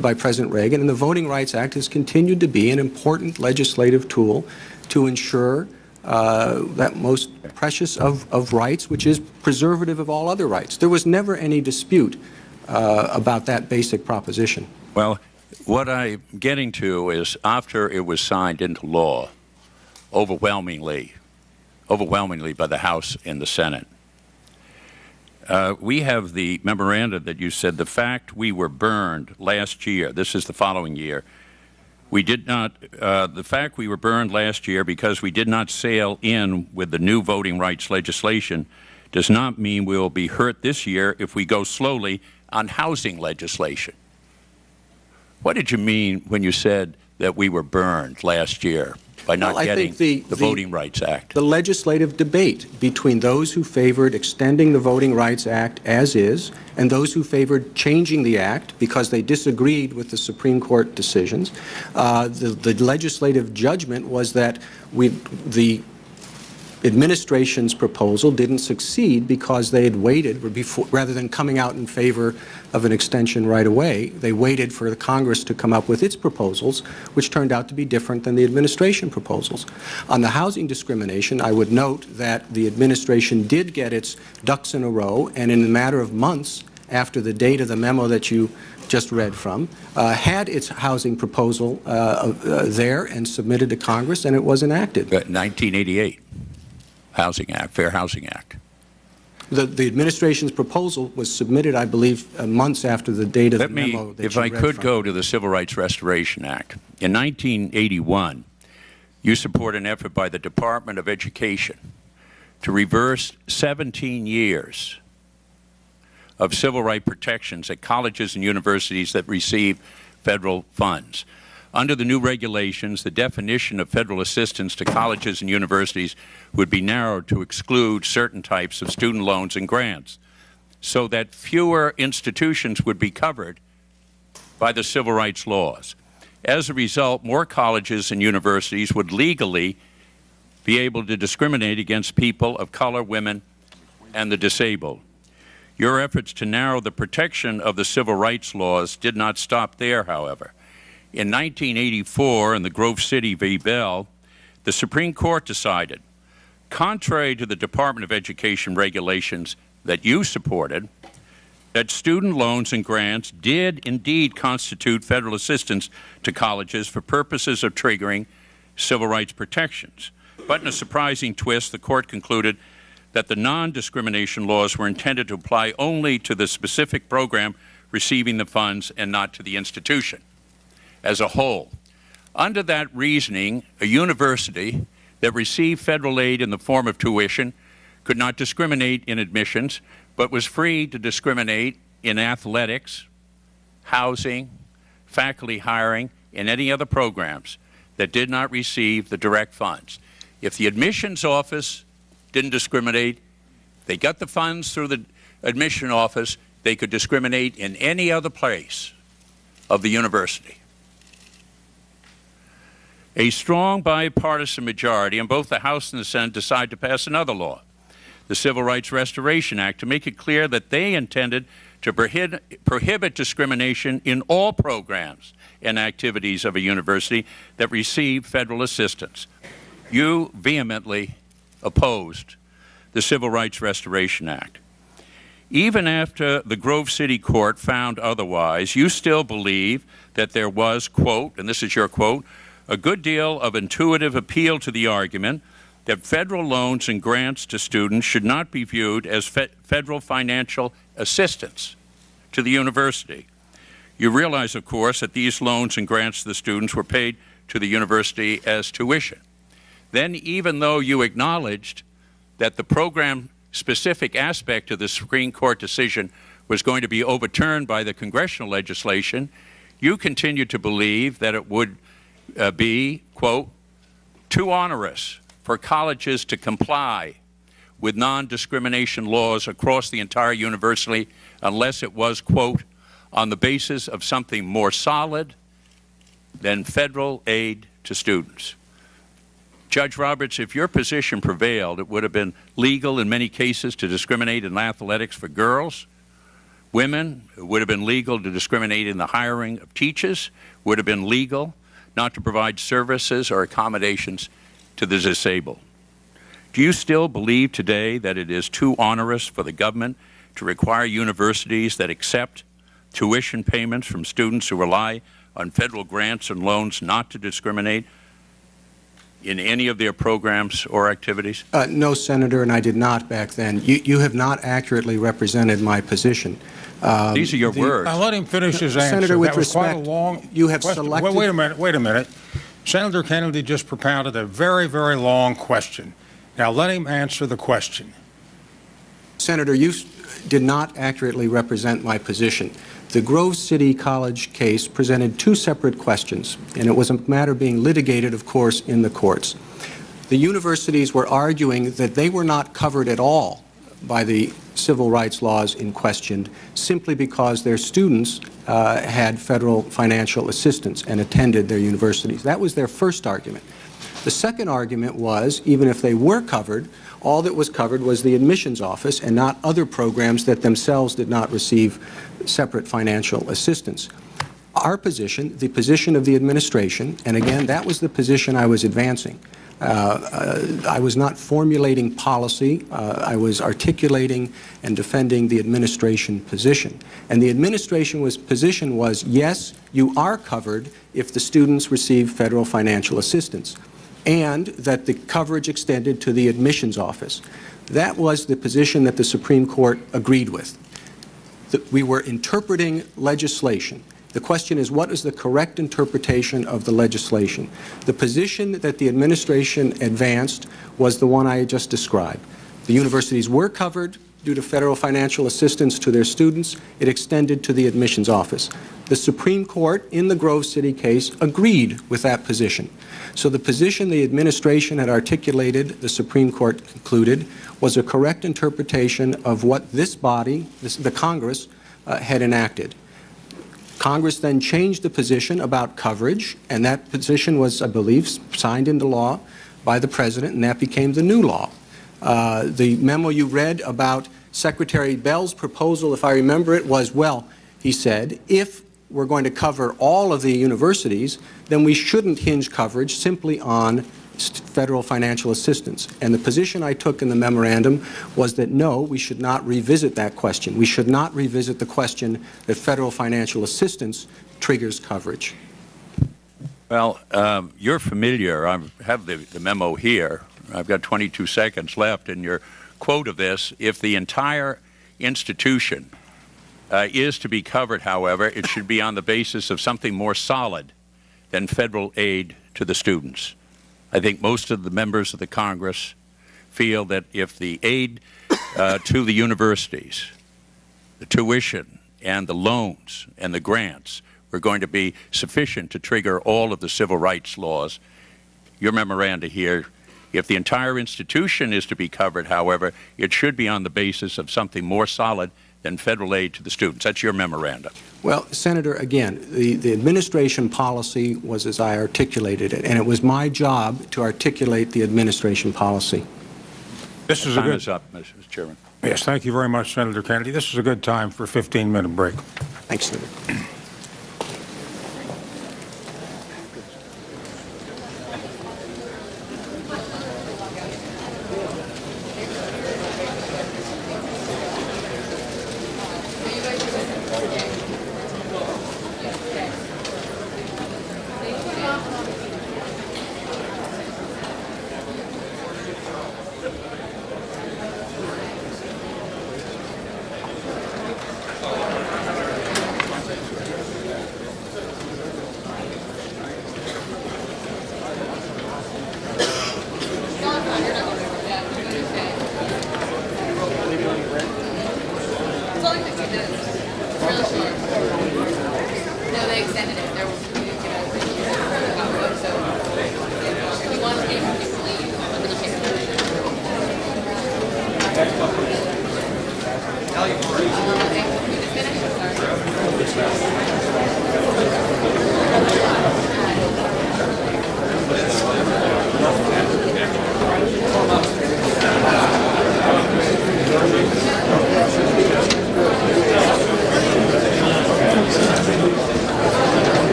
by President Reagan, and the Voting Rights Act has continued to be an important legislative tool to ensure that most precious of rights, which is preservative of all other rights. There was never any dispute about that basic proposition. Well, what I'm getting to is after it was signed into law, overwhelmingly by the House and the Senate, we have the memoranda that you said the fact we were burned last year, this is the following year, the fact we were burned last year because we did not sail in with the new voting rights legislation does not mean we will be hurt this year if we go slowly on housing legislation. What did you mean when you said that we were burned last year by not getting the Voting Rights Act? The legislative debate between those who favored extending the Voting Rights Act as is and those who favored changing the Act because they disagreed with the Supreme Court decisions, the legislative judgment was that the administration's proposal didn't succeed because they had waited, rather than coming out in favor of an extension right away, they waited for the Congress to come up with its proposals, which turned out to be different than the administration proposals. On the housing discrimination, I would note that the administration did get its ducks in a row, and in a matter of months after the date of the memo that you just read from, had its housing proposal there and submitted to Congress, and it was enacted. 1988. Housing Act, Fair Housing Act. The administration's proposal was submitted, I believe, months after the date of the memo that you read from. If I could go to the Civil Rights Restoration Act. In 1981, you support an effort by the Department of Education to reverse 17 years of civil rights protections at colleges and universities that receive federal funds. Under the new regulations, the definition of federal assistance to colleges and universities would be narrowed to exclude certain types of student loans and grants, so that fewer institutions would be covered by the civil rights laws. As a result, more colleges and universities would legally be able to discriminate against people of color, women, and the disabled. Your efforts to narrow the protection of the civil rights laws did not stop there, however. In 1984, in the Grove City v. Bell, the Supreme Court decided, contrary to the Department of Education regulations that you supported, that student loans and grants did indeed constitute federal assistance to colleges for purposes of triggering civil rights protections. But in a surprising twist, the court concluded that the non-discrimination laws were intended to apply only to the specific program receiving the funds and not to the institution as a whole. Under that reasoning, a university that received federal aid in the form of tuition could not discriminate in admissions, but was free to discriminate in athletics, housing, faculty hiring, and any other programs that did not receive the direct funds. If the admissions office didn't discriminate, they got the funds through the admission office, they could discriminate in any other place of the university. A strong bipartisan majority in both the House and the Senate decided to pass another law, the Civil Rights Restoration Act, to make it clear that they intended to prohibit discrimination in all programs and activities of a university that receive federal assistance. You vehemently opposed the Civil Rights Restoration Act. Even after the Grove City Court found otherwise, you still believe that there was, quote, and this is your quote, a good deal of intuitive appeal to the argument that federal loans and grants to students should not be viewed as federal financial assistance to the university. You realize, of course, that these loans and grants to the students were paid to the university as tuition. Then, even though you acknowledged that the program-specific aspect of the Supreme Court decision was going to be overturned by the congressional legislation, you continued to believe that it would be, quote, too onerous for colleges to comply with non-discrimination laws across the entire university unless it was, quote, on the basis of something more solid than federal aid to students. Judge Roberts, if your position prevailed, it would have been legal in many cases to discriminate in athletics for girls, women. It would have been legal to discriminate in the hiring of teachers. Would have been legal not to provide services or accommodations to the disabled. Do you still believe today that it is too onerous for the government to require universities that accept tuition payments from students who rely on federal grants and loans not to discriminate in any of their programs or activities? No, Senator, and I did not back then. You have not accurately represented my position. These are your words. Now let him finish his answer. Senator, with that was respect, quite a long you have question. selected... Wait a minute. Senator Kennedy just propounded a very, very long question. Now let him answer the question. Senator, you did not accurately represent my position. The Grove City College case presented two separate questions, and it was a matter being litigated, of course, in the courts. The universities were arguing that they were not covered at all by the civil rights laws in question simply because their students had federal financial assistance and attended their universities. That was their first argument. The second argument was, even if they were covered, all that was covered was the admissions office and not other programs that themselves did not receive separate financial assistance. Our position, the position of the administration, and again, that was the position I was advancing. I was not formulating policy. I was articulating and defending the administration position. And the administration position was, yes, you are covered if the students receive federal financial assistance, and that the coverage extended to the admissions office. That was the position that the Supreme Court agreed with. We were interpreting legislation. The question is, what is the correct interpretation of the legislation? The position that the administration advanced was the one I just described. The universities were covered due to federal financial assistance to their students. It extended to the admissions office. The Supreme Court, in the Grove City case, agreed with that position. So the position the administration had articulated, the Supreme Court concluded, was a correct interpretation of what this body, the Congress, had enacted. Congress then changed the position about coverage, and that position was, I believe, signed into law by the President, and that became the new law. The memo you read about Secretary Bell's proposal, if I remember it, was, well, he said, if we're going to cover all of the universities, then we shouldn't hinge coverage simply on federal financial assistance. And the position I took in the memorandum was that no, we should not revisit that question. We should not revisit the question that federal financial assistance triggers coverage. Well, you're familiar. I have the memo here. I've got 22 seconds left, and your quote of this, if the entire institution is to be covered, however, it should be on the basis of something more solid than federal aid to the students. I think most of the members of the Congress feel that if the aid to the universities, the tuition and the loans and the grants were going to be sufficient to trigger all of the civil rights laws, your memoranda here, if the entire institution is to be covered, however, it should be on the basis of something more solid than federal aid to the students. That's your memorandum. Well, Senator, again, the administration policy was as I articulated it, and it was my job to articulate the administration policy. This is Time is up, Mr. Chairman. Yes, thank you very much, Senator Kennedy. This is a good time for a 15-minute break. Thanks, Senator.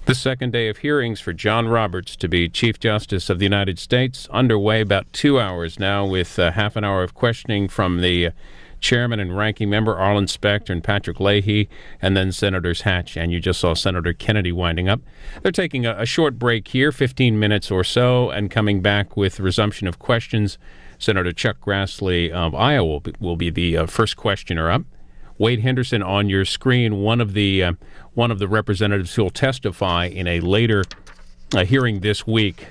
The second day of hearings for John Roberts to be Chief Justice of the United States underway about 2 hours now, with half an hour of questioning from the Chairman and Ranking Member Arlen Specter and Patrick Leahy, and then Senators Hatch, and you just saw Senator Kennedy winding up. They're taking a short break here, 15 minutes or so, and coming back with resumption of questions. Senator Chuck Grassley of Iowa will be the first questioner up. Wade Henderson on your screen, one of the representatives who will testify in a later hearing this week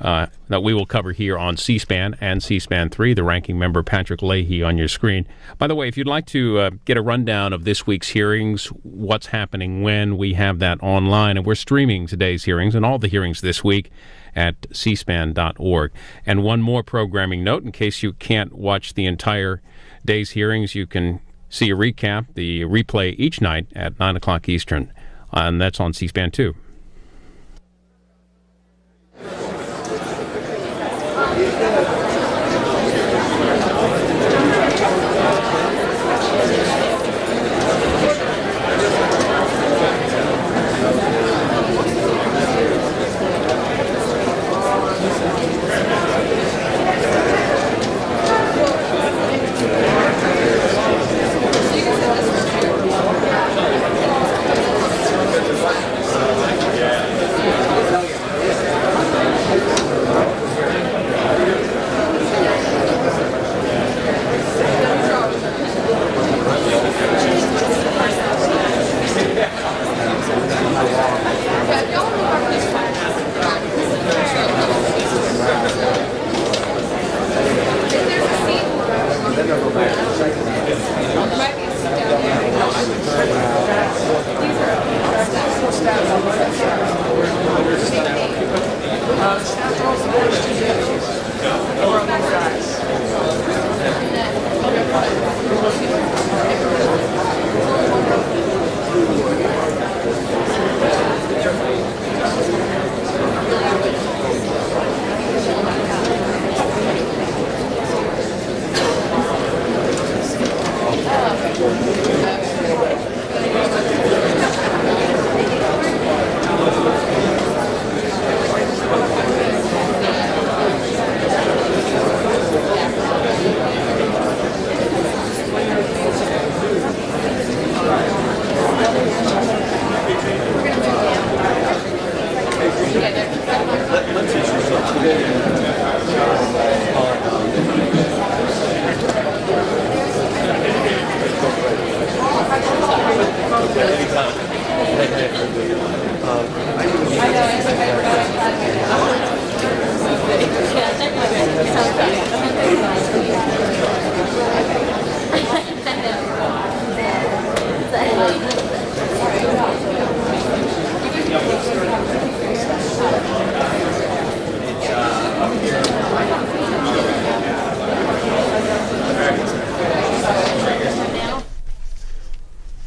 that we will cover here on C-SPAN and C-SPAN 3. The ranking member, Patrick Leahy, on your screen. By the way, if you'd like to get a rundown of this week's hearings, what's happening when, we have that online, and we're streaming today's hearings and all the hearings this week at cspan.org. And one more programming note, in case you can't watch the entire day's hearings, you can see a recap, the replay each night at 9 o'clock Eastern, and that's on C-SPAN 2.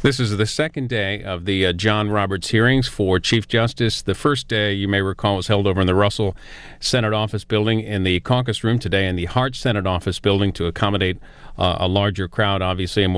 This is the second day of the John Roberts hearings for Chief Justice. The first day, you may recall, was held over in the Russell Senate Office Building in the caucus room. Today in the Hart Senate Office Building to accommodate a larger crowd, obviously, and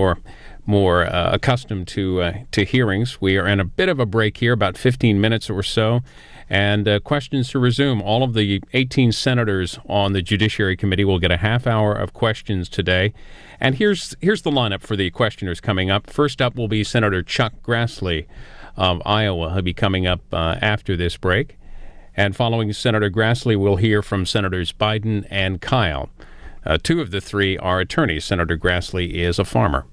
more accustomed to hearings. We are in a bit of a break here, about 15 minutes or so, and questions to resume. All of the 18 senators on the Judiciary Committee will get a half hour of questions today. And here's the lineup for the questioners coming up. First up will be Senator Chuck Grassley of Iowa. He'll be coming up after this break. And following Senator Grassley, we'll hear from Senators Biden and Kyle. Two of the three are attorneys. Senator Grassley is a farmer.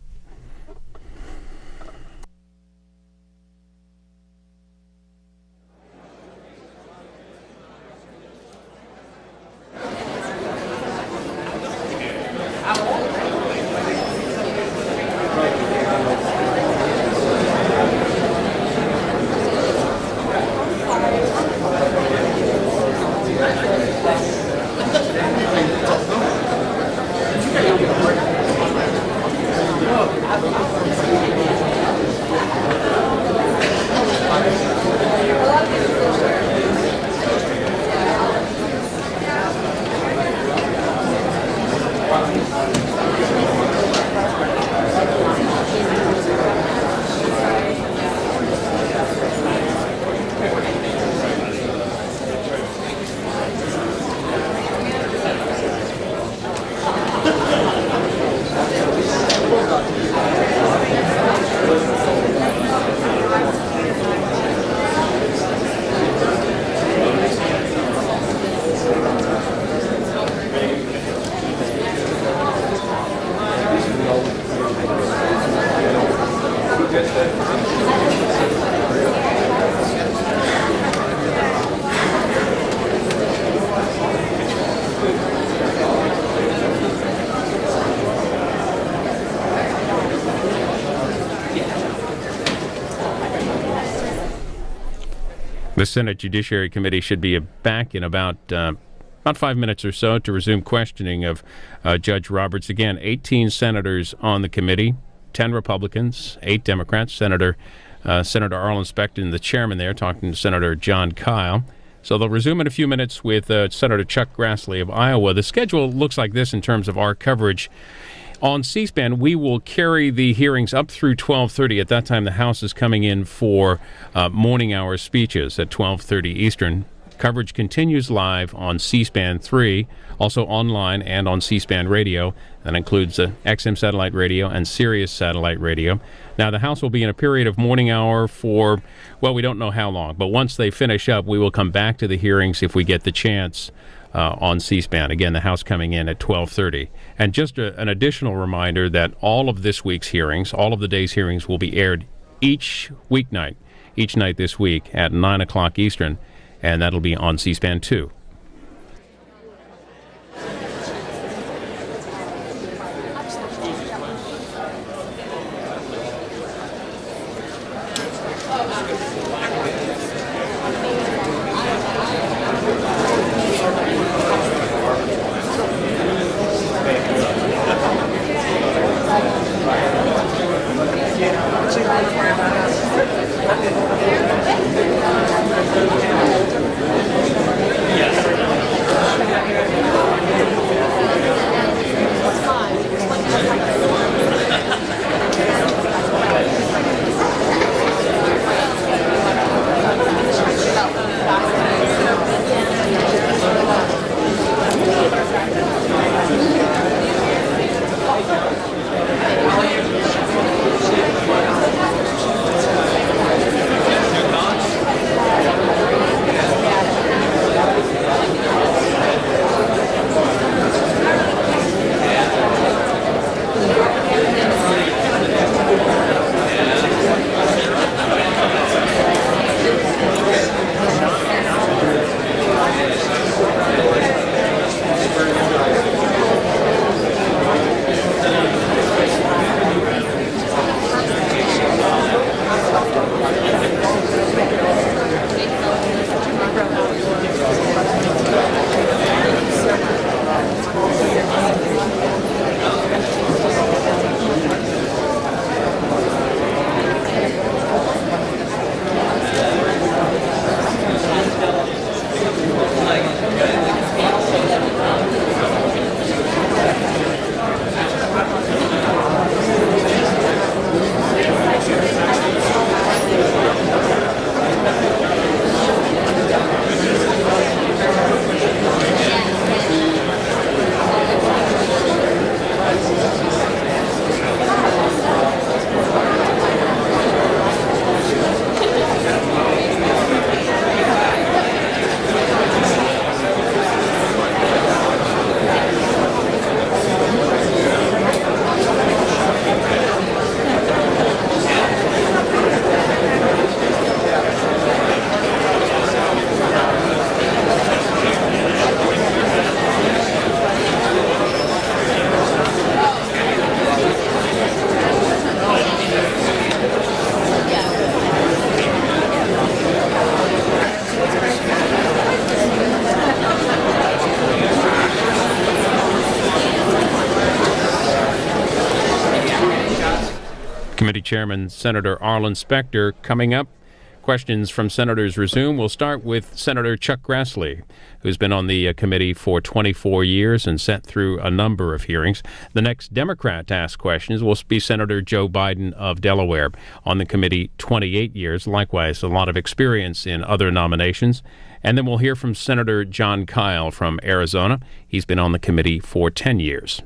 The Senate Judiciary Committee should be back in about 5 minutes or so to resume questioning of Judge Roberts. Again, 18 senators on the committee, 10 Republicans, 8 Democrats. Senator Arlen Specter, the chairman there, talking to Senator John Kyle. So they'll resume in a few minutes with Senator Chuck Grassley of Iowa. The schedule looks like this in terms of our coverage. On C-SPAN, we will carry the hearings up through 12:30. At that time, the House is coming in for morning hour speeches at 12:30 Eastern. Coverage continues live on C-SPAN 3, also online and on C-SPAN radio. That includes XM satellite radio and Sirius satellite radio. Now, the House will be in a period of morning hour for, well, we don't know how long, but once they finish up, we will come back to the hearings if we get the chance on C-SPAN. Again, the House coming in at 12:30. And just an additional reminder that all of this week's hearings, all of the day's hearings, will be aired each night this week at 9 o'clock Eastern, and that'll be on C-SPAN 2. Committee Chairman Senator Arlen Specter coming up. Questions from senators resume. We'll start with Senator Chuck Grassley, who's been on the committee for 24 years and sat through a number of hearings. The next Democrat to ask questions will be Senator Joe Biden of Delaware, on the committee 28 years. Likewise, a lot of experience in other nominations. And then we'll hear from Senator John Kyle from Arizona. He's been on the committee for 10 years.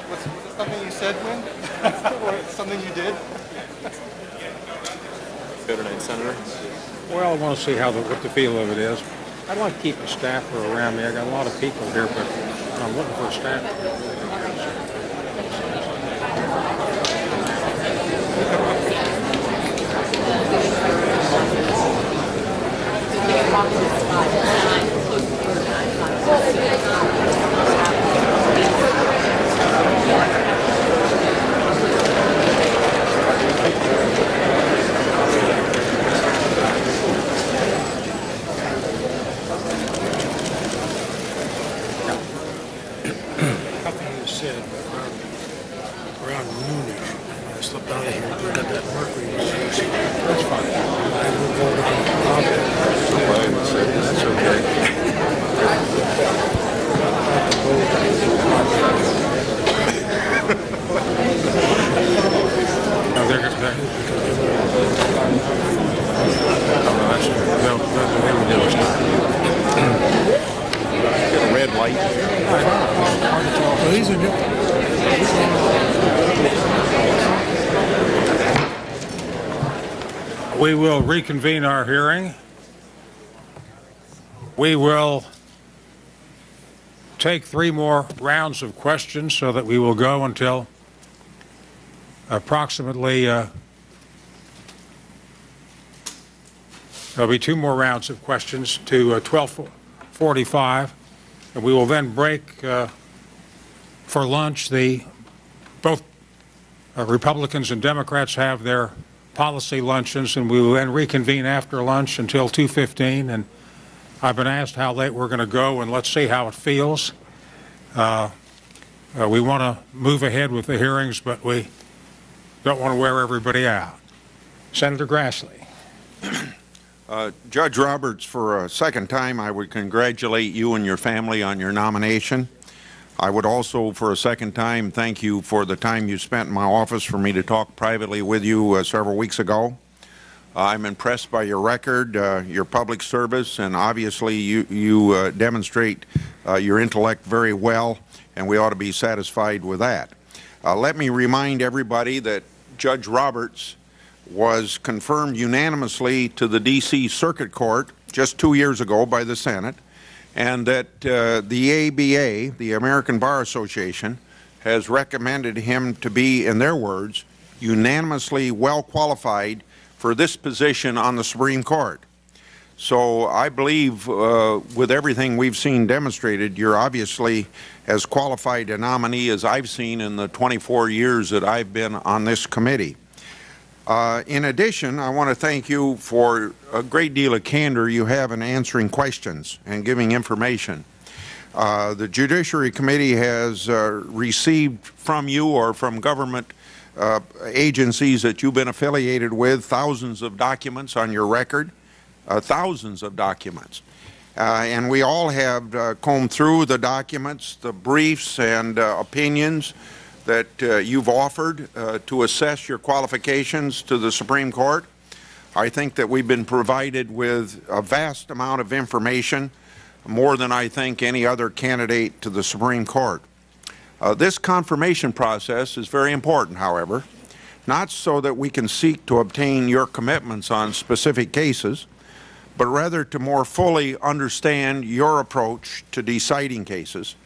Was it something you said, Win? Or something you did? Good night, Senator. Well, I want to see what the feel of it is. I'd like to keep a staffer around me. I got a lot of people here, but I'm looking for a staffer. Said around noonish. I slipped out of here and got that mercury disease. That's fine. I will go to That's okay. No, there goes that. No, they would do it. Get a red light. So these are new. We will reconvene our hearing. We will take 3 more rounds of questions so that we will go until approximately, there'll be 2 more rounds of questions to 12:45, and we will then break for lunch. Both Republicans and Democrats have their policy luncheons, and we will then reconvene after lunch until 2:15. And I've been asked how late we're going to go, and let's see how it feels. We want to move ahead with the hearings, but we don't want to wear everybody out. Senator Grassley. Judge Roberts, for a second time, I would congratulate you and your family on your nomination. I would also, for a second time, thank you for the time you spent in my office for me to talk privately with you several weeks ago. I'm impressed by your record, your public service, and obviously you demonstrate your intellect very well, and we ought to be satisfied with that. Let me remind everybody that Judge Roberts was confirmed unanimously to the D.C. Circuit Court just 2 years ago by the Senate, and that the ABA, the American Bar Association, has recommended him to be, in their words, unanimously well qualified for this position on the Supreme Court. So I believe with everything we've seen demonstrated, you're obviously as qualified a nominee as I've seen in the 24 years that I've been on this committee. In addition, I want to thank you for a great deal of candor you have in answering questions and giving information. The Judiciary Committee has received from you or from government agencies that you've been affiliated with thousands of documents on your record, thousands of documents. And we all have combed through the documents, the briefs and opinions that you've offered to assess your qualifications to the Supreme Court. I think that we've been provided with a vast amount of information, more than I think any other candidate to the Supreme Court. This confirmation process is very important, however, not so that we can seek to obtain your commitments on specific cases, but rather to more fully understand your approach to deciding cases.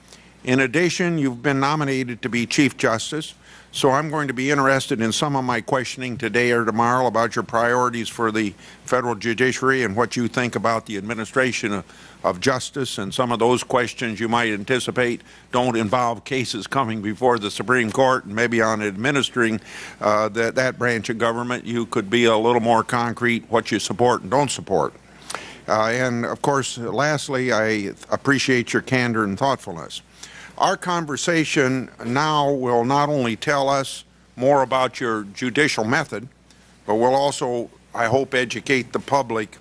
In addition, you've been nominated to be Chief Justice, so I'm going to be interested in some of my questioning today or tomorrow about your priorities for the federal judiciary and what you think about the administration of justice, and some of those questions you might anticipate don't involve cases coming before the Supreme Court, and maybe on administering that branch of government you could be a little more concrete what you support and don't support. And of course, lastly, I appreciate your candor and thoughtfulness. Our conversation now will not only tell us more about your judicial method, but will also, I hope, educate the public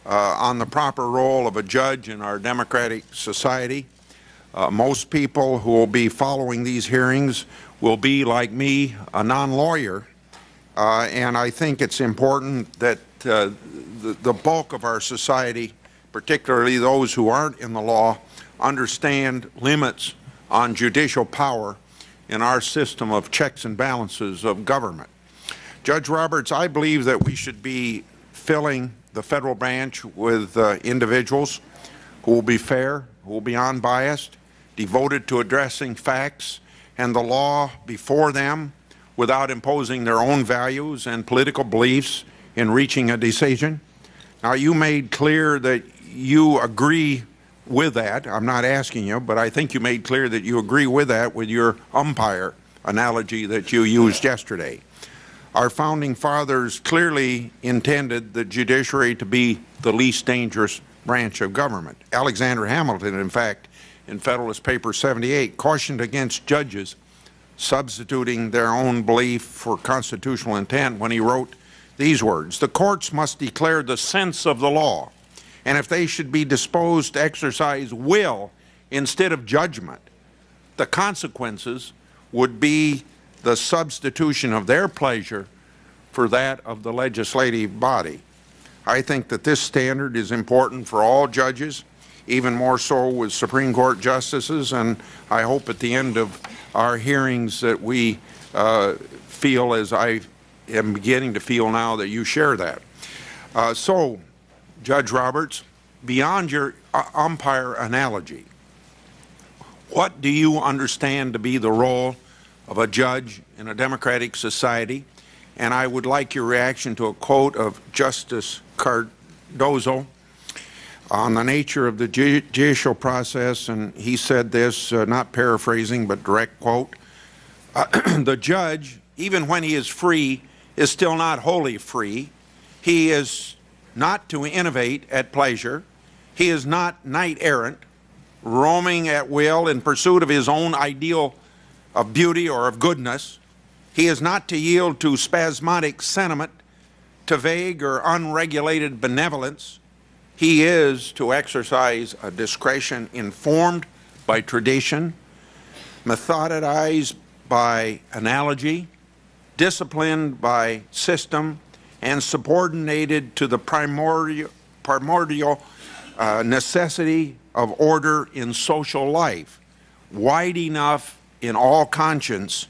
on the proper role of a judge in our democratic society. Most people who will be following these hearings will be, like me, a non-lawyer, and I think it's important that the bulk of our society, particularly those who aren't in the law, understand limits on judicial power in our system of checks and balances of government. Judge Roberts, I believe that we should be filling the federal branch with individuals who will be fair, who will be unbiased, devoted to addressing facts and the law before them without imposing their own values and political beliefs in reaching a decision. Now, you made clear that you agree with that. I'm not asking you, but I think you made clear that you agree with that with your umpire analogy that you used yesterday. Our founding fathers clearly intended the judiciary to be the least dangerous branch of government. Alexander Hamilton, in fact, in Federalist Paper 78, cautioned against judges substituting their own belief for constitutional intent when he wrote these words: "The courts must declare the sense of the law, and if they should be disposed to exercise will instead of judgment, the consequences would be the substitution of their pleasure for that of the legislative body." I think that this standard is important for all judges, even more so with Supreme Court justices, and I hope at the end of our hearings that we feel, as I am beginning to feel now, that you share that. So, Judge Roberts, beyond your umpire analogy, what do you understand to be the role of a judge in a democratic society? And I would like your reaction to a quote of Justice Cardozo on the nature of the judicial process, and he said this, not paraphrasing, but direct quote: "The judge, even when he is free, is still not wholly free. He is not to innovate at pleasure. He is not knight-errant, roaming at will in pursuit of his own ideal of beauty or of goodness. He is not to yield to spasmodic sentiment, to vague or unregulated benevolence. He is to exercise a discretion informed by tradition, methodized by analogy, disciplined by system, and subordinated to the primordial necessity of order in social life. Wide enough in all conscience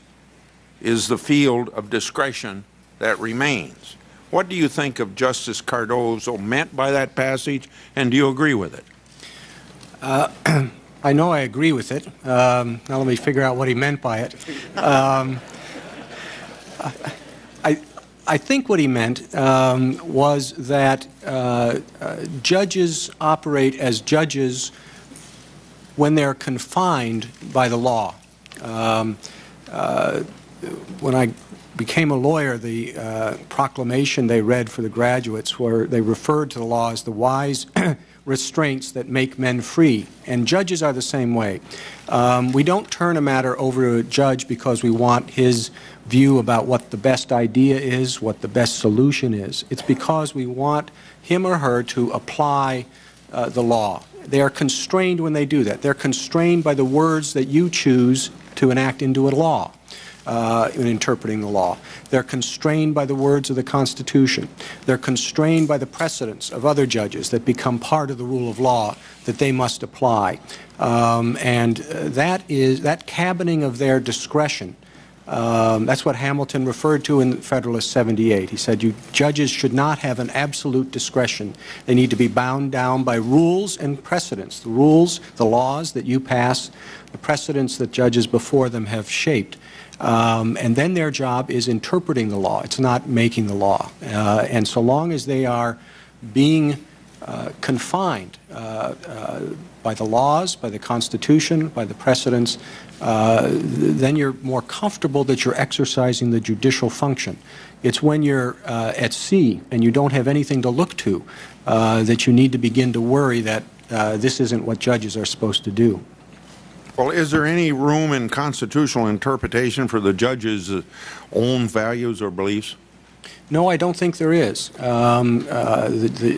is the field of discretion that remains." What do you think of Justice Cardozo meant by that passage, and do you agree with it? I know I agree with it. Now let me figure out what he meant by it. I think what he meant was that judges operate as judges when they're confined by the law. When I became a lawyer, the proclamation they read for the graduates, where they referred to the law as the wise restraints that make men free. And judges are the same way. We don't turn a matter over to a judge because we want his view about what the best idea is, what the best solution is. It's because we want him or her to apply the law. They are constrained when they do that. They're constrained by the words that you choose to enact into a law. In interpreting the law. They're constrained by the words of the Constitution. They're constrained by the precedents of other judges that become part of the rule of law that they must apply. And that cabining of their discretion, that's what Hamilton referred to in Federalist 78. He said judges should not have an absolute discretion. They need to be bound down by rules and precedents, the rules, the laws that you pass, the precedents that judges before them have shaped. And then their job is interpreting the law. It's not making the law. And so long as they are being confined by the laws, by the Constitution, by the precedents, then you're more comfortable that you're exercising the judicial function. It's when you're at sea and you don't have anything to look to that you need to begin to worry that this isn't what judges are supposed to do. Well, is there any room in constitutional interpretation for the judge's own values or beliefs? No, I don't think there is.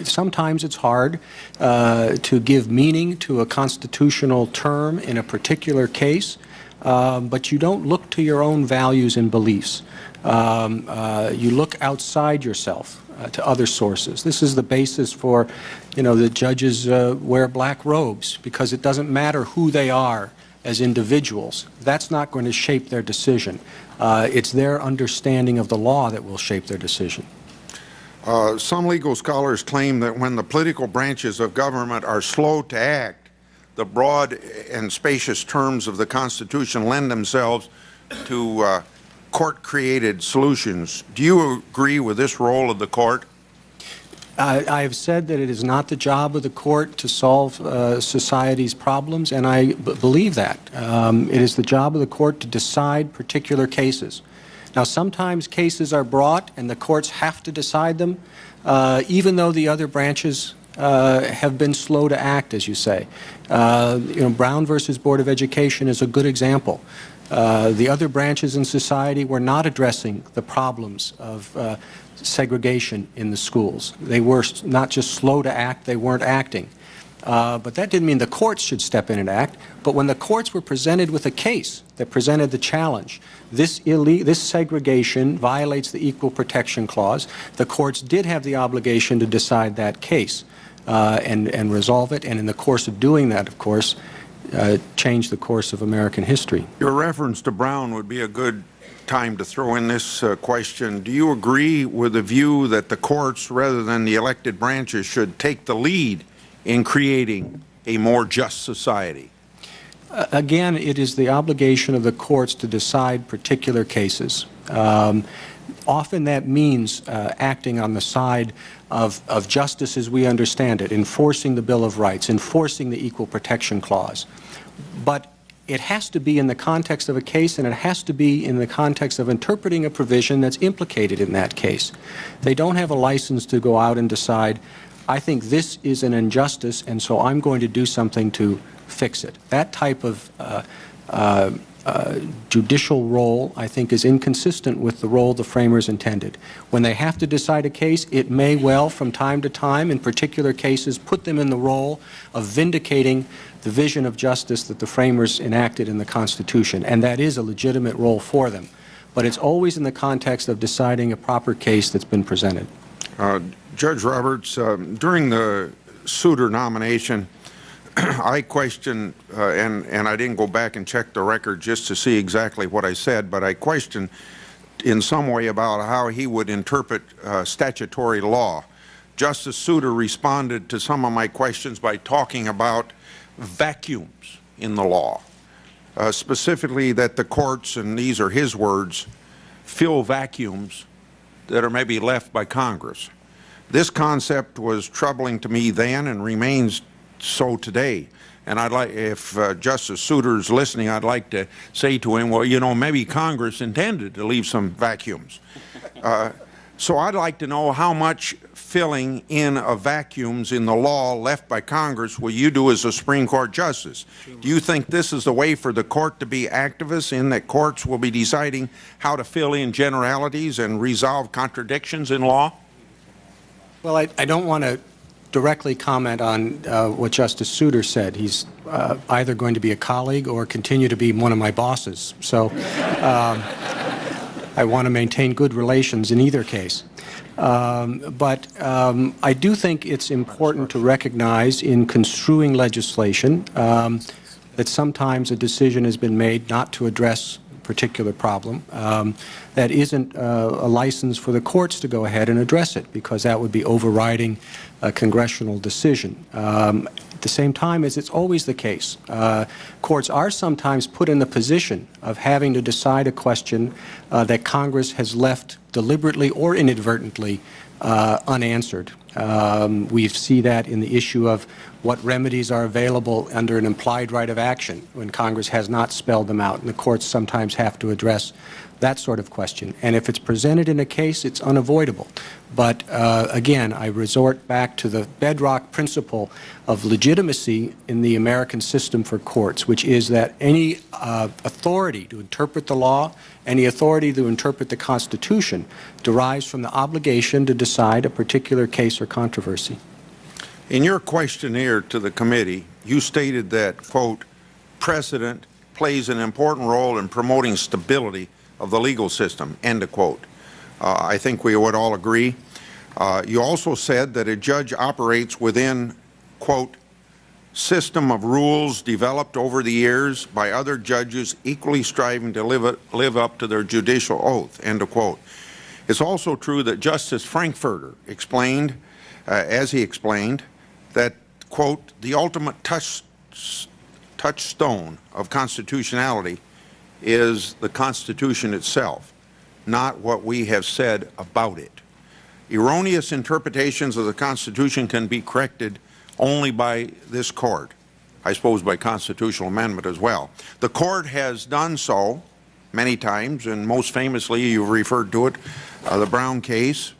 Sometimes it's hard to give meaning to a constitutional term in a particular case, but you don't look to your own values and beliefs. You look outside yourself to other sources. This is the basis for, the judges wear black robes, because it doesn't matter who they are as individuals, that's not going to shape their decision. It's their understanding of the law that will shape their decision. Some legal scholars claim that when the political branches of government are slow to act, the broad and spacious terms of the Constitution lend themselves to court-created solutions. Do you agree with this role of the court? I have said that it is not the job of the court to solve society's problems, and I believe that. It is the job of the court to decide particular cases. Now, sometimes cases are brought and the courts have to decide them, even though the other branches have been slow to act, as you say. Brown versus Board of Education is a good example. The other branches in society were not addressing the problems of segregation in the schools. They were not just slow to act, they weren't acting. But that didn't mean the courts should step in and act. But when the courts were presented with a case that presented the challenge, this segregation violates the Equal Protection Clause, the courts did have the obligation to decide that case and resolve it. And in the course of doing that, of course, change the course of American history. Your reference to Brown would be a good time to throw in this question. Do you agree with the view that the courts, rather than the elected branches, should take the lead in creating a more just society? Again, it is the obligation of the courts to decide particular cases. Often that means acting on the side of justice as we understand it, enforcing the Bill of Rights, enforcing the Equal Protection Clause. But it has to be in the context of a case, and it has to be in the context of interpreting a provision that's implicated in that case. They don't have a license to go out and decide, I think this is an injustice, and so I'm going to do something to fix it. That type of judicial role, I think, is inconsistent with the role the framers intended. When they have to decide a case, it may well, from time to time, in particular cases, put them in the role of vindicating the vision of justice that the framers enacted in the Constitution, and that is a legitimate role for them. But it's always in the context of deciding a proper case that's been presented. Judge Roberts, during the Souter nomination, I questioned, and I didn't go back and check the record just to see exactly what I said, but I questioned in some way about how he would interpret statutory law. Justice Souter responded to some of my questions by talking about vacuums in the law, specifically that the courts, and these are his words, fill vacuums that are maybe left by Congress. This concept was troubling to me then and remains so today. And I'd like, if Justice Souter's listening, I'd like to say to him, well, you know, maybe Congress intended to leave some vacuums. So I'd like to know how much filling in of vacuums in the law left by Congress will you do as a Supreme Court justice? Do you think this is the way for the court to be activists, in that courts will be deciding how to fill in generalities and resolve contradictions in law? Well, I don't want to directly comment on what Justice Souter said. He's either going to be a colleague or continue to be one of my bosses. So I want to maintain good relations in either case. But I do think it's important to recognize in construing legislation that sometimes a decision has been made not to address a particular problem that isn't a license for the courts to go ahead and address it, because that would be overriding a congressional decision. At the same time, as it's always the case, courts are sometimes put in the position of having to decide a question that Congress has left deliberately or inadvertently unanswered. We see that in the issue of what remedies are available under an implied right of action when Congress has not spelled them out, and the courts sometimes have to address that sort of question. And if it's presented in a case, it's unavoidable. But again, I resort back to the bedrock principle of legitimacy in the American system for courts, which is that any authority to interpret the law, any authority to interpret the Constitution derives from the obligation to decide a particular case or controversy. In your questionnaire to the committee, you stated that, quote, precedent plays an important role in promoting stability of the legal system, end of quote. I think we would all agree. You also said that a judge operates within, quote, system of rules developed over the years by other judges equally striving to live up to their judicial oath, end of quote. It's also true that Justice Frankfurter explained, as he explained, that, quote, the ultimate touchstone of constitutionality is the Constitution itself, not what we have said about it. Erroneous interpretations of the Constitution can be corrected only by this court, I suppose by constitutional amendment as well. The court has done so many times, and most famously, you referred to it, the Brown case,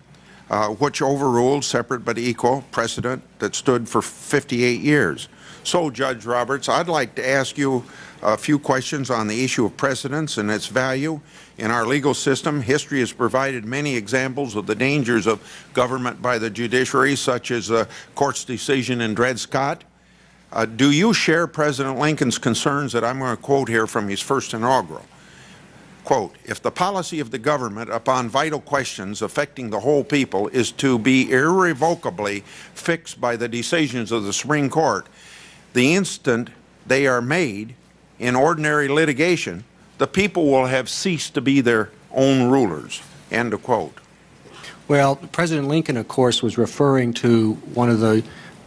which overruled separate but equal precedent that stood for 58 years. So, Judge Roberts, I'd like to ask you a few questions on the issue of precedence and its value in our legal system. History has provided many examples of the dangers of government by the judiciary, such as the court's decision in Dred Scott. Do you share President Lincoln's concerns that I'm going to quote here from his first inaugural? Quote, if the policy of the government upon vital questions affecting the whole people is to be irrevocably fixed by the decisions of the Supreme Court, the instant they are made in ordinary litigation, the people will have ceased to be their own rulers, end of quote. Well, President Lincoln, of course, was referring to one of the,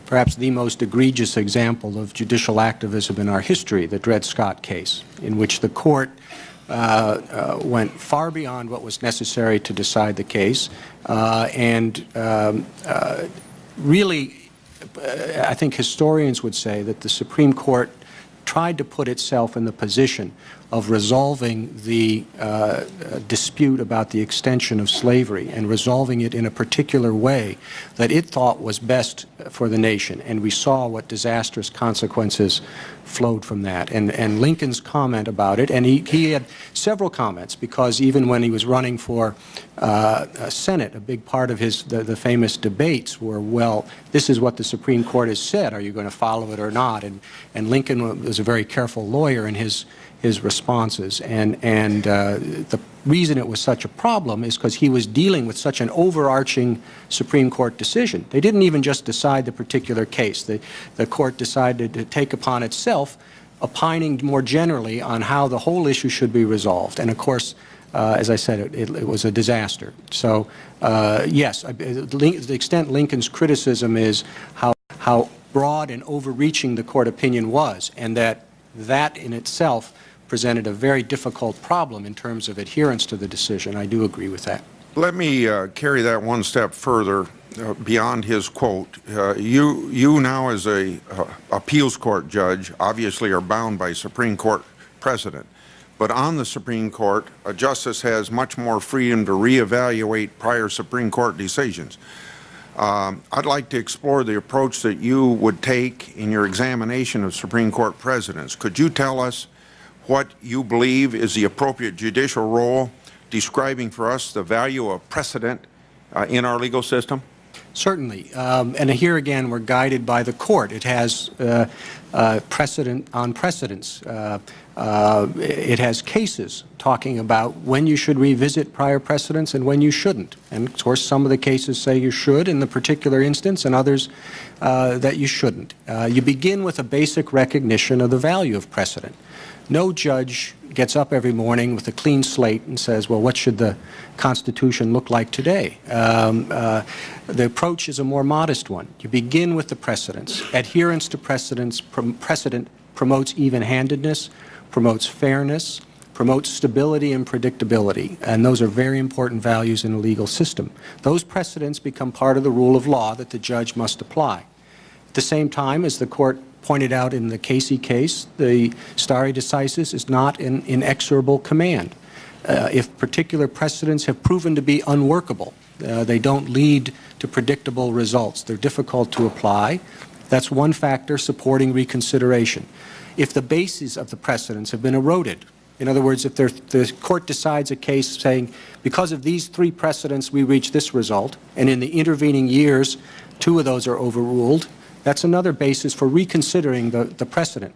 perhaps the most egregious example of judicial activism in our history, the Dred Scott case, in which the court went far beyond what was necessary to decide the case, and really, I think historians would say that the Supreme Court tried to put itself in the position of resolving the dispute about the extension of slavery and resolving it in a particular way that it thought was best for the nation. And we saw what disastrous consequences flowed from that. And Lincoln's comment about it, and he had several comments, because even when he was running for Senate, a big part of the famous debates were, well, this is what the Supreme Court has said. Are you going to follow it or not? And Lincoln was a very careful lawyer in his responses, and the reason it was such a problem is because he was dealing with such an overarching Supreme Court decision. They didn't even just decide the particular case. The court decided to take upon itself opining more generally on how the whole issue should be resolved. And of course, as I said, it was a disaster. So yes, the extent Lincoln's criticism is how broad and overreaching the court opinion was, and that in itself presented a very difficult problem in terms of adherence to the decision. I do agree with that. Let me carry that one step further beyond his quote. You now, as a appeals court judge, obviously are bound by Supreme Court precedent. But on the Supreme Court, a justice has much more freedom to reevaluate prior Supreme Court decisions. I'd like to explore the approach that you would take in your examination of Supreme Court precedents. Could you tell us what you believe is the appropriate judicial role, describing for us the value of precedent in our legal system? Certainly. And here again, we're guided by the court. It has precedent on precedents. It has cases talking about when you should revisit prior precedents and when you shouldn't. And of course, some of the cases say you should in the particular instance, and others that you shouldn't. You begin with a basic recognition of the value of precedent. No judge gets up every morning with a clean slate and says, well, what should the Constitution look like today? The approach is a more modest one. You begin with the precedents. Adherence to precedent promotes even-handedness, promotes fairness, promotes stability and predictability, and those are very important values in a legal system. Those precedents become part of the rule of law that the judge must apply. At the same time, as the court pointed out in the Casey case, the stare decisis is not an inexorable command. If particular precedents have proven to be unworkable, they don't lead to predictable results, they're difficult to apply, that's one factor supporting reconsideration. If the bases of the precedents have been eroded, in other words, if the court decides a case saying, because of these three precedents we reach this result, and in the intervening years two of those are overruled, that's another basis for reconsidering the precedent.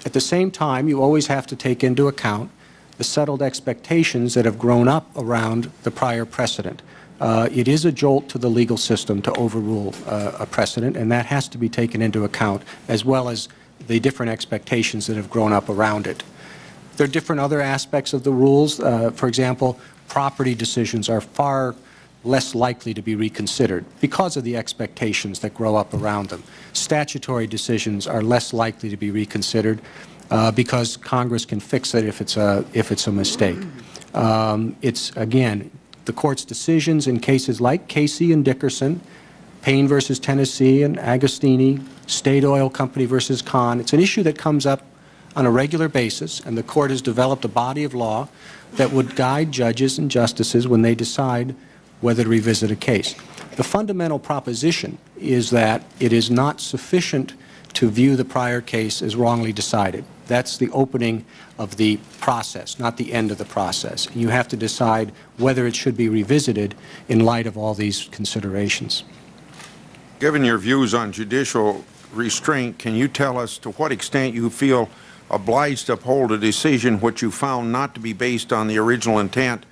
At the same time, you always have to take into account the settled expectations that have grown up around the prior precedent. it is a jolt to the legal system to overrule a precedent, and that has to be taken into account, as well as the different expectations that have grown up around it. There are different other aspects of the rules. For example, property decisions are far less likely to be reconsidered because of the expectations that grow up around them. Statutory decisions are less likely to be reconsidered because Congress can fix it if it's a mistake. It's, again, the Court's decisions in cases like Casey and Dickerson, Payne versus Tennessee and Agostini, State Oil Company versus Kahn. It's an issue that comes up on a regular basis, and the Court has developed a body of law that would guide judges and justices when they decide whether to revisit a case. The fundamental proposition is that it is not sufficient to view the prior case as wrongly decided. That's the opening of the process, not the end of the process. You have to decide whether it should be revisited in light of all these considerations. Given your views on judicial restraint, can you tell us to what extent you feel obliged to uphold a decision which you found not to be based on the original intent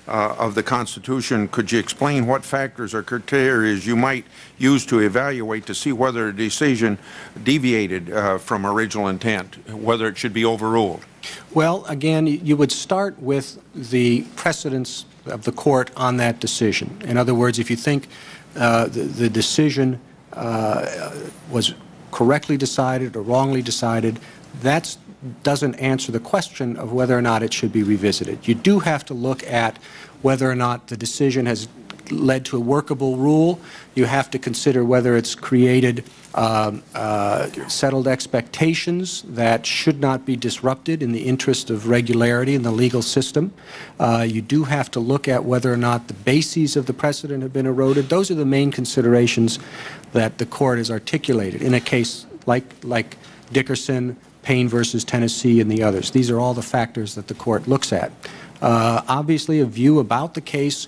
of the Constitution? Could you explain what factors or criteria you might use to evaluate to see whether a decision deviated from original intent, whether it should be overruled? Well, again, you would start with the precedents of the Court on that decision. In other words, if you think the decision was correctly decided or wrongly decided, that doesn't answer the question of whether or not it should be revisited. You do have to look at whether or not the decision has led to a workable rule. You have to consider whether it's created settled expectations that should not be disrupted in the interest of regularity in the legal system. You do have to look at whether or not the bases of the precedent have been eroded. Those are the main considerations that the Court has articulated in a case like Dickerson, Payne versus Tennessee, and the others. These are all the factors that the Court looks at. Obviously, a view about the case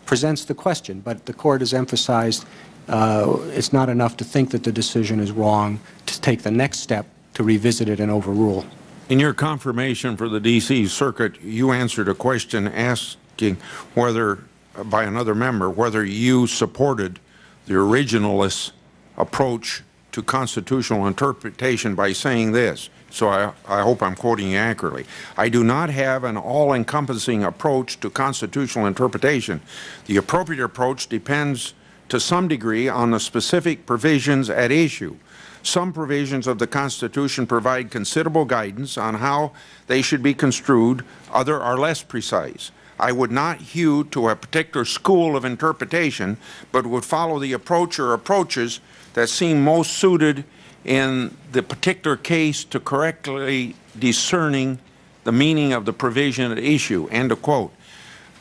presents the question, but the Court has emphasized it's not enough to think that the decision is wrong to take the next step to revisit it and overrule. In your confirmation for the D.C. Circuit, you answered a question asking whether, by another member, whether you supported the originalist approach to constitutional interpretation by saying this. So I hope I'm quoting you accurately. I do not have an all-encompassing approach to constitutional interpretation. The appropriate approach depends to some degree on the specific provisions at issue. Some provisions of the Constitution provide considerable guidance on how they should be construed. Others are less precise. I would not hew to a particular school of interpretation, but would follow the approach or approaches that seem most suited in the particular case to correctly discerning the meaning of the provision at issue. End of quote.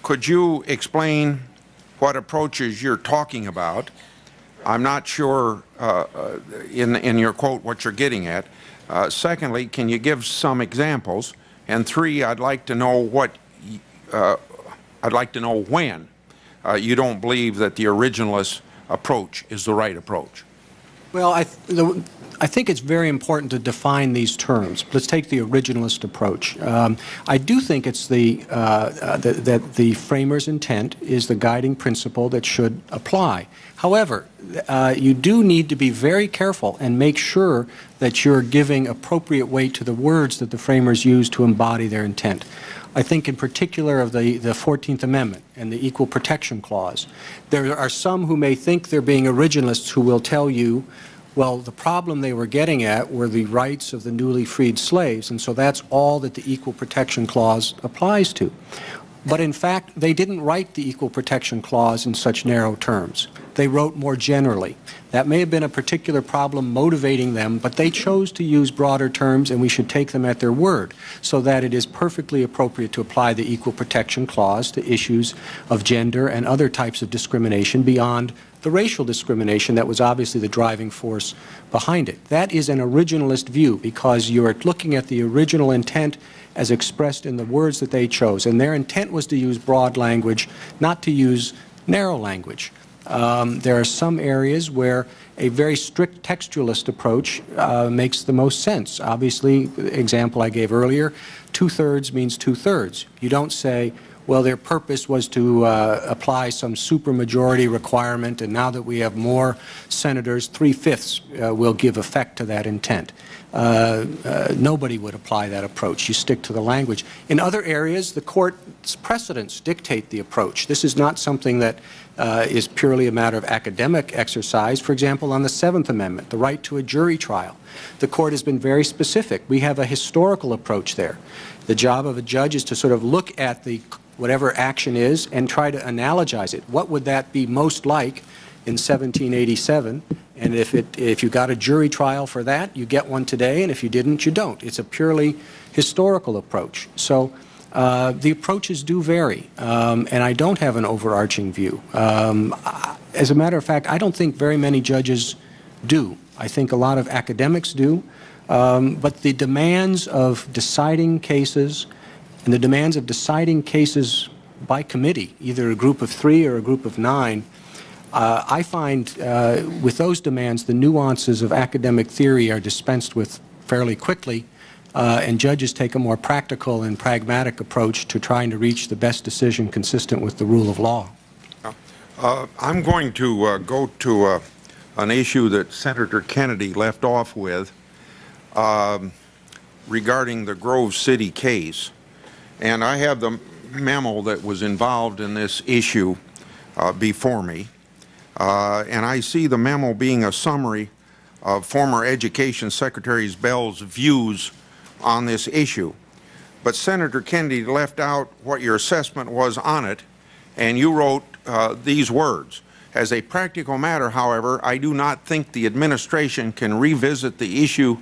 Could you explain what approaches you're talking about? I'm not sure in your quote what you're getting at. Secondly, can you give some examples? And three, I'd like to know when you don't believe that the originalist approach is the right approach. Well, I think it's very important to define these terms. Let's take the originalist approach. I do think it's that the framer's intent is the guiding principle that should apply. However, you do need to be very careful and make sure that you're giving appropriate weight to the words that the framers use to embody their intent. I think in particular of the 14th Amendment and the Equal Protection Clause. There are some who may think they're being originalists who will tell you, well, the problem they were getting at were the rights of the newly freed slaves, and so that's all that the Equal Protection Clause applies to. But in fact, they didn't write the Equal Protection Clause in such narrow terms. They wrote more generally. That may have been a particular problem motivating them, but they chose to use broader terms, and we should take them at their word, so that it is perfectly appropriate to apply the Equal Protection Clause to issues of gender and other types of discrimination beyond the racial discrimination that was obviously the driving force behind it. That is an originalist view because you're looking at the original intent as expressed in the words that they chose, and their intent was to use broad language, not to use narrow language. There are some areas where a very strict textualist approach makes the most sense. Obviously, the example I gave earlier, 2/3 means 2/3. You don't say well, their purpose was to apply some supermajority requirement, and now that we have more senators, 3/5 will give effect to that intent. Nobody would apply that approach. You stick to the language. In other areas, the court's precedents dictate the approach. This is not something that is purely a matter of academic exercise. For example, on the 7th Amendment, the right to a jury trial, the court has been very specific. We have a historical approach there. The job of a judge is to sort of look at the whatever action is and try to analogize it. What would that be most like in 1787? And if you got a jury trial for that, you get one today, and if you didn't, you don't. It's a purely historical approach. So the approaches do vary, and I don't have an overarching view. As a matter of fact, I don't think very many judges do. I think a lot of academics do, but the demands of deciding cases and the demands of deciding cases by committee, either a group of 3 or a group of 9, I find with those demands the nuances of academic theory are dispensed with fairly quickly, and judges take a more practical and pragmatic approach to trying to reach the best decision consistent with the rule of law. I'm going to go to an issue that Senator Kennedy left off with regarding the Grove City case. And I have the memo that was involved in this issue before me. And I see the memo being a summary of former Education Secretary Bell's views on this issue. But Senator Kennedy left out what your assessment was on it, and you wrote these words. As a practical matter, however, I do not think the administration can revisit the issue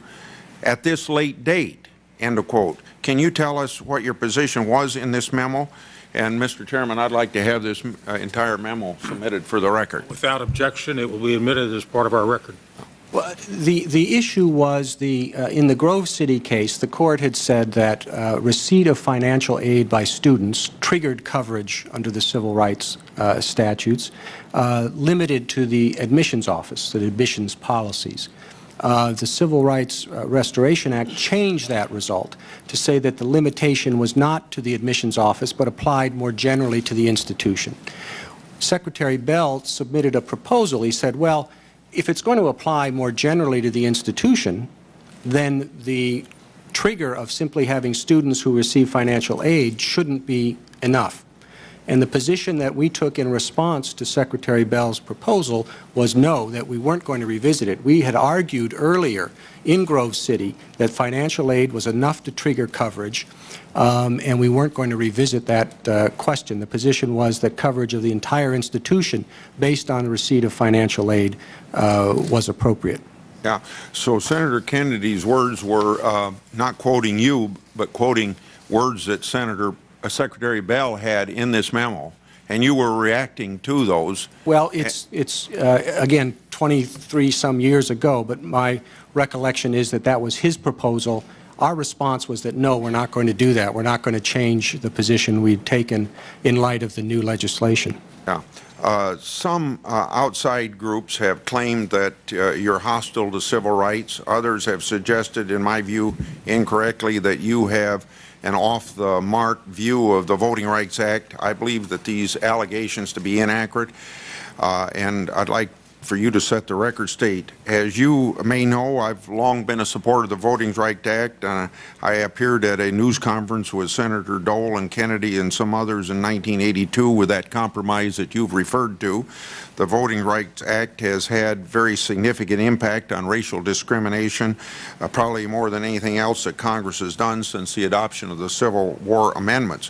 at this late date, end of quote. Can you tell us what your position was in this memo? And, Mr. Chairman, I'd like to have this entire memo submitted for the record. Without objection, it will be admitted as part of our record. Well, the issue was in the Grove City case, the court had said that receipt of financial aid by students triggered coverage under the civil rights statutes, limited to the admissions office, the admissions policies. The Civil Rights Restoration Act changed that result to say that the limitation was not to the admissions office but applied more generally to the institution. Secretary Bell submitted a proposal. He said, well, if it's going to apply more generally to the institution, then the trigger of simply having students who receive financial aid shouldn't be enough. And the position that we took in response to Secretary Bell's proposal was no, that we weren't going to revisit it. We had argued earlier in Grove City that financial aid was enough to trigger coverage, and we weren't going to revisit that question. The position was that coverage of the entire institution based on the receipt of financial aid was appropriate. Yeah, so Senator Kennedy's words were not quoting you, but quoting words that Secretary Bell had in this memo, and you were reacting to those. Well, it's again 23 some years ago, but my recollection is that that was his proposal. Our response was that no, we're not going to do that. We're not going to change the position we'd taken in light of the new legislation. Yeah. Some outside groups have claimed that you're hostile to civil rights. Others have suggested, in my view, incorrectly, that you have an off-the-mark view of the Voting Rights Act. I believe that these allegations to be inaccurate, and I'd like for you to set the record straight. As you may know, I've long been a supporter of the Voting Rights Act. I appeared at a news conference with Senator Dole and Kennedy and some others in 1982 with that compromise that you've referred to. The Voting Rights Act has had very significant impact on racial discrimination, probably more than anything else that Congress has done since the adoption of the Civil War amendments.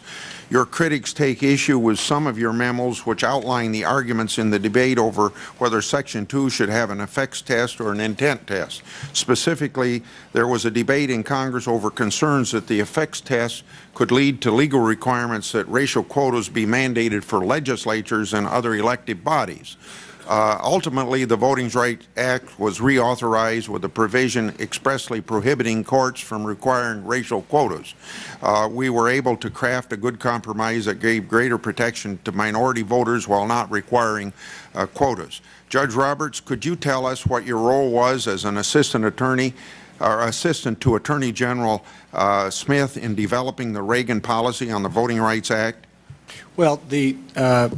Your critics take issue with some of your memos which outline the arguments in the debate over whether Section 2 should have an effects test or an intent test. Specifically, there was a debate in Congress over concerns that the effects test could lead to legal requirements that racial quotas be mandated for legislatures and other elected bodies. Ultimately, the Voting Rights Act was reauthorized with a provision expressly prohibiting courts from requiring racial quotas. We were able to craft a good compromise that gave greater protection to minority voters while not requiring quotas. Judge Roberts, could you tell us what your role was as an assistant attorney or assistant to Attorney General Smith in developing the Reagan policy on the Voting Rights Act? Well, the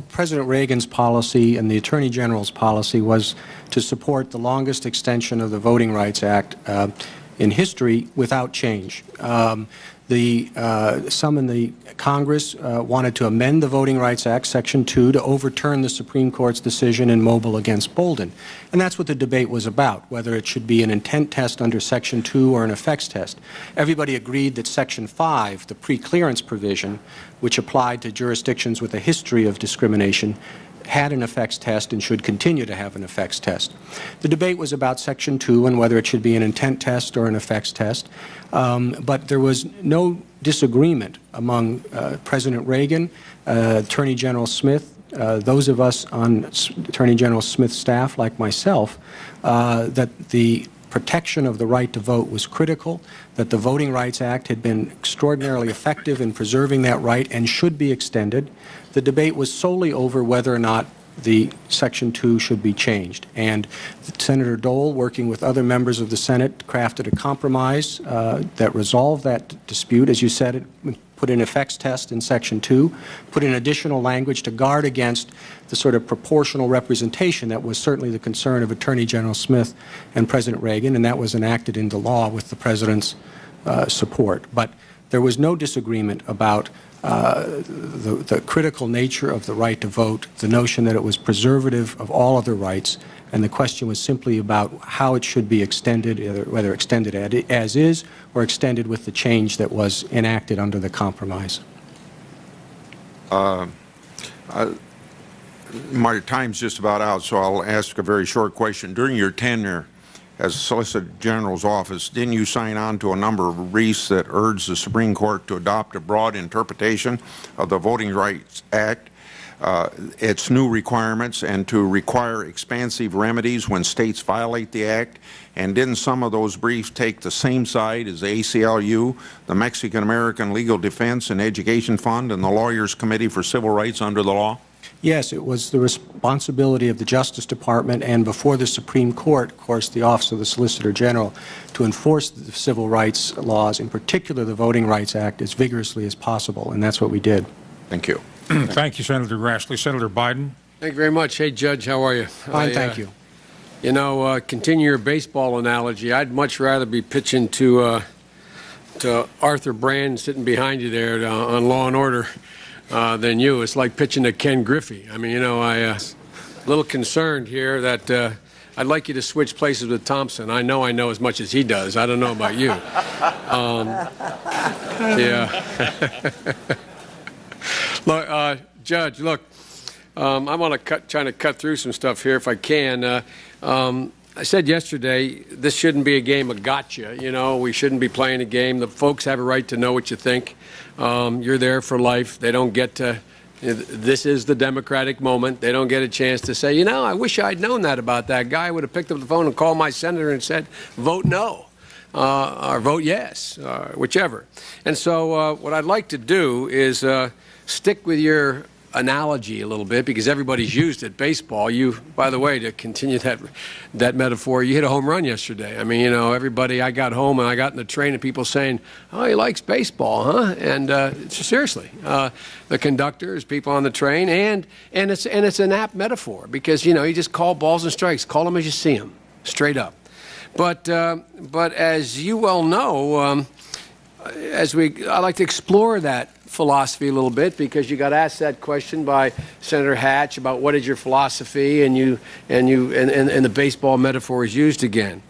President Reagan's policy and the Attorney General's policy was to support the longest extension of the Voting Rights Act in history without change. Some in the Congress wanted to amend the Voting Rights Act, Section 2, to overturn the Supreme Court's decision in Mobile against Bolden. And that's what the debate was about, whether it should be an intent test under Section 2 or an effects test. Everybody agreed that Section 5, the preclearance provision, which applied to jurisdictions with a history of discrimination, had an effects test and should continue to have an effects test. The debate was about Section 2 and whether it should be an intent test or an effects test, but there was no disagreement among President Reagan, Attorney General Smith, those of us on Attorney General Smith's staff, like myself, that the protection of the right to vote was critical, that the Voting Rights Act had been extraordinarily effective in preserving that right and should be extended. The debate was solely over whether or not the Section 2 should be changed. And Senator Dole, working with other members of the Senate, crafted a compromise that resolved that dispute. As you said, it put an effects test in Section 2, put in additional language to guard against the sort of proportional representation that was certainly the concern of Attorney General Smith and President Reagan, and that was enacted into law with the President's support. But there was no disagreement about the critical nature of the right to vote, the notion that it was preservative of all other rights, and the question was simply about how it should be extended, whether extended as is or extended with the change that was enacted under the compromise. My time's just about out, so I'll ask a very short question. During your tenure as Solicitor General's office, didn't you sign on to a number of briefs that urged the Supreme Court to adopt a broad interpretation of the Voting Rights Act, its new requirements, and to require expansive remedies when states violate the Act? And didn't some of those briefs take the same side as the ACLU, the Mexican American Legal Defense and Education Fund, and the Lawyers Committee for Civil Rights under the law? Yes, it was the responsibility of the Justice Department and before the Supreme Court, of course, the Office of the Solicitor General, to enforce the civil rights laws, in particular the Voting Rights Act, as vigorously as possible, and that's what we did. Thank you. Thank you, Senator Grassley. Senator Biden. Thank you very much. Hey, Judge, how are you? Fine, thank you. You know, continue your baseball analogy. I'd much rather be pitching to Arthur Brand sitting behind you there on Law and Order than you. It's like pitching to Ken Griffey. I mean, you know, I'm a little concerned here that I'd like you to switch places with Thompson. I know as much as he does. I don't know about you. Yeah. Look, Judge, look, I want to trying to cut through some stuff here if I can. I said yesterday this shouldn't be a game of gotcha. You know, we shouldn't be playing a game. The folks have a right to know what you think. You're there for life. They don't get to. This is the Democratic moment. They don't get a chance to say, you know, I wish I'd known that about that guy. I would have picked up the phone and called my senator and said, vote no. Or vote yes, whichever. And so what I'd like to do is stick with your analogy a little bit because everybody's used it. Baseball, you, by the way, to continue that metaphor, you hit a home run yesterday. I mean, you know, everybody, I got home and I got in the train and people saying, oh, he likes baseball, huh? And seriously, the conductors, people on the train, and it's an apt metaphor because, you know, you just call balls and strikes, call them as you see them, straight up. But as you well know, I like to explore that philosophy a little bit because you got asked that question by Senator Hatch about what is your philosophy, and the baseball metaphor is used again.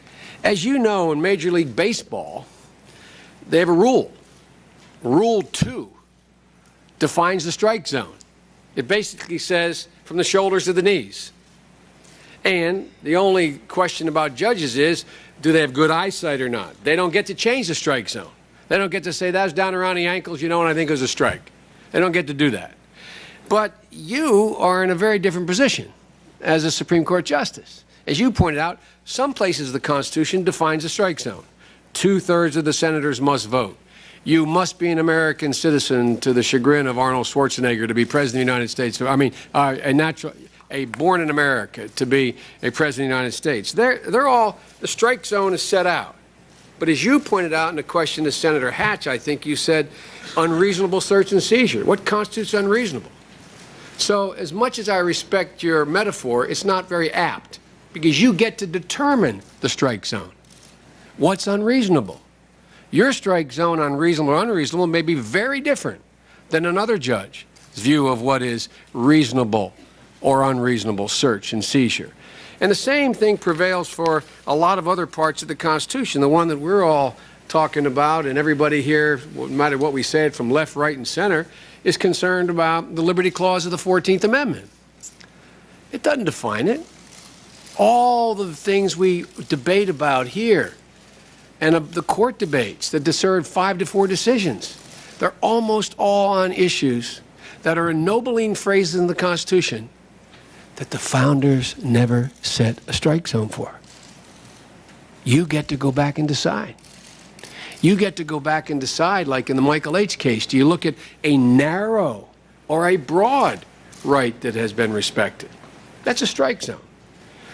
As you know, in Major League Baseball, they have a rule. Rule 2 defines the strike zone. It basically says from the shoulders to the knees. And the only question about judges is, do they have good eyesight or not? They don't get to change the strike zone. They don't get to say, that's down around the ankles, you know, and I think it was a strike. They don't get to do that. But you are in a very different position as a Supreme Court justice. As you pointed out, some places the Constitution defines a strike zone. 2/3 of the senators must vote. You must be an American citizen to the chagrin of Arnold Schwarzenegger to be President of the United States. I mean, born in America to be a President of the United States. They're all, the strike zone is set out. But as you pointed out in the question to Senator Hatch, I think you said unreasonable search and seizure. What constitutes unreasonable? So as much as I respect your metaphor, it's not very apt, because you get to determine the strike zone. What's unreasonable? Your strike zone, unreasonable or unreasonable, may be very different than another judge's view of what is reasonable or unreasonable search and seizure. And the same thing prevails for a lot of other parts of the Constitution. The one that we're all talking about, and everybody here, no matter what we say it from left, right, and center, is concerned about the Liberty Clause of the 14th Amendment. It doesn't define it. All the things we debate about here and the court debates that deserve 5-4 decisions, they're almost all on issues that are ennobling phrases in the Constitution that the founders never set a strike zone for. You get to go back and decide. You get to go back and decide, like in the Michael H. case, do you look at a narrow or a broad right that has been respected? That's a strike zone.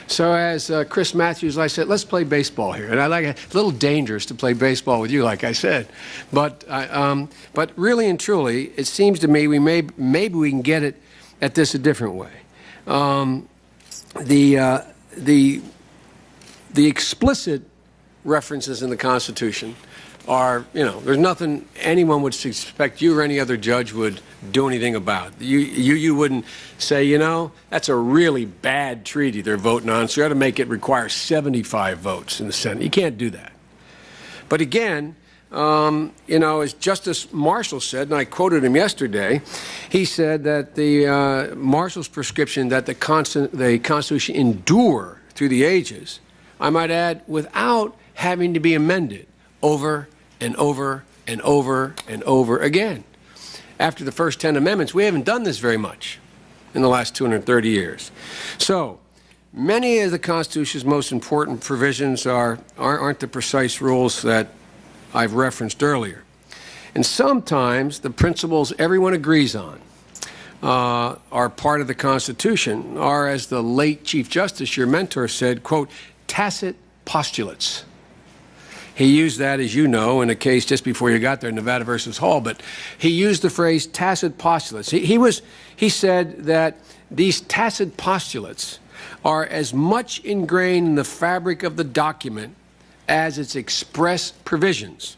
So as Chris Matthews, I said, let's play baseball here. And I like it. A little dangerous to play baseball with you, like I said. But really and truly, it seems to me maybe we can get it at this a different way. The explicit references in the Constitution are, there's nothing anyone would suspect you or any other judge would do anything about. You wouldn't say, that's a really bad treaty they're voting on, so you ought to make it require 75 votes in the Senate. You can't do that. But again, as Justice Marshall said, and I quoted him yesterday, he said that the Marshall's prescription that the Constitution endure through the ages, I might add, without having to be amended over and over and over and over again. After the first 10 amendments, we haven't done this very much in the last 230 years. So many of the Constitution's most important provisions aren't the precise rules that I've referenced earlier. And sometimes the principles everyone agrees on are part of the Constitution are, as the late Chief Justice, your mentor, said, quote, tacit postulates. He used that, as you know, in a case just before you got there, Nevada versus Hall, but he used the phrase tacit postulates. He said that these tacit postulates are as much ingrained in the fabric of the document as its express provisions.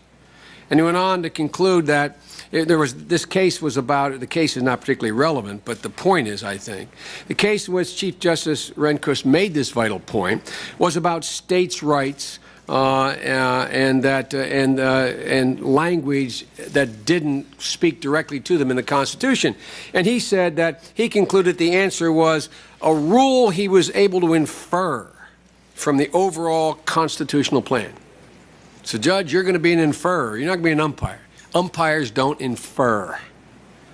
And he went on to conclude that the case is not particularly relevant, but the point is, I think, the case in which Chief Justice Rehnquist made this vital point was about states' rights and language that didn't speak directly to them in the Constitution. And he said that he concluded the answer was a rule he was able to infer from the overall constitutional plan. So, Judge, you're going to be an inferrer. You're not going to be an umpire. Umpires don't infer.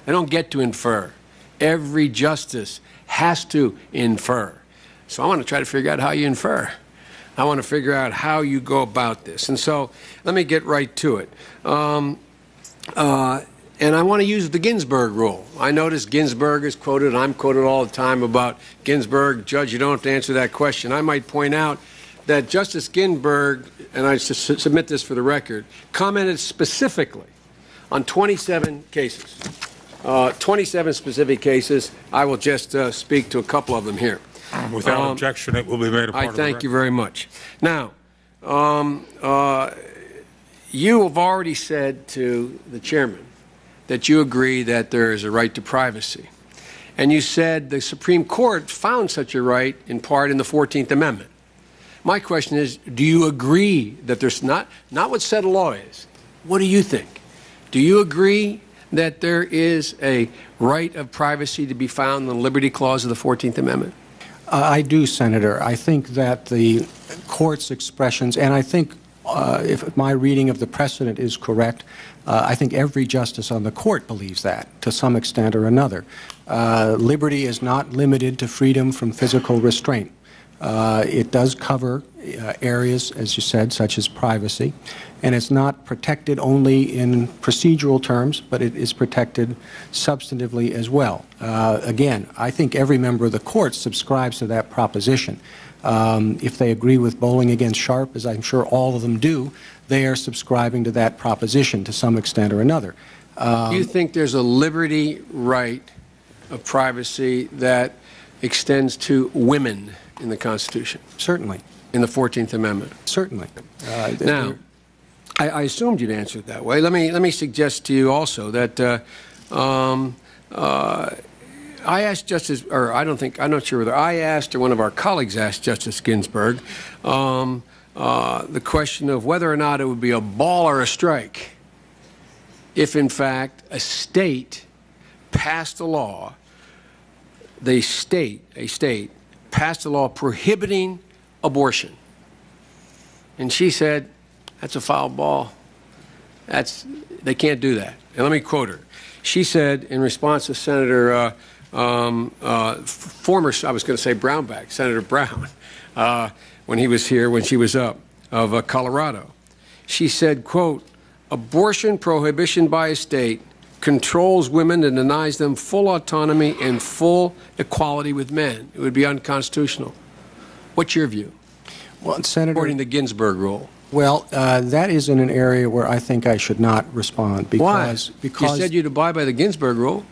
They don't get to infer. Every justice has to infer. So I want to try to figure out how you infer. I want to figure out how you go about this. And so let me get right to it. And I want to use the Ginsburg rule. I notice Ginsburg is quoted, and I'm quoted all the time about Ginsburg. Judge, you don't have to answer that question. I might point out that Justice Ginsburg, and I submit this for the record, commented specifically on 27 cases. 27 specific cases. I will just speak to a couple of them here. Without objection, it will be made a part of the record. I thank you very much. Now, you have already said to the chairman that you agree that there is a right to privacy. And you said the Supreme Court found such a right in part in the 14th Amendment. My question is, do you agree that there's not what settled law is? What do you think? Do you agree that there is a right of privacy to be found in the Liberty Clause of the 14th Amendment? I do, Senator. I think that the court's expressions, and I think if my reading of the precedent is correct, I think every justice on the court believes that to some extent or another. Liberty is not limited to freedom from physical restraint. It does cover areas, as you said, such as privacy, and it's not protected only in procedural terms, but it is protected substantively as well. Again, I think every member of the court subscribes to that proposition. If they agree with Bowling against Sharp, as I'm sure all of them do, they are subscribing to that proposition to some extent or another. Do you think there's a liberty right of privacy that extends to women in the Constitution? Certainly. In the 14th Amendment? Certainly. Now, I assumed you'd answer it that way. Let me suggest to you also that I asked Justice, or I'm not sure whether I asked or one of our colleagues asked Justice Ginsburg the question of whether or not it would be a ball or a strike if, in fact, a state passed a law, a state passed a law prohibiting abortion. And she said, that's a foul ball. They can't do that. And let me quote her. She said, in response to Senator, I was going to say Brownback, Senator Brown, when he was here, when she was up, of Colorado. She said, quote, abortion prohibition by a state controls women and denies them full autonomy and full equality with men. It would be unconstitutional. What's your view? Well, Senator, according to the Ginsburg rule. Well, that is in an area where I think I should not respond. Because, Why? Because you said you'd abide by the Ginsburg rule.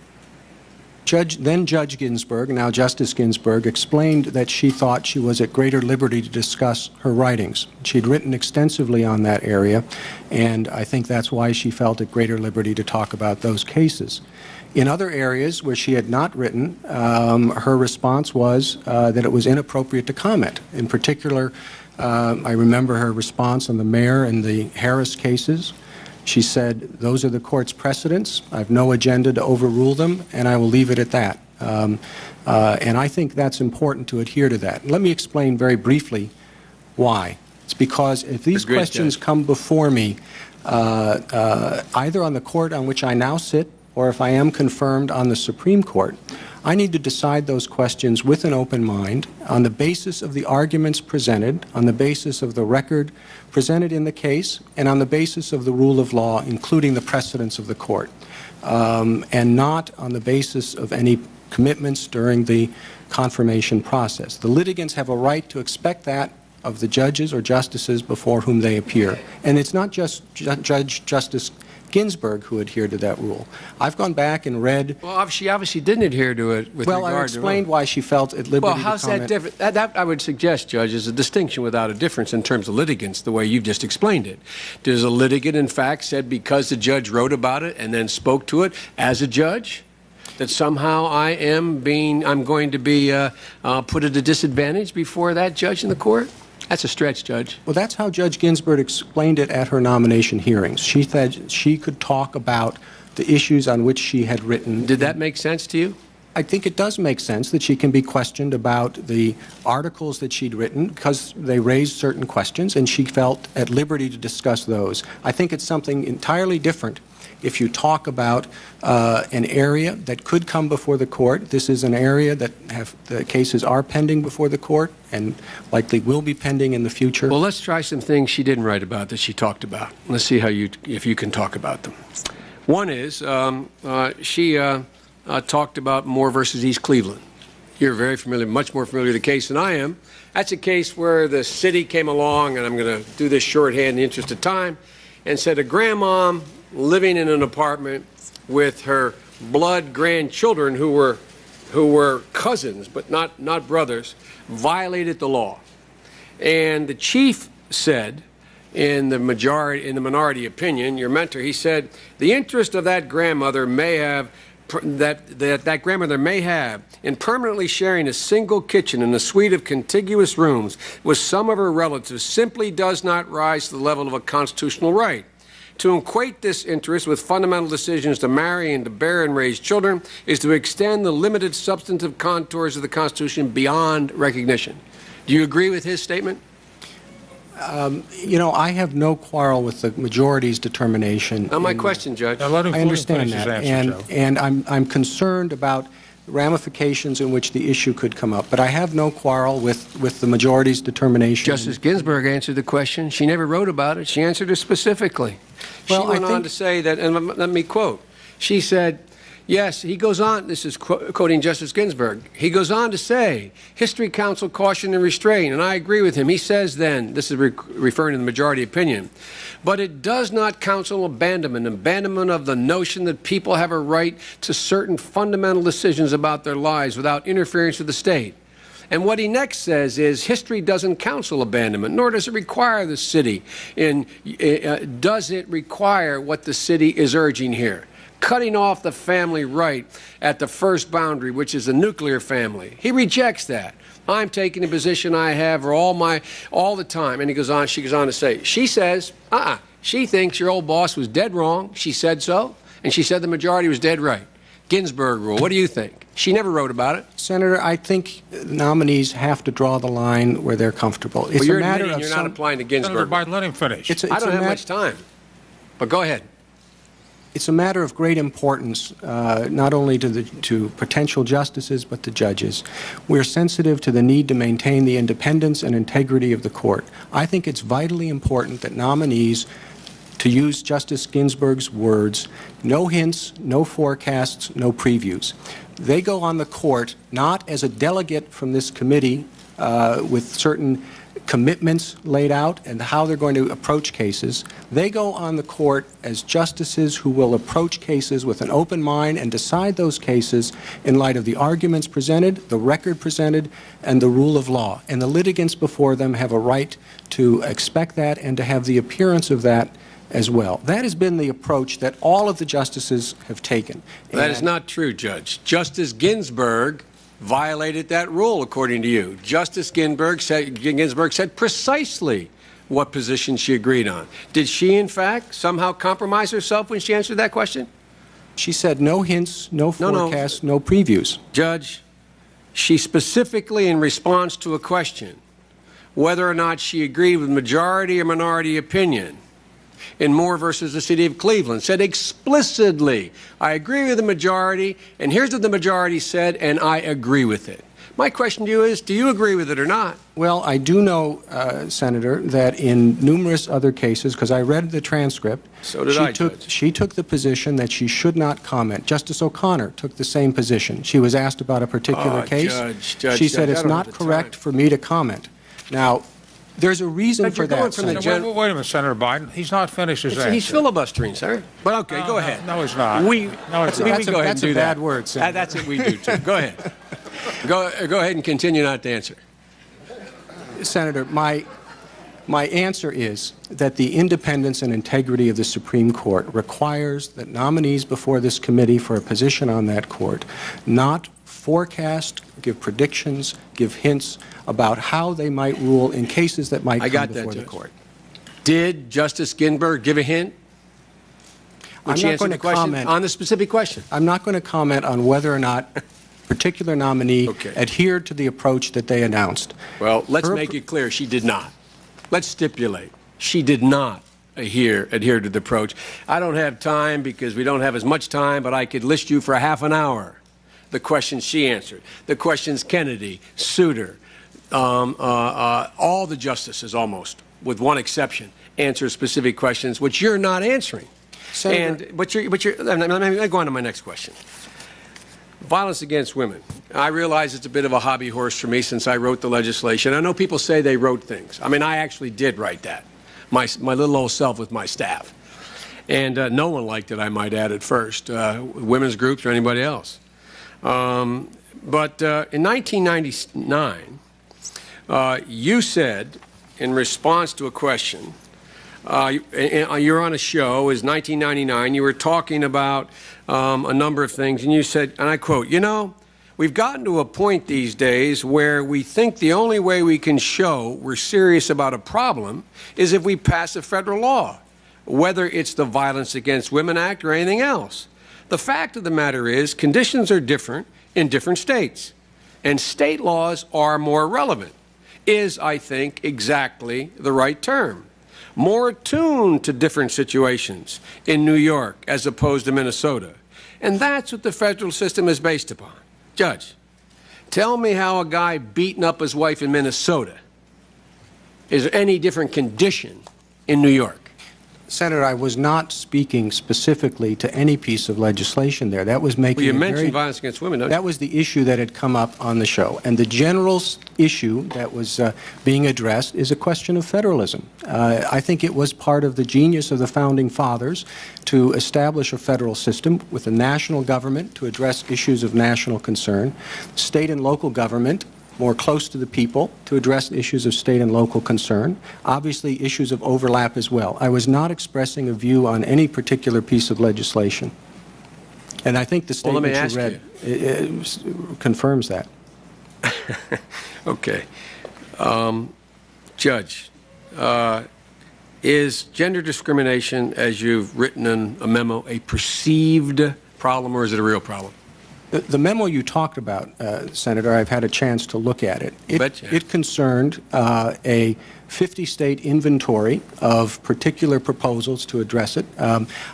Then Judge Ginsburg, now Justice Ginsburg, explained that she thought she was at greater liberty to discuss her writings. She'd written extensively on that area, and I think that's why she felt at greater liberty to talk about those cases. In other areas where she had not written, her response was that it was inappropriate to comment. In particular, I remember her response on the Mayer and the Harris cases. She said, those are the court's precedents. I have no agenda to overrule them, and I will leave it at that. And I think that's important to adhere to that. Let me explain very briefly why. It's because if these questions come before me, either on the court on which I now sit, or if I am confirmed on the Supreme Court, I need to decide those questions with an open mind on the basis of the arguments presented, on the basis of the record presented in the case, and on the basis of the rule of law, including the precedents of the court, and not on the basis of any commitments during the confirmation process. The litigants have a right to expect that of the judges or justices before whom they appear. And it's not just Justice Ginsburg who adhered to that rule. I've gone back and read... Well, she obviously didn't adhere to it with regard to... Well, I explained why she felt at liberty to comment. Well, how's that different? That, I would suggest, Judge, is a distinction without a difference in terms of litigants, the way you've just explained it. Does a litigant, in fact, said because the judge wrote about it and then spoke to it as a judge, that somehow I'm going to be put at a disadvantage before that judge in the court? That's a stretch, Judge. Well, that's how Judge Ginsburg explained it at her nomination hearings. She said she could talk about the issues on which she had written. Did that make sense to you? I think it does make sense that she can be questioned about the articles that she'd written because they raised certain questions, and she felt at liberty to discuss those. I think it's something entirely different if you talk about an area that could come before the court. This is an area that the cases are pending before the court and likely will be pending in the future. Well, let's try some things she didn't write about that she talked about. Let's see if you can talk about them. One is she talked about Moore versus East Cleveland. You're very familiar, much more familiar with the case than I am. That's a case where the city came along, and I'm going to do this shorthand in the interest of time, and said a grandmom living in an apartment with her blood grandchildren who were cousins but not brothers violated the law. And the chief said in the minority opinion, your mentor, he said the interest of that grandmother may have that grandmother may have in permanently sharing a single kitchen and a suite of contiguous rooms with some of her relatives simply does not rise to the level of a constitutional right. To equate this interest with fundamental decisions to marry and to bear and raise children is to extend the limited substantive contours of the Constitution beyond recognition. Do you agree with his statement? You know, I have no quarrel with the majority's determination. Now, my question, Judge. Now, let him I understand finish that, his answer, Joe. and I'm concerned about ramifications in which the issue could come up. But I have no quarrel with the majority's determination. Justice Ginsburg answered the question. She never wrote about it. She answered it specifically. She went on to say that, and let me quote, she said, Yes, he goes on, this is quoting Justice Ginsburg, he goes on to say, history counsel caution and restraint, and I agree with him. He says then, this is referring to the majority opinion, but it does not counsel abandonment of the notion that people have a right to certain fundamental decisions about their lives without interference with the state. And what he next says is history doesn't counsel abandonment, nor does it require the city. Does it require what the city is urging here? Cutting off the family right at the first boundary, which is the nuclear family. He rejects that. I'm taking the position I have for all the time. And she goes on to say, she says, she thinks your old boss was dead wrong. She said so. And she said the majority was dead right. Ginsburg rule. What do you think? She never wrote about it. Senator, I think nominees have to draw the line where they're comfortable. It's you're a matter admitting of you're not applying to Ginsburg. Senator Biden, let him finish. I don't have much time. But go ahead. It's a matter of great importance, not only to potential justices, but to judges. We're sensitive to the need to maintain the independence and integrity of the court. I think it's vitally important that nominees, to use Justice Ginsburg's words, no hints, no forecasts, no previews. They go on the court not as a delegate from this committee with certain commitments laid out and how they're going to approach cases. They go on the court as justices who will approach cases with an open mind and decide those cases in light of the arguments presented, the record presented, and the rule of law. And the litigants before them have a right to expect that and to have the appearance of that as well. That has been the approach that all of the justices have taken. That is not true, Judge. Justice Ginsburg violated that rule, according to you. Justice Ginsburg said precisely what position she agreed on. Did she, in fact, somehow compromise herself when she answered that question? She said no hints, no forecasts, no previews. Judge, she specifically, in response to a question, whether or not she agreed with majority or minority opinion, in Moore versus the City of Cleveland, said explicitly, I agree with the majority, and here's what the majority said, and I agree with it. My question to you is, do you agree with it or not? Well, I do know, Senator, that in numerous other cases, because I read the transcript, so did she took the position that she should not comment. Justice O'Connor took the same position. She was asked about a particular case. She said it's not correct for me to comment. Now, there's a reason for that. Wait a minute, Senator Biden. He's not finished his answer. He's filibustering, sir. But okay, go ahead. No, he's not. That's a bad word, Senator. That's what we do, too. Go ahead. Go ahead and continue not to answer. Senator, my answer is that the independence and integrity of the Supreme Court requires that nominees before this committee for a position on that court not forecast, give predictions, give hints about how they might rule in cases that might come before the court. Did Justice Ginsburg give a hint? I'm not going to comment on the specific question. I'm not going to comment on whether or not a particular nominee adhered to the approach that they announced. Well, let's make it clear she did not. Let's stipulate she did not adhere to the approach. I don't have time because we don't have as much time, but I could list you for a half an hour the questions she answered, the questions Kennedy, Souter, all the justices almost, with one exception, answer specific questions which you're not answering. Senator, let me go on to my next question. Violence against women. I realize it's a bit of a hobby horse for me since I wrote the legislation. I know people say they wrote things. I mean, I actually did write that, my little old self with my staff. And no one liked it, I might add, at first, women's groups or anybody else. But in 1999, you said, in response to a question, you're on a show, it was 1999, you were talking about a number of things, and you said, and I quote, you know, we've gotten to a point these days where we think the only way we can show we're serious about a problem is if we pass a federal law, whether it's the Violence Against Women Act or anything else. The fact of the matter is conditions are different in different states, and state laws are more relevant, is, I think, exactly the right term. More attuned to different situations in New York as opposed to Minnesota. And that's what the federal system is based upon. Judge, tell me how a guy beating up his wife in Minnesota is any different condition in New York. Senator, I was not speaking specifically to any piece of legislation there. That was making Well, you mentioned violence against women, don't you? That was the issue that had come up on the show. And the general issue that was being addressed is a question of federalism. I think it was part of the genius of the Founding Fathers to establish a federal system with a national government to address issues of national concern, state and local government more close to the people to address issues of state and local concern, obviously issues of overlap as well. I was not expressing a view on any particular piece of legislation. And I think the statement you read confirms that. Okay. Judge, is gender discrimination, as you've written in a memo, a perceived problem or is it a real problem? The memo you talked about, Senator, I've had a chance to look at it. It concerned a 50-state inventory of particular proposals to address it.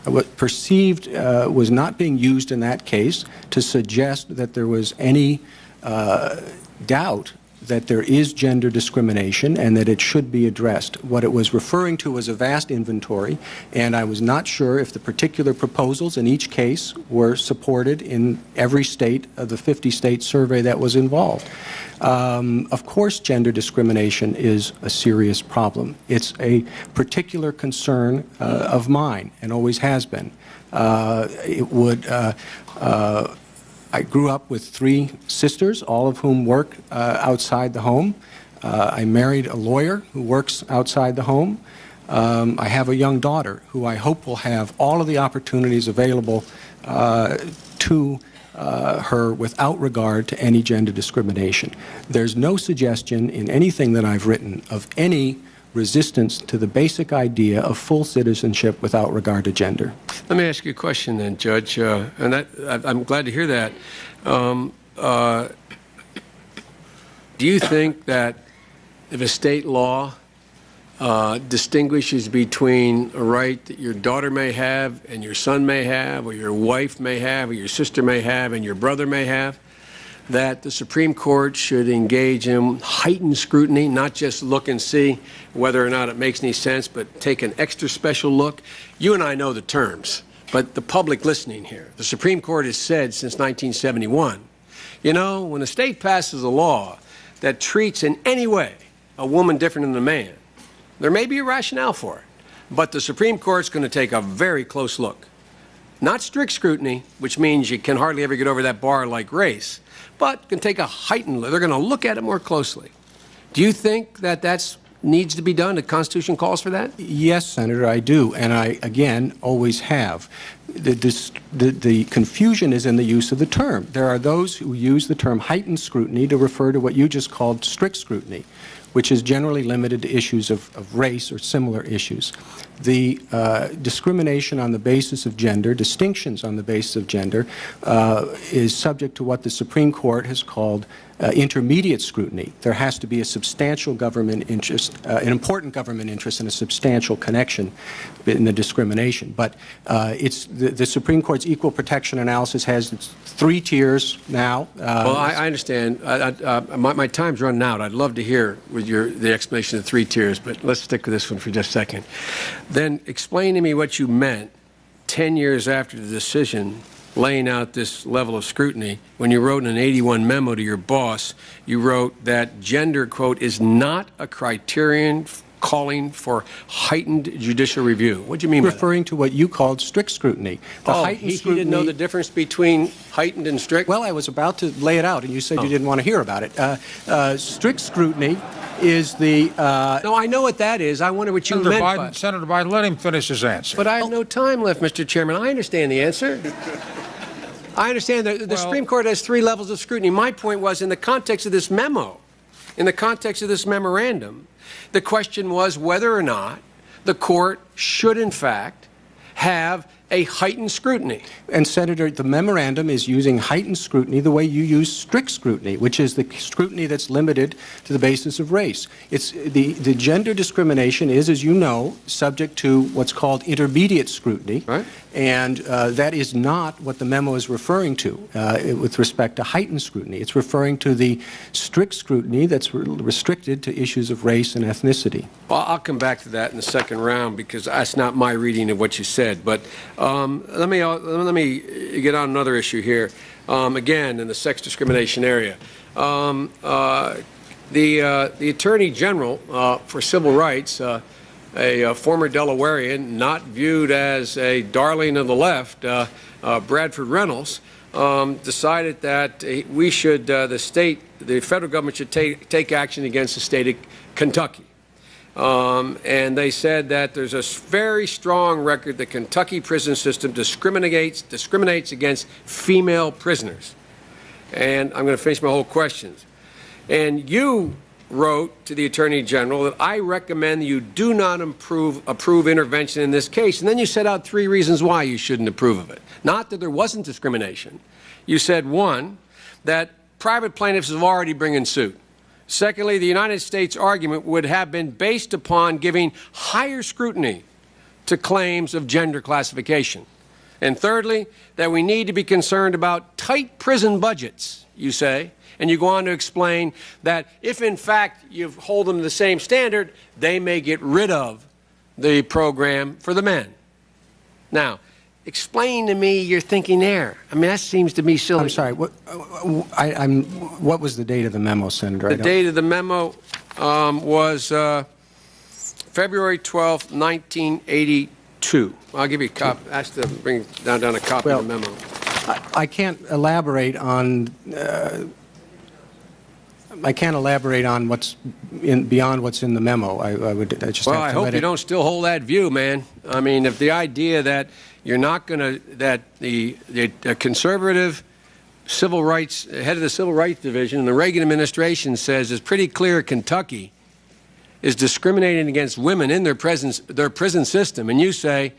What perceived was not being used in that case to suggest that there was any doubt that there is gender discrimination and that it should be addressed. What it was referring to was a vast inventory, and I was not sure if the particular proposals in each case were supported in every state of the 50-state survey that was involved. Of course, gender discrimination is a serious problem. It's a particular concern of mine and always has been. I grew up with 3 sisters, all of whom work outside the home. I married a lawyer who works outside the home. I have a young daughter who I hope will have all of the opportunities available to her without regard to any gender discrimination. There's no suggestion in anything that I've written of any resistance to the basic idea of full citizenship without regard to gender. Let me ask you a question then, Judge, and I'm glad to hear that. Do you think that if a state law distinguishes between a right that your daughter may have and your son may have, or your wife may have, or your sister may have, and your brother may have, that the Supreme Court should engage in heightened scrutiny, not just look and see whether or not it makes any sense, but take an extra special look? You and I know the terms, but the public listening here, the Supreme Court has said since 1971, you know, when a state passes a law that treats in any way a woman different than a man, there may be a rationale for it, but the Supreme Court's going to take a very close look. Not strict scrutiny, which means you can hardly ever get over that bar like race, but can take a heightened look. They're going to look at it more closely. Do you think that that needs to be done? The Constitution calls for that? Yes, Senator, I do, and I, again, always have. The confusion is in the use of the term. There are those who use the term heightened scrutiny to refer to what you just called strict scrutiny, which is generally limited to issues of race or similar issues. The discrimination on the basis of gender, distinctions on the basis of gender, is subject to what the Supreme Court has called intermediate scrutiny. There has to be a substantial government interest, an important government interest, and a substantial connection in the discrimination. But the Supreme Court's equal protection analysis has 3 tiers now. Well, I understand. My time's running out. I'd love to hear with the explanation of the 3 tiers, but let's stick with this one for just a second. Then explain to me what you meant 10 years after the decision laying out this level of scrutiny. When you wrote in an 81 memo to your boss, you wrote that gender, quote, is not a criterion calling for heightened judicial review. What do you mean by that? Referring to what you called strict scrutiny. He didn't know the difference between heightened and strict? Well, I was about to lay it out, and you said you didn't want to hear about it. Strict scrutiny is the... No, I know what that is. I wonder what you meant. Senator Biden, let him finish his answer. But I have no time left, Mr. Chairman. I understand the answer. I understand that the Supreme Court has 3 levels of scrutiny. My point was, in the context of this memo, in the context of this memorandum, the question was whether or not the court should, in fact, have a heightened scrutiny. And, Senator, the memorandum is using heightened scrutiny the way you use strict scrutiny, which is the scrutiny that's limited to the basis of race. It's the gender discrimination is, as you know, subject to what's called intermediate scrutiny. Right. And that is not what the memo is referring to with respect to heightened scrutiny. It's referring to the strict scrutiny that's restricted to issues of race and ethnicity. Well, I'll come back to that in the second round because that's not my reading of what you said. But let me get on another issue here. Again, in the sex discrimination area, the Attorney General for Civil Rights, a former Delawarean, not viewed as a darling of the left, Bradford Reynolds, decided that we should, the federal government should take action against the state of Kentucky. And they said that there's a very strong record the Kentucky prison system discriminates against female prisoners. And I'm going to finish my whole questions. And you wrote to the Attorney General that I recommend you do not approve intervention in this case. And then you set out 3 reasons why you shouldn't approve of it. Not that there wasn't discrimination. You said, 1, that private plaintiffs have already bringing suit. Secondly, the United States argument would have been based upon giving higher scrutiny to claims of gender classification. And thirdly, that we need to be concerned about tight prison budgets, you say. And you go on to explain that if, in fact, you hold them to the same standard, they may get rid of the program for the men. Now, explain to me your thinking there. I mean, that seems to me silly. I'm sorry. What was the date of the memo, Senator? The date of the memo was February 12th, 1982. I'll give you a copy. Ask them to bring down a copy of the memo. I can't elaborate on. I can't elaborate on what's beyond what's in the memo. I just. Well, have to I hope let you don't still hold that view, man. I mean, if the idea that you're not going to, that the conservative civil rights, head of the Civil Rights Division in the Reagan administration says it's pretty clear Kentucky is discriminating against women in their prison system, and you say,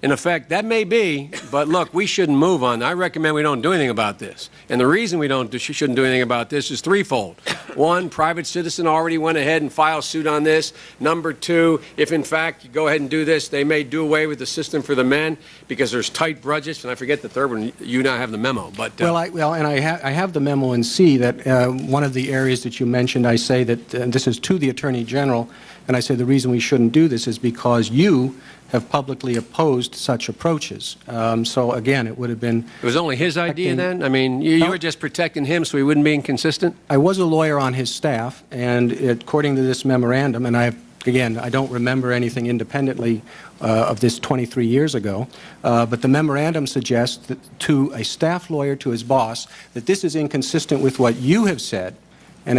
in effect, that may be, but look, we shouldn't move on. I recommend we don't do anything about this. And the reason we shouldn't do anything about this is threefold. 1, private citizen already went ahead and filed suit on this. Number 2, if in fact you go ahead and do this, they may do away with the system for the men because there's tight budgets. And I forget the third one. You now have the memo. But I have the memo in C that one of the areas that you mentioned, I say that this is to the Attorney General, and I say the reason we shouldn't do this is because you have publicly opposed such approaches. So again, it would have been... It was only his idea then? I mean, you were just protecting him so he wouldn't be inconsistent? I was a lawyer on his staff, and according to this memorandum, and I don't remember anything independently of this 23 years ago, but the memorandum suggests that to a staff lawyer, to his boss, that this is inconsistent with what you have said. And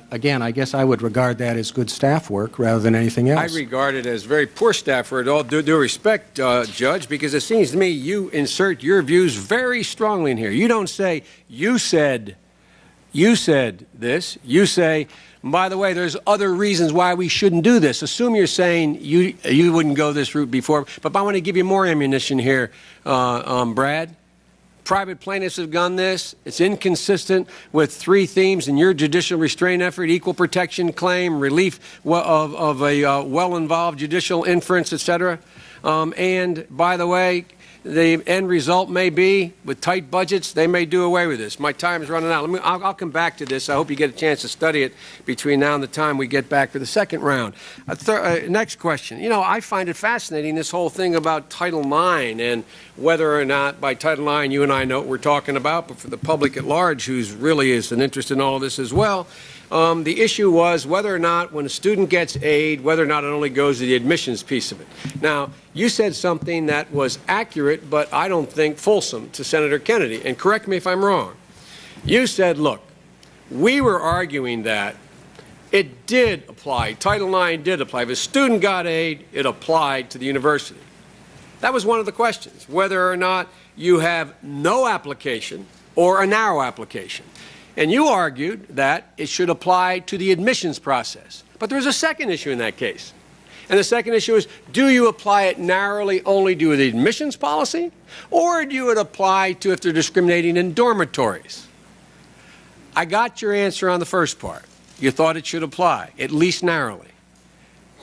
again, I guess I would regard that as good staff work rather than anything else. I regard it as very poor staff work, all due respect, Judge, because it seems to me you insert your views very strongly in here. You don't say, you said this. You say, by the way, there's other reasons why we shouldn't do this. Assume you're saying you wouldn't go this route before, but I want to give you more ammunition here, Brad. Private plaintiffs have done this. It's inconsistent with 3 themes in your judicial restraint effort: equal protection claim, relief of a well-involved judicial inference, etc. And by the way, the end result may be, with tight budgets, they may do away with this. My time is running out. I'll come back to this. I hope you get a chance to study it between now and the time we get back for the second round. Next question. You know, I find it fascinating, this whole thing about Title IX and whether or not, by Title IX, you and I know what we're talking about, but for the public at large, who's really is an interest in all this as well, the issue was whether or not, when a student gets aid, whether or not it only goes to the admissions piece of it. Now, you said something that was accurate, but I don't think fulsome, to Senator Kennedy, and correct me if I'm wrong. You said, look, we were arguing that it did apply, Title IX did apply. If a student got aid, it applied to the university. That was one of the questions, whether or not you have no application or a narrow application. And you argued that it should apply to the admissions process. But there was a second issue in that case. And the second issue is, do you apply it narrowly only to the admissions policy, or do you apply to if they're discriminating in dormitories? I got your answer on the first part. You thought it should apply, at least narrowly.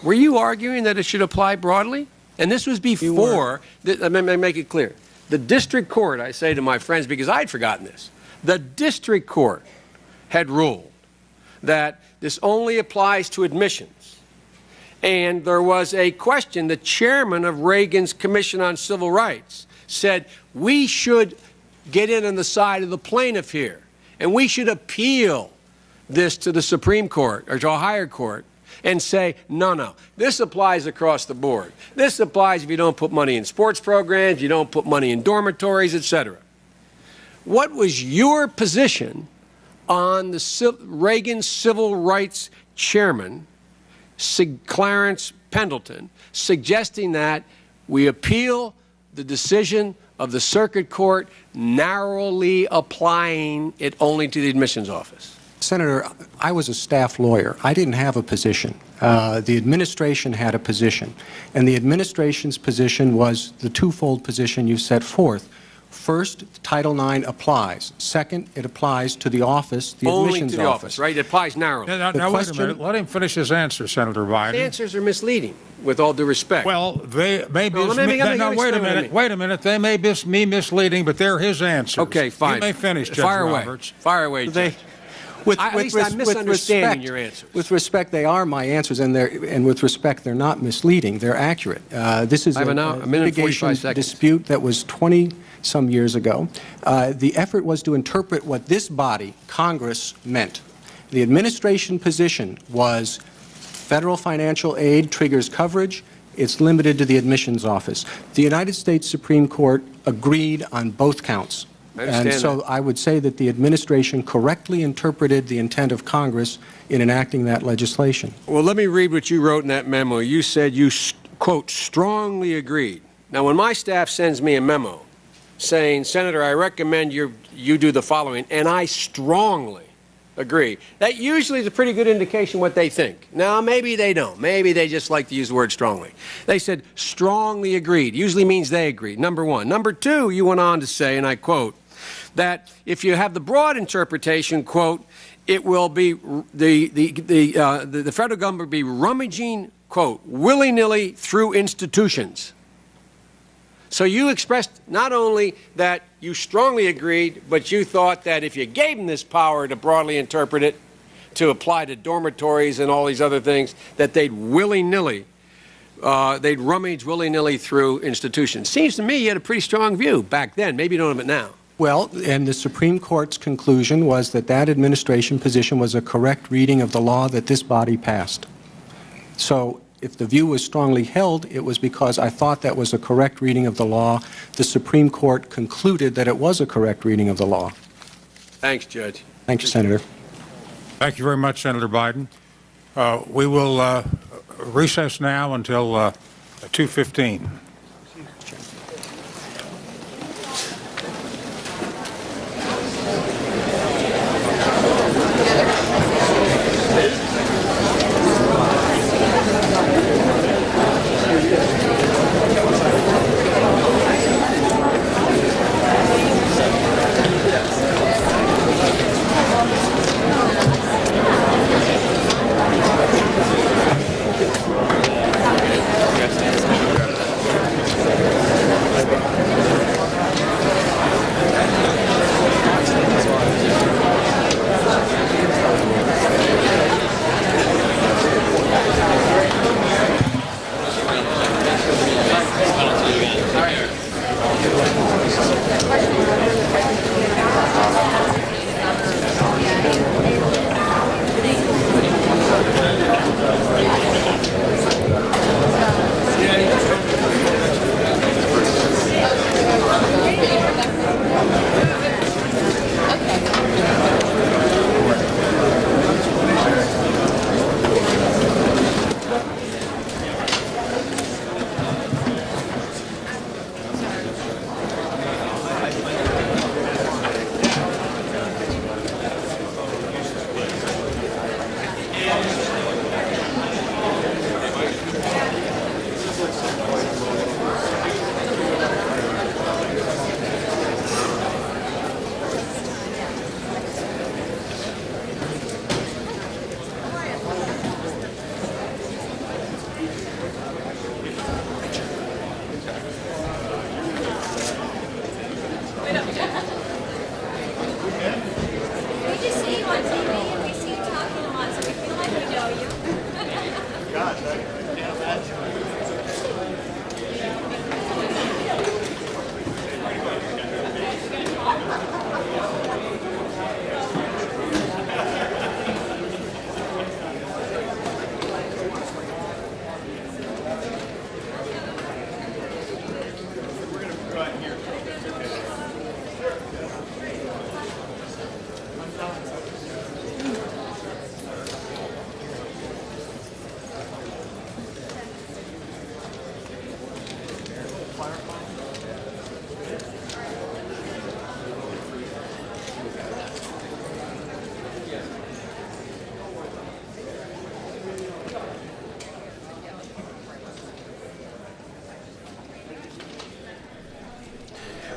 Were you arguing that it should apply broadly? And this was before, let me make it clear. The district court, I say to my friends because I'd forgotten this, the district court had ruled that this only applies to admissions. And there was a question, the chairman of Reagan's Commission on Civil Rights said, we should get in on the side of the plaintiff here, and we should appeal this to the Supreme Court or to a higher court and say, no, this applies across the board. This applies if you don't put money in sports programs, you don't put money in dormitories, etc. What was your position on the Reagan Civil Rights Chairman, Clarence Pendleton, suggesting that we appeal the decision of the circuit court, narrowly applying it only to the admissions office? Senator, I was a staff lawyer. I didn't have a position. The administration had a position. And the administration's position was the twofold position you set forth. First, Title IX applies. Second, it applies to the office, the only admissions to the office. Right? It applies narrowly. Now wait a minute. Let him finish his answer, Senator Biden. The answers are misleading, with all due respect. Well, they may be. No, wait a minute. Wait a minute. They may be misleading, but they're his answers. Okay, fine. You may finish, Judge Fire Roberts. away. Fire away, Judge. At least I'm misunderstanding your answers. With respect, they are my answers, and with respect, they're not misleading. They're accurate. This is a litigation dispute that was 20-some years ago. The effort was to interpret what this body, Congress, meant. The administration position was federal financial aid triggers coverage. It's limited to the admissions office. The United States Supreme Court agreed on both counts. And so I would say that the administration correctly interpreted the intent of Congress in enacting that legislation. Well, let me read what you wrote in that memo. You said you, quote, strongly agreed. Now, when my staff sends me a memo saying, Senator, I recommend you do the following, and I strongly agree, that usually is a pretty good indication what they think. Now, maybe they don't. Maybe they just like to use the word strongly. They said strongly agreed. Usually means they agreed, number one. Number two, you went on to say, and I quote, that if you have the broad interpretation, quote, it will be the federal government will be rummaging, quote, willy-nilly through institutions. So you expressed not only that you strongly agreed, but you thought that if you gave them this power to broadly interpret it, to apply to dormitories and all these other things, that they'd willy-nilly, they'd rummage willy-nilly through institutions. Seems to me you had a pretty strong view back then. Maybe you don't have it now. Well, and the Supreme Court's conclusion was that that administration position was a correct reading of the law that this body passed. So if the view was strongly held, it was because I thought that was a correct reading of the law. The Supreme Court concluded that it was a correct reading of the law. Thanks, Judge. Thank you, Senator. Thank you very much, Senator Biden. We will recess now until 2:15.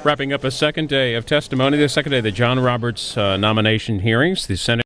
Wrapping up a second day of testimony, the second day of the John Roberts nomination hearings. The Senate